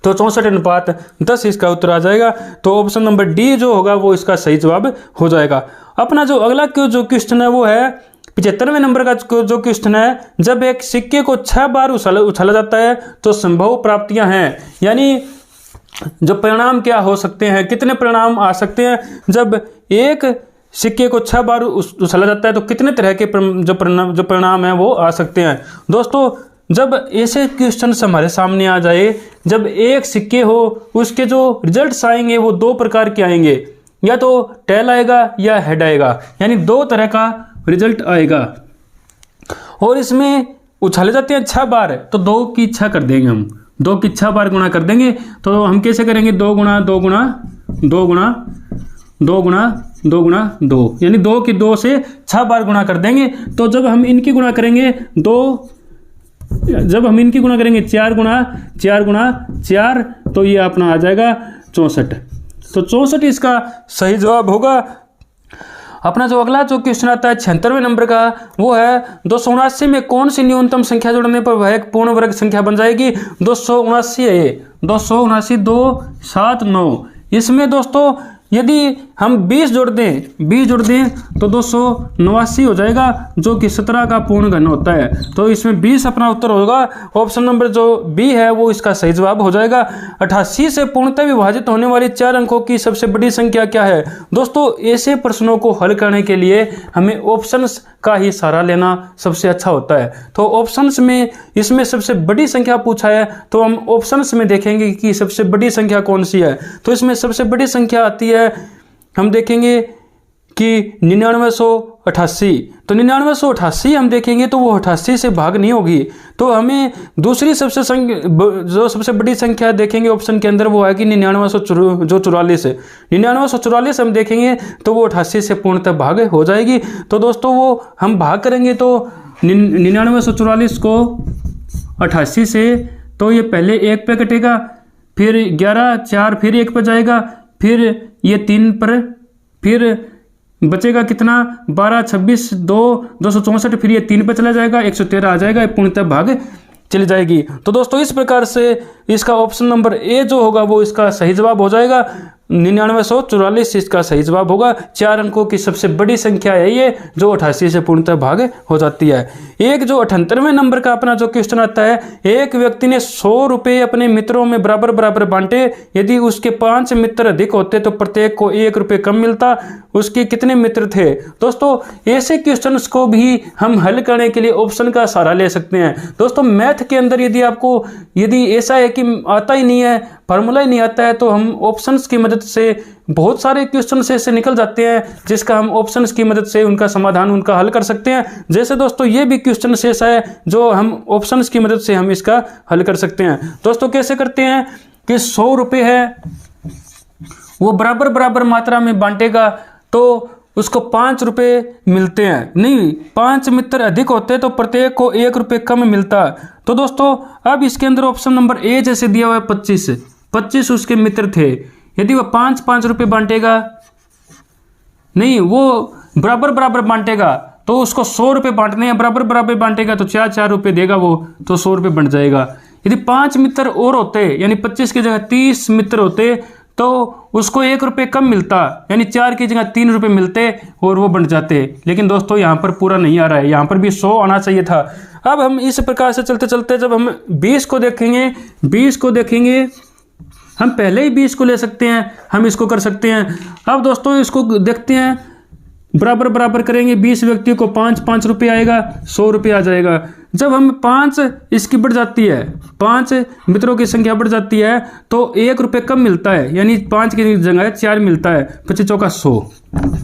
तो 64:10 इसका उत्तर आ जाएगा। तो ऑप्शन नंबर डी जो होगा वो इसका सही जवाब हो जाएगा। अपना जो अगला जो क्वेश्चन है वो है 75वें नंबर का जो क्वेश्चन है, जब एक सिक्के को 6 बार उछाला जाता है तो संभव प्राप्तियां हैं, यानी जो परिणाम क्या हो सकते हैं, कितने परिणाम आ सकते हैं। जब एक सिक्के को 6 बार उछाला जाता है तो कितने तरह के जो परिणाम है वो आ सकते हैं। दोस्तों जब ऐसे क्वेश्चन हमारे सामने आ जाए, जब एक सिक्के हो उसके जो रिजल्ट्स आएंगे वो 2 प्रकार के आएंगे, या तो टेल आएगा या हेड आएगा, यानी 2 तरह का रिजल्ट आएगा। और इसमें उछाले जाते हैं 6 बार, तो 2 की 6 कर देंगे हम, 2 की 6 बार गुणा कर देंगे। तो हम कैसे करेंगे, 2 गुणा 2 गुणा 2 गुणा 2 गुणा 2 गुणा 2, यानी 2 की 2 से 6 बार गुणा कर देंगे। तो जब हम इनकी गुणा करेंगे 4 गुणा 4, तो ये अपना आ जाएगा 64। तो 64 इसका सही जवाब होगा। अपना जो अगला जो क्वेश्चन आता है 76वें नंबर का, वो है 279 में कौन सी न्यूनतम संख्या जोड़ने पर वह एक पूर्ण वर्ग संख्या बन जाएगी। 279 है, 279 2 7 9। इसमें दोस्तों यदि हम 20 जोड़ दें तो 289 हो जाएगा, जो कि 17 का पूर्ण घन होता है। तो इसमें 20 अपना उत्तर होगा। ऑप्शन नंबर जो बी है वो इसका सही जवाब हो जाएगा। 88 से पूर्णतः विभाजित होने वाली 4 अंकों की सबसे बड़ी संख्या क्या है? दोस्तों ऐसे प्रश्नों को हल करने के लिए हमें ऑप्शंस का ही सहारा लेना सबसे अच्छा होता है। तो ऑप्शंस में इसमें सबसे बड़ी संख्या पूछा है, तो हम ऑप्शंस में देखेंगे कि सबसे बड़ी संख्या कौन सी है। तो इसमें सबसे बड़ी संख्या आती है, हम देखेंगे कि 9988। तो 9988 हम देखेंगे तो वो 88 से भाग नहीं होगी। तो हमें दूसरी जो सबसे बड़ी संख्या देखेंगे ऑप्शन के अंदर वो है कि 9944 है। 9944 हम देखेंगे तो वो 88 से पूर्णतः भाग हो जाएगी। तो दोस्तों वो हम भाग करेंगे तो 9944 को 88 से, तो ये पहले 1 पे कटेगा, फिर 11, 4, फिर 1 पे जाएगा, फिर ये 3 पर, फिर बचेगा कितना 12, 26, 2, 264, फिर ये 3 पे चला जाएगा, 113 आ जाएगा, पूर्णतः भाग चली जाएगी। तो दोस्तों इस प्रकार से इसका ऑप्शन नंबर ए जो होगा वो इसका सही जवाब हो जाएगा। 9944 इसका सही जवाब होगा। 4 अंकों की सबसे बड़ी संख्या है ये, जो 88 से पूर्णतः भाग हो जाती है। एक जो 78वें नंबर का अपना जो क्वेश्चन आता है, एक व्यक्ति ने 100 रुपये अपने मित्रों में बराबर बराबर बांटे। यदि उसके 5 मित्र अधिक होते तो प्रत्येक को 1 रुपये कम मिलता। उसके कितने मित्र थे? दोस्तों ऐसे क्वेश्चंस को भी हम हल करने के लिए ऑप्शन का सहारा ले सकते हैं। दोस्तों मैथ के अंदर यदि ऐसा है कि आता ही नहीं है, फार्मूला ही नहीं आता है, तो हम ऑप्शंस की मदद से बहुत सारे क्वेश्चन ऐसे निकल जाते हैं जिसका हम ऑप्शंस की मदद से उनका समाधान उनका हल कर सकते हैं। जैसे दोस्तों ये भी क्वेश्चन ऐसा है जो हम ऑप्शंस की मदद से हम इसका हल कर सकते हैं। दोस्तों कैसे करते हैं कि 100 रुपये है वो बराबर बराबर मात्रा में बांटेगा तो उसको 5 रुपये मिलते हैं। नहीं, 5 मित्र अधिक होते तो प्रत्येक को 1 रुपये कम मिलता। तो दोस्तों अब इसके अंदर ऑप्शन नंबर ए जैसे दिया हुआ है 25 उसके मित्र थे। यदि वह 5 रुपये बांटेगा, नहीं वो बराबर बराबर बांटेगा तो उसको 100 रुपये बांटने हैं, बराबर बराबर बांटेगा तो 4 रुपये देगा वो, तो 100 रुपये बन जाएगा। यदि 5 मित्र और होते यानी 25 की जगह 30 मित्र होते तो उसको 1 रुपये कम मिलता, यानी 4 की जगह 3 रुपये मिलते और वो बन जाते। लेकिन दोस्तों यहाँ पर पूरा नहीं आ रहा है, यहाँ पर भी 100 आना चाहिए था। अब हम इस प्रकार से चलते चलते जब हम 20 को देखेंगे हम पहले ही 20 को ले सकते हैं, हम इसको कर सकते हैं। अब दोस्तों इसको देखते हैं, बराबर बराबर करेंगे, 20 व्यक्तियों को 5 रुपये आएगा, 100 रुपये आ जाएगा। जब हम 5 इसकी बढ़ जाती है, 5 मित्रों की संख्या बढ़ जाती है तो 1 रुपये कम मिलता है, यानी 5 की जगह 4 मिलता है, 25 चौका 100।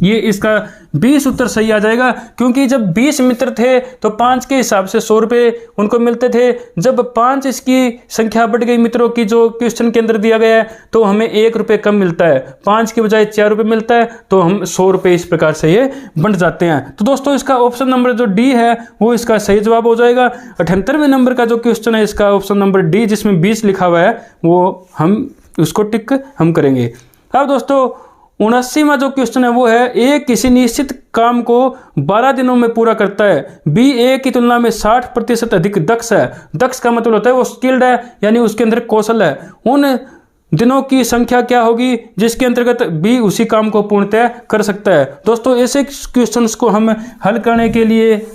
ये इसका 20 उत्तर सही आ जाएगा, क्योंकि जब 20 मित्र थे तो 5 के हिसाब से 100 रुपये उनको मिलते थे। जब 5 इसकी संख्या बढ़ गई मित्रों की जो क्वेश्चन के अंदर दिया गया है तो हमें 1 रुपये कम मिलता है, 5 की बजाय 4 रुपये मिलता है, तो हम 100 रुपये इस प्रकार से ये बंट जाते हैं। तो दोस्तों इसका ऑप्शन नंबर जो डी है वो इसका सही जवाब हो जाएगा। 78वें नंबर का जो क्वेश्चन है इसका ऑप्शन नंबर डी जिसमें 20 लिखा हुआ है वो हम उसको टिक हम करेंगे। अब दोस्तों 79वां जो क्वेश्चन है वो है, ए किसी निश्चित काम को 12 दिनों में पूरा करता है, बी ए की तुलना में 60% अधिक दक्ष है। दक्ष का मतलब होता है वो स्किल्ड है, यानी उसके अंदर कौशल है। उन दिनों की संख्या क्या होगी जिसके अंतर्गत बी उसी काम को पूर्णतः कर सकता है। दोस्तों ऐसे क्वेश्चंस को हम हल करने के लिए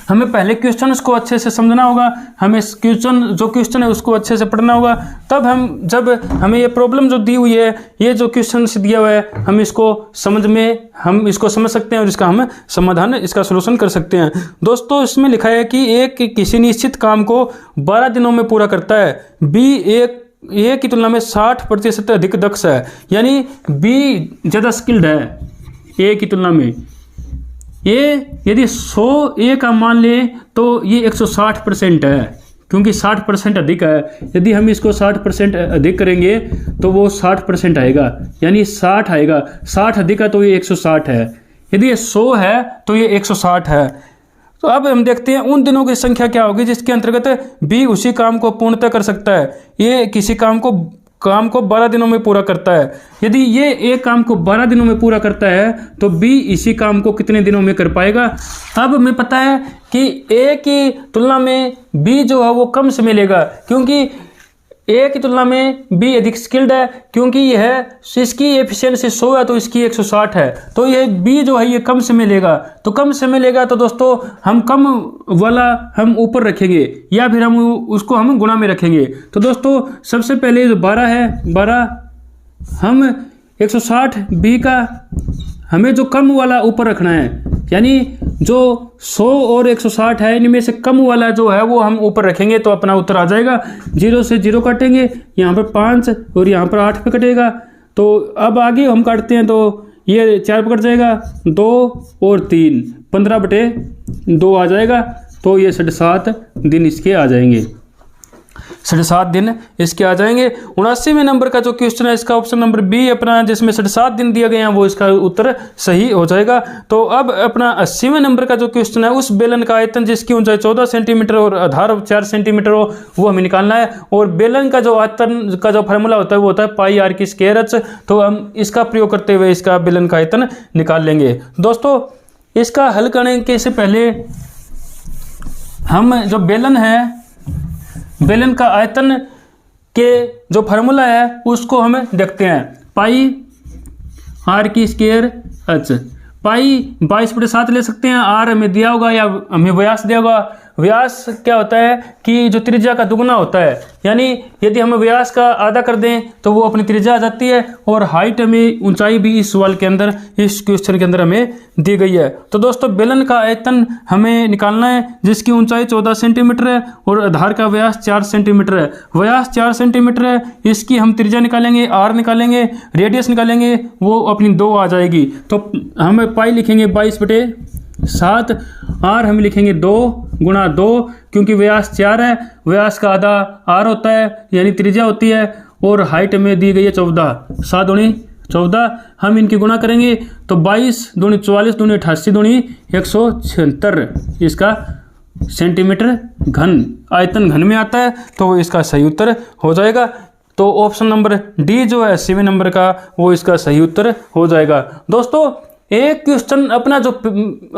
हमें पहले क्वेश्चंस को अच्छे से समझना होगा, हमें क्वेश्चन है उसको अच्छे से पढ़ना होगा। तब हम जब हमें ये प्रॉब्लम जो दी हुई है, ये जो क्वेश्चन दिया हुआ है, हम इसको समझ सकते हैं और इसका हम समाधान इसका सलूशन कर सकते हैं। दोस्तों इसमें लिखा है कि एक किसी निश्चित काम को 12 दिनों में पूरा करता है, बी ए की तुलना में 60% अधिक दक्ष है, यानी बी ज़्यादा स्किल्ड है ए की तुलना में। ये यदि 100 ए का मान ले तो ये 160% है, क्योंकि 60% अधिक है। यदि हम इसको 60% अधिक करेंगे तो वो 60% आएगा, यानी 60 आएगा। 60 अधिक है तो ये 160 है। यदि ये 100 है तो ये 160 है। तो अब हम देखते हैं उन दिनों की संख्या क्या होगी जिसके अंतर्गत बी उसी काम को पूर्णतः कर सकता है। ये किसी काम को 12 दिनों में पूरा करता है। यदि ये एक काम को 12 दिनों में पूरा करता है तो बी इसी काम को कितने दिनों में कर पाएगा। अब हमें पता है कि ए की तुलना में बी जो है वो कम समय लेगा, क्योंकि ए की तुलना में बी अधिक स्किल्ड है, क्योंकि यह इसकी एफिशिएंसी 100 है तो इसकी 160 है, तो यह बी जो है ये कम समय लेगा। तो कम समय लेगा तो दोस्तों हम कम वाला हम ऊपर रखेंगे या फिर हम उसको हम गुणा में रखेंगे। तो दोस्तों सबसे पहले जो 12 है, 12 हम 160 बी का हमें जो कम वाला ऊपर रखना है, यानी जो 100 और 160 है इनमें से कम वाला जो है वो हम ऊपर रखेंगे तो अपना उत्तर आ जाएगा। 0 से 0 काटेंगे, यहाँ पर 5 और यहाँ पर 8 पे कटेगा। तो अब आगे हम काटते हैं तो ये 4 पे कट जाएगा, 2 और 3 15/2 आ जाएगा। तो ये 7.5 दिन इसके आ जाएंगे, 7.5 दिन इसके आ जाएंगे। 79वें नंबर का जो क्वेश्चन है इसका ऑप्शन नंबर बी अपना, जिसमें 7.5 दिन दिया गया है, वो इसका उत्तर सही हो जाएगा। तो अब अपना 80वें नंबर का जो क्वेश्चन है, उस बेलन का आयतन जिसकी ऊंचाई 14 सेंटीमीटर और आधार 4 सेंटीमीटर हो वो हमें निकालना है। और बेलन का जो आयतन का जो फार्मूला होता है वो होता है πr²h। तो हम इसका प्रयोग करते हुए इसका बेलन का आयतन निकाल लेंगे। दोस्तों इसका हल करने से पहले हम जो बेलन है, बेलन का आयतन के जो फार्मूला है उसको हम देखते हैं। πr²h, पाई 22/7 ले सकते हैं। आर हमें दिया होगा या हमें व्यास दिया होगा। व्यास क्या होता है कि जो त्रिज्या का दुगुना होता है, यानी यदि हम व्यास का आधा कर दें तो वो अपनी त्रिज्या आ जाती है। और हाइट हमें ऊंचाई भी इस सवाल के अंदर, इस क्वेश्चन के अंदर हमें दी गई है। तो दोस्तों बेलन का आयतन हमें निकालना है जिसकी ऊंचाई 14 सेंटीमीटर है और आधार का व्यास 4 सेंटीमीटर है। व्यास 4 सेंटीमीटर है, इसकी हम त्रिज्या निकालेंगे, आर निकालेंगे, रेडियस निकालेंगे, वो अपनी 2 आ जाएगी। तो हम पाई लिखेंगे 22/7, आर हम लिखेंगे 2 गुणा 2, क्योंकि व्यास 4 है, व्यास का आधा आर होता है यानी त्रिज्या होती है। और हाइट में दी गई है 14, 7 दूनी 14, हम इनकी गुणा करेंगे तो 22 दूनी 44 दूनी 88 दूनी 176 इसका सेंटीमीटर घन आयतन घन में आता है। तो इसका सही उत्तर हो जाएगा। तो ऑप्शन नंबर डी जो है 80वें नंबर का, वो इसका सही उत्तर हो जाएगा। दोस्तों एक क्वेश्चन अपना जो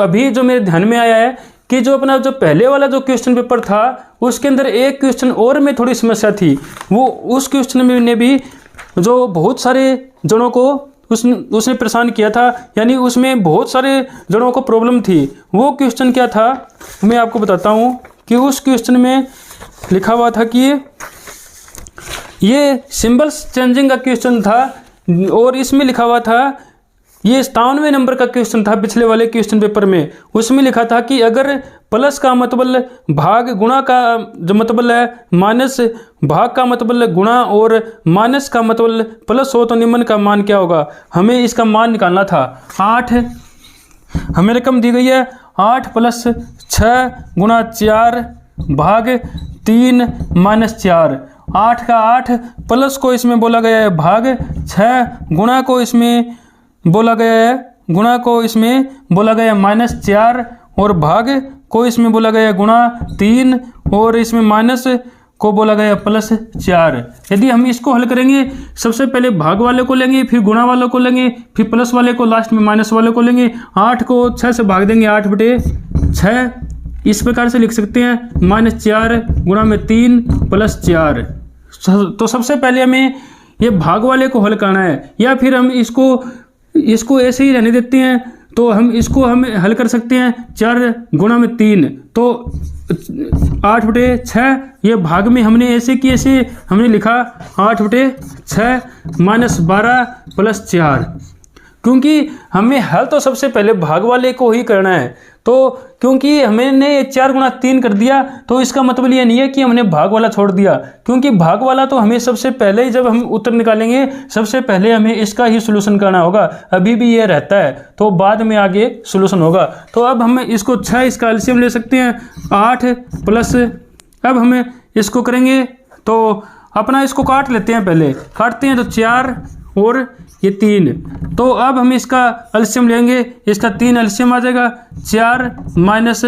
अभी जो मेरे ध्यान में आया है कि जो अपना जो पहले वाला जो क्वेश्चन पेपर था उसके अंदर एक क्वेश्चन और में थोड़ी समस्या थी। वो उस क्वेश्चन में ने भी जो बहुत सारे जनों को उसने परेशान किया था, यानी उसमें बहुत सारे जनों को प्रॉब्लम थी। वो क्वेश्चन क्या था मैं आपको बताता हूँ कि उस क्वेश्चन में लिखा हुआ था कि ये सिंबल्स चेंजिंग का क्वेश्चन था। और इसमें लिखा हुआ था, ये 97वें नंबर का क्वेश्चन था पिछले वाले क्वेश्चन पेपर में। उसमें लिखा था कि अगर प्लस का मतलब भाग गुणा का जो मतलब है, माइनस भाग का मतलब गुणा और माइनस का मतलब प्लस हो तो निम्न का मान क्या होगा। हमें इसका मान निकालना था। 8 हमें रकम दी गई है, 8 + 6 गुणा 4 भाग 3 - 4। 8 का 8 प्लस को इसमें बोला गया है भाग 6, गुणा को इसमें बोला गया है, गुणा को इसमें बोला गया है -4 और भाग को इसमें बोला गया है गुणा 3 और इसमें माइनस को बोला गया +4। यदि हम इसको हल करेंगे, सबसे पहले भाग वाले को लेंगे, फिर गुणा वाले को लेंगे, फिर प्लस वाले को, लास्ट में माइनस वाले को लेंगे। 8 को 6 से भाग देंगे, 8/6 इस प्रकार से लिख सकते हैं, -4 गुणा में 3 + 4। तो सबसे पहले हमें ये भाग वाले को हल करना है, या फिर हम इसको ऐसे ही रहने देते हैं। तो हम इसको हम हल कर सकते हैं 4 गुणा में 3, तो 8/6 ये भाग में हमने ऐसे कि ऐसे हमने लिखा 8/6 -12 + 4, क्योंकि हमें हल तो सबसे पहले भाग वाले को ही करना है। तो क्योंकि हमने 4 गुणा 3 कर दिया तो इसका मतलब ये नहीं है कि हमने भाग वाला छोड़ दिया, क्योंकि भाग वाला तो हमें सबसे पहले ही जब हम उत्तर निकालेंगे सबसे पहले हमें इसका ही सॉल्यूशन करना होगा। अभी भी ये रहता है तो बाद में आगे सॉल्यूशन होगा। तो अब हम इसको 6 इसका एलसीएम ले सकते हैं, 8 प्लस, अब हमें इसको करेंगे तो अपना इसको काट लेते हैं, पहले काटते हैं तो 4 और ये 3। तो अब हम इसका एलसीएम लेंगे, इसका 3 एलसीएम आ जाएगा, 4 माइनस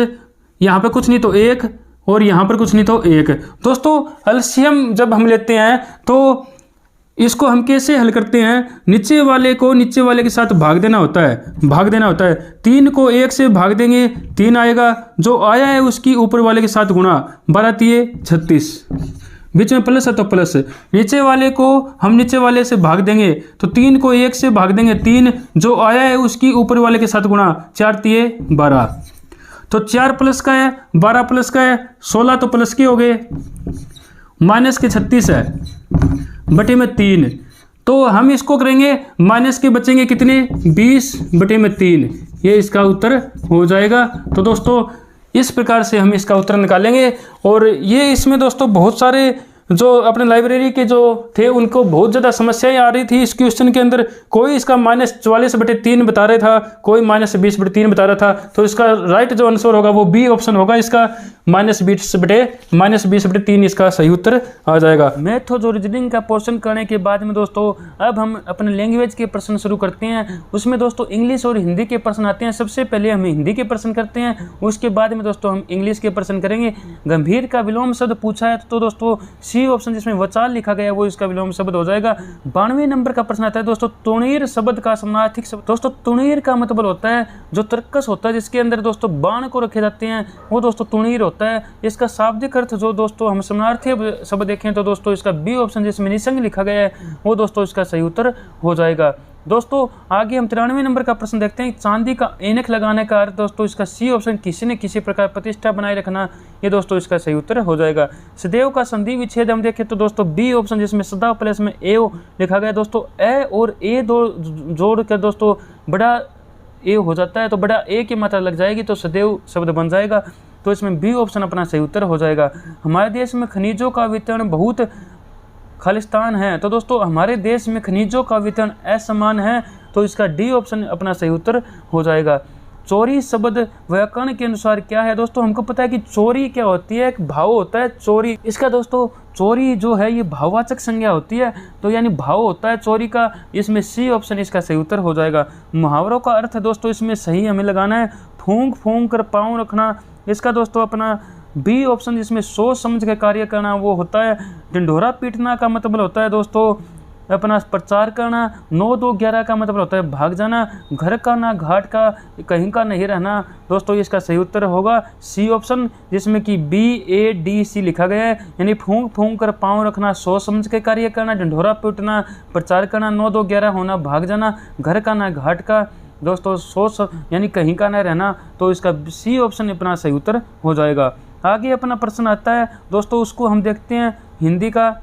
यहाँ पे कुछ नहीं तो 1 और यहाँ पर कुछ नहीं तो 1। दोस्तों एलसीएम जब हम लेते हैं तो इसको हम कैसे हल करते हैं, नीचे वाले को नीचे वाले के साथ भाग देना होता है, 3 को 1 से भाग देंगे 3 आएगा, जो आया है उसकी ऊपर वाले के साथ गुणा, 12×3 = 36, बीच में प्लस है तो प्लस, नीचे वाले को हम नीचे वाले से भाग देंगे तो 3 को 1 से भाग देंगे, 3 जो आया है उसकी ऊपर वाले के साथ गुणा, 4 तिये 12, तो 4 प्लस का है 12 प्लस का है 16, तो प्लस के हो गए, माइनस के 36 है बटे में 3, तो हम इसको करेंगे माइनस के बचेंगे कितने 20 बटे में 3, ये इसका उत्तर हो जाएगा। तो दोस्तों इस प्रकार से हम इसका उत्तर निकालेंगे। और ये इसमें दोस्तों बहुत सारे जो अपने लाइब्रेरी के जो थे उनको बहुत ज़्यादा समस्याएं आ रही थी इस क्वेश्चन के अंदर। कोई इसका -44/3 बता रहा था, कोई -20/3 बता रहा था, तो इसका राइट जो आंसर होगा वो बी ऑप्शन होगा, इसका -20/3 इसका सही उत्तर आ जाएगा। मैथ और जो रीजनिंग का पोर्शन करने के बाद में दोस्तों अब हम अपने लैंग्वेज के प्रश्न शुरू करते हैं। उसमें दोस्तों इंग्लिश और हिंदी के प्रश्न आते हैं। सबसे पहले हम हिंदी के प्रश्न करते हैं, उसके बाद में दोस्तों हम इंग्लिश के प्रश्न करेंगे। गंभीर का विलोम शब्द पूछा है तो दोस्तों सी ऑप्शन जिसमें वचाल लिखा गया है वो इसका विलोम शब्द हो जाएगा। 92 नंबर का प्रश्न आता है दोस्तों तुणीर शब्द का समानार्थक शब्द। दोस्तों तुणीर का मतलब होता है जो तर्कस होता है जिसके अंदर दोस्तों बाण को रखे जाते हैं, वो दोस्तों तुणीर होता है। इसका शाब्दिक अर्थ जो दोस्तों हम समानार्थी शब्द देखें तो दोस्तों इसका बी ऑप्शन जिसमें निसंग लिखा गया है वो दोस्तों इसका सही उत्तर हो जाएगा। दोस्तों आगे हम 93 नंबर का प्रश्न देखते हैं। चांदी का ऐनक लगाने का अर्थ दोस्तों इसका सी ऑप्शन किसी न किसी प्रकार प्रतिष्ठा बनाए रखना, ये दोस्तों इसका सही उत्तर हो जाएगा। सदैव का संधि विच्छेद हम देखें तो दोस्तों बी ऑप्शन जिसमें सदा प्लस में ए लिखा गया दोस्तों, ए और ए दो जोड़ कर दोस्तों बड़ा ए हो जाता है, तो बड़ा ए की मात्रा लग जाएगी तो सदैव शब्द बन जाएगा, तो इसमें बी ऑप्शन अपना सही उत्तर हो जाएगा। हमारे देश में खनिजों का वितरण बहुत खालिस्तान है, तो दोस्तों हमारे देश में खनिजों का वितरण असमान है, तो इसका डी ऑप्शन अपना सही उत्तर हो जाएगा। चोरी शब्द व्याकरण के अनुसार क्या है दोस्तों, हमको पता है कि चोरी क्या होती है, एक भाव होता है चोरी, इसका दोस्तों चोरी जो है ये भाववाचक संज्ञा होती है, तो यानी भाव होता है चोरी का, इसमें सी ऑप्शन इसका सही उत्तर हो जाएगा। मुहावरों का अर्थ दोस्तों इसमें सही हमें लगाना है, फूंक फूंक कर पाँव रखना, इसका दोस्तों अपना बी ऑप्शन जिसमें सोच समझ के कार्य करना वो होता है। ढिंढोरा पीटना का मतलब होता है दोस्तों अपना प्रचार करना। 9-2-11 का मतलब होता है भाग जाना। घर का ना घाट का कहीं का नहीं रहना, दोस्तों इसका सही उत्तर होगा सी ऑप्शन जिसमें कि BADC लिखा गया है, यानी फूंक फूंक कर पाँव रखना, सोच समझ के कार्य करना, ढिंढोरा पीटना, प्रचार करना, 9-2-11 होना, भाग जाना, घर का ना घाट का दोस्तों सोच यानी कहीं का ना रहना, तो इसका सी ऑप्शन अपना सही उत्तर हो जाएगा। आगे अपना प्रश्न आता है दोस्तों, उसको हम देखते हैं हिंदी का।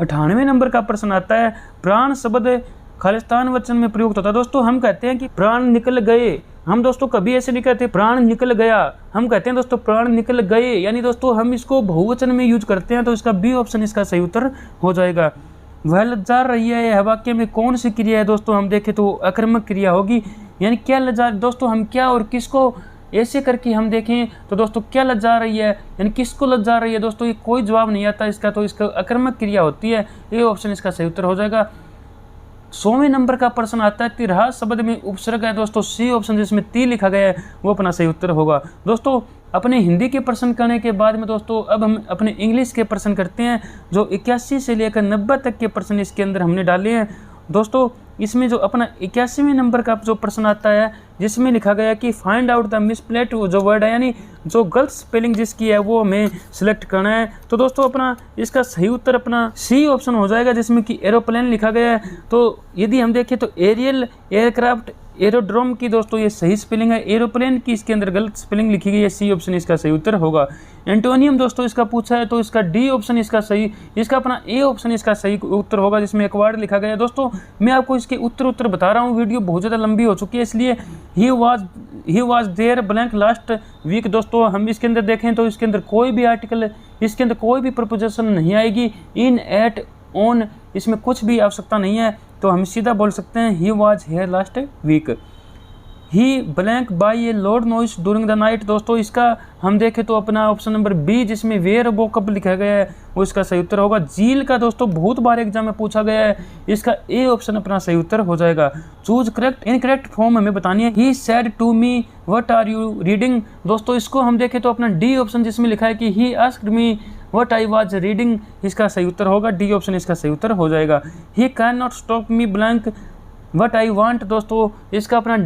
98 नंबर का प्रश्न आता है, प्राण शब्द खालिस्तान वचन में प्रयुक्त होता है। दोस्तों हम कहते हैं कि प्राण निकल गए, हम दोस्तों कभी ऐसे नहीं कहते प्राण निकल गया, हम कहते हैं दोस्तों प्राण निकल गए, यानी दोस्तों हम इसको बहुवचन में यूज करते हैं, तो इसका बी ऑप्शन इसका सही उत्तर हो जाएगा। वह लज्जा रही है यह वाक्य में कौन सी क्रिया है दोस्तों, हम देखें तो आक्रामक क्रिया होगी, यानी क्या लज्जा दोस्तों हम क्या और किसको ऐसे करके हम देखें तो दोस्तों क्या लज्जा रही है यानी किसको लज्जा रही है दोस्तों, ये कोई जवाब नहीं आता इसका, तो इसका आक्रामक क्रिया होती है, ये ऑप्शन इसका सही उत्तर हो जाएगा। 100वें नंबर का प्रश्न आता है, तिरहा शब्द में उपसर्ग है दोस्तों, सी ऑप्शन जिसमें ती लिखा गया है वो अपना सही उत्तर होगा। दोस्तों अपने हिंदी के प्रश्न करने के बाद में दोस्तों अब हम अपने इंग्लिश के प्रश्न करते हैं, जो 81 से लेकर 90 तक के प्रश्न इसके अंदर हमने डाले हैं। दोस्तों इसमें जो अपना 81वें नंबर का जो प्रश्न आता है जिसमें लिखा गया कि फाइंड आउट द मिसप्लेस्ड जो वर्ड है, यानी जो गलत स्पेलिंग जिसकी है वो हमें सिलेक्ट करना है, तो दोस्तों अपना इसका सही उत्तर अपना सी ऑप्शन हो जाएगा जिसमें कि एरोप्लेन लिखा गया है। तो यदि हम देखें तो एरियल, एयरक्राफ्ट, एरोड्रोम की दोस्तों ये सही स्पेलिंग है, एरोप्लेन की इसके अंदर गलत स्पेलिंग लिखी गई है, सी ऑप्शन इसका सही उत्तर होगा। एंटोनियम दोस्तों इसका पूछा है तो इसका डी ऑप्शन इसका सही, इसका अपना ए ऑप्शन इसका सही उत्तर होगा जिसमें एक वर्ड लिखा गया है। दोस्तों मैं आपको इसके उत्तर बता रहा हूँ, वीडियो बहुत ज़्यादा लंबी हो चुकी है इसलिए he was there blank last week. दोस्तों हम इसके अंदर देखें तो इसके अंदर कोई भी आर्टिकल, इसके अंदर कोई भी प्रपोजिशन नहीं आएगी, इन, एट, ऑन इसमें कुछ भी आवश्यकता नहीं है, तो हम सीधा बोल सकते हैं he was here last week. He blank by a loud noise during the night. दोस्तों इसका हम देखें तो अपना ऑप्शन नंबर बी जिसमें वेयर वोक अप लिखा गया है वो इसका सही उत्तर होगा। झील का दोस्तों बहुत बार एग्जाम में पूछा गया है, इसका ए ऑप्शन अपना सही उत्तर हो जाएगा। चूज करेक्ट इनकरेक्ट फॉर्म हमें बतानी है। He said to me what are you reading. दोस्तों इसको हम देखें तो अपना डी ऑप्शन जिसमें लिखा है कि he asked me what I was reading, इसका सही उत्तर होगा, डी ऑप्शन इसका सही उत्तर हो जाएगा। He can not stop me blank what I want. दोस्तों इसका अपना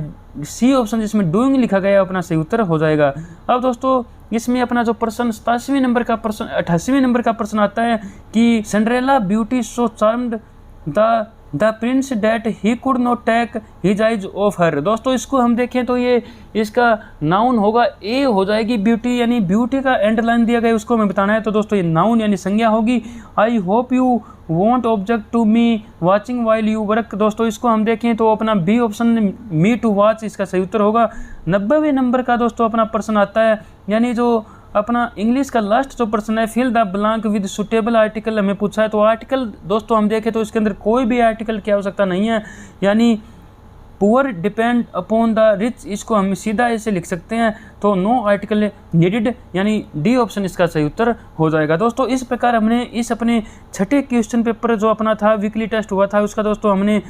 सी ऑप्शन जिसमें डूइंग लिखा गया है अपना सही उत्तर हो जाएगा। अब दोस्तों इसमें अपना जो प्रश्न 87वें नंबर का प्रश्न 88वें नंबर का प्रश्न आता है कि Cinderella beauty so charmed the prince that he could not take his eyes off her. दोस्तों इसको हम देखें तो ये इसका नाउन होगा, ए हो जाएगी ब्यूटी, यानी ब्यूटी का एंड लाइन दिया गया उसको हमें बताना है, तो दोस्तों ये नाउन यानी संज्ञा होगी। I hope you won't object to me watching while you work. दोस्तों इसको हम देखें तो अपना B option me to watch इसका सही उत्तर होगा। 90वें नंबर का दोस्तों अपना प्रश्न आता है, यानी जो अपना इंग्लिश का लास्ट जो प्रश्न है, fill the blank with suitable article हमें पूछा है। तो आर्टिकल दोस्तों हम देखें तो इसके अंदर कोई भी आर्टिकल की आवश्यकता नहीं है, यानी poor depend upon the rich, इसको हम सीधा ऐसे लिख सकते हैं। तो नो आर्टिकल नीडेड, यानी डी ऑप्शन इसका सही उत्तर हो जाएगा। दोस्तों इस प्रकार हमने इस अपने छठे क्वेश्चन पेपर जो अपना था वीकली टेस्ट हुआ था उसका दोस्तों हमने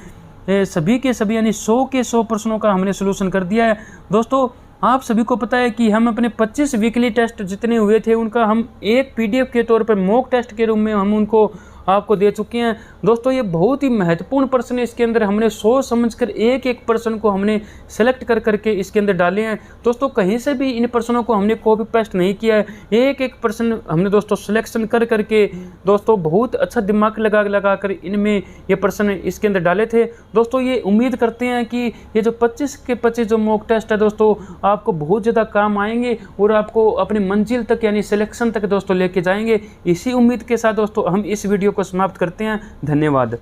सभी के सभी यानी 100 के 100 प्रश्नों का हमने सोल्यूशन कर दिया है। दोस्तों आप सभी को पता है कि हम अपने 25 वीकली टेस्ट जितने हुए थे उनका हम एक पीडीएफ के तौर पर मॉक टेस्ट के रूप में हम उनको आपको दे चुके हैं। दोस्तों ये बहुत ही महत्वपूर्ण प्रश्न है, इसके अंदर हमने सोच समझकर एक एक प्रश्न को हमने सेलेक्ट कर करके इसके अंदर डाले हैं। दोस्तों कहीं से भी इन प्रश्नों को हमने कॉपी पेस्ट नहीं किया है, एक एक प्रश्न हमने दोस्तों सिलेक्शन कर करके दोस्तों बहुत अच्छा दिमाग लगा कर इनमें ये प्रश्न इसके अंदर डाले थे। दोस्तों ये उम्मीद करते हैं कि ये जो 25 के 25 जो मॉक टेस्ट है दोस्तों आपको बहुत ज़्यादा काम आएंगे और आपको अपनी मंजिल तक यानी सिलेक्शन तक दोस्तों लेके जाएंगे। इसी उम्मीद के साथ दोस्तों हम इस वीडियो को समाप्त करते हैं। धन्यवाद।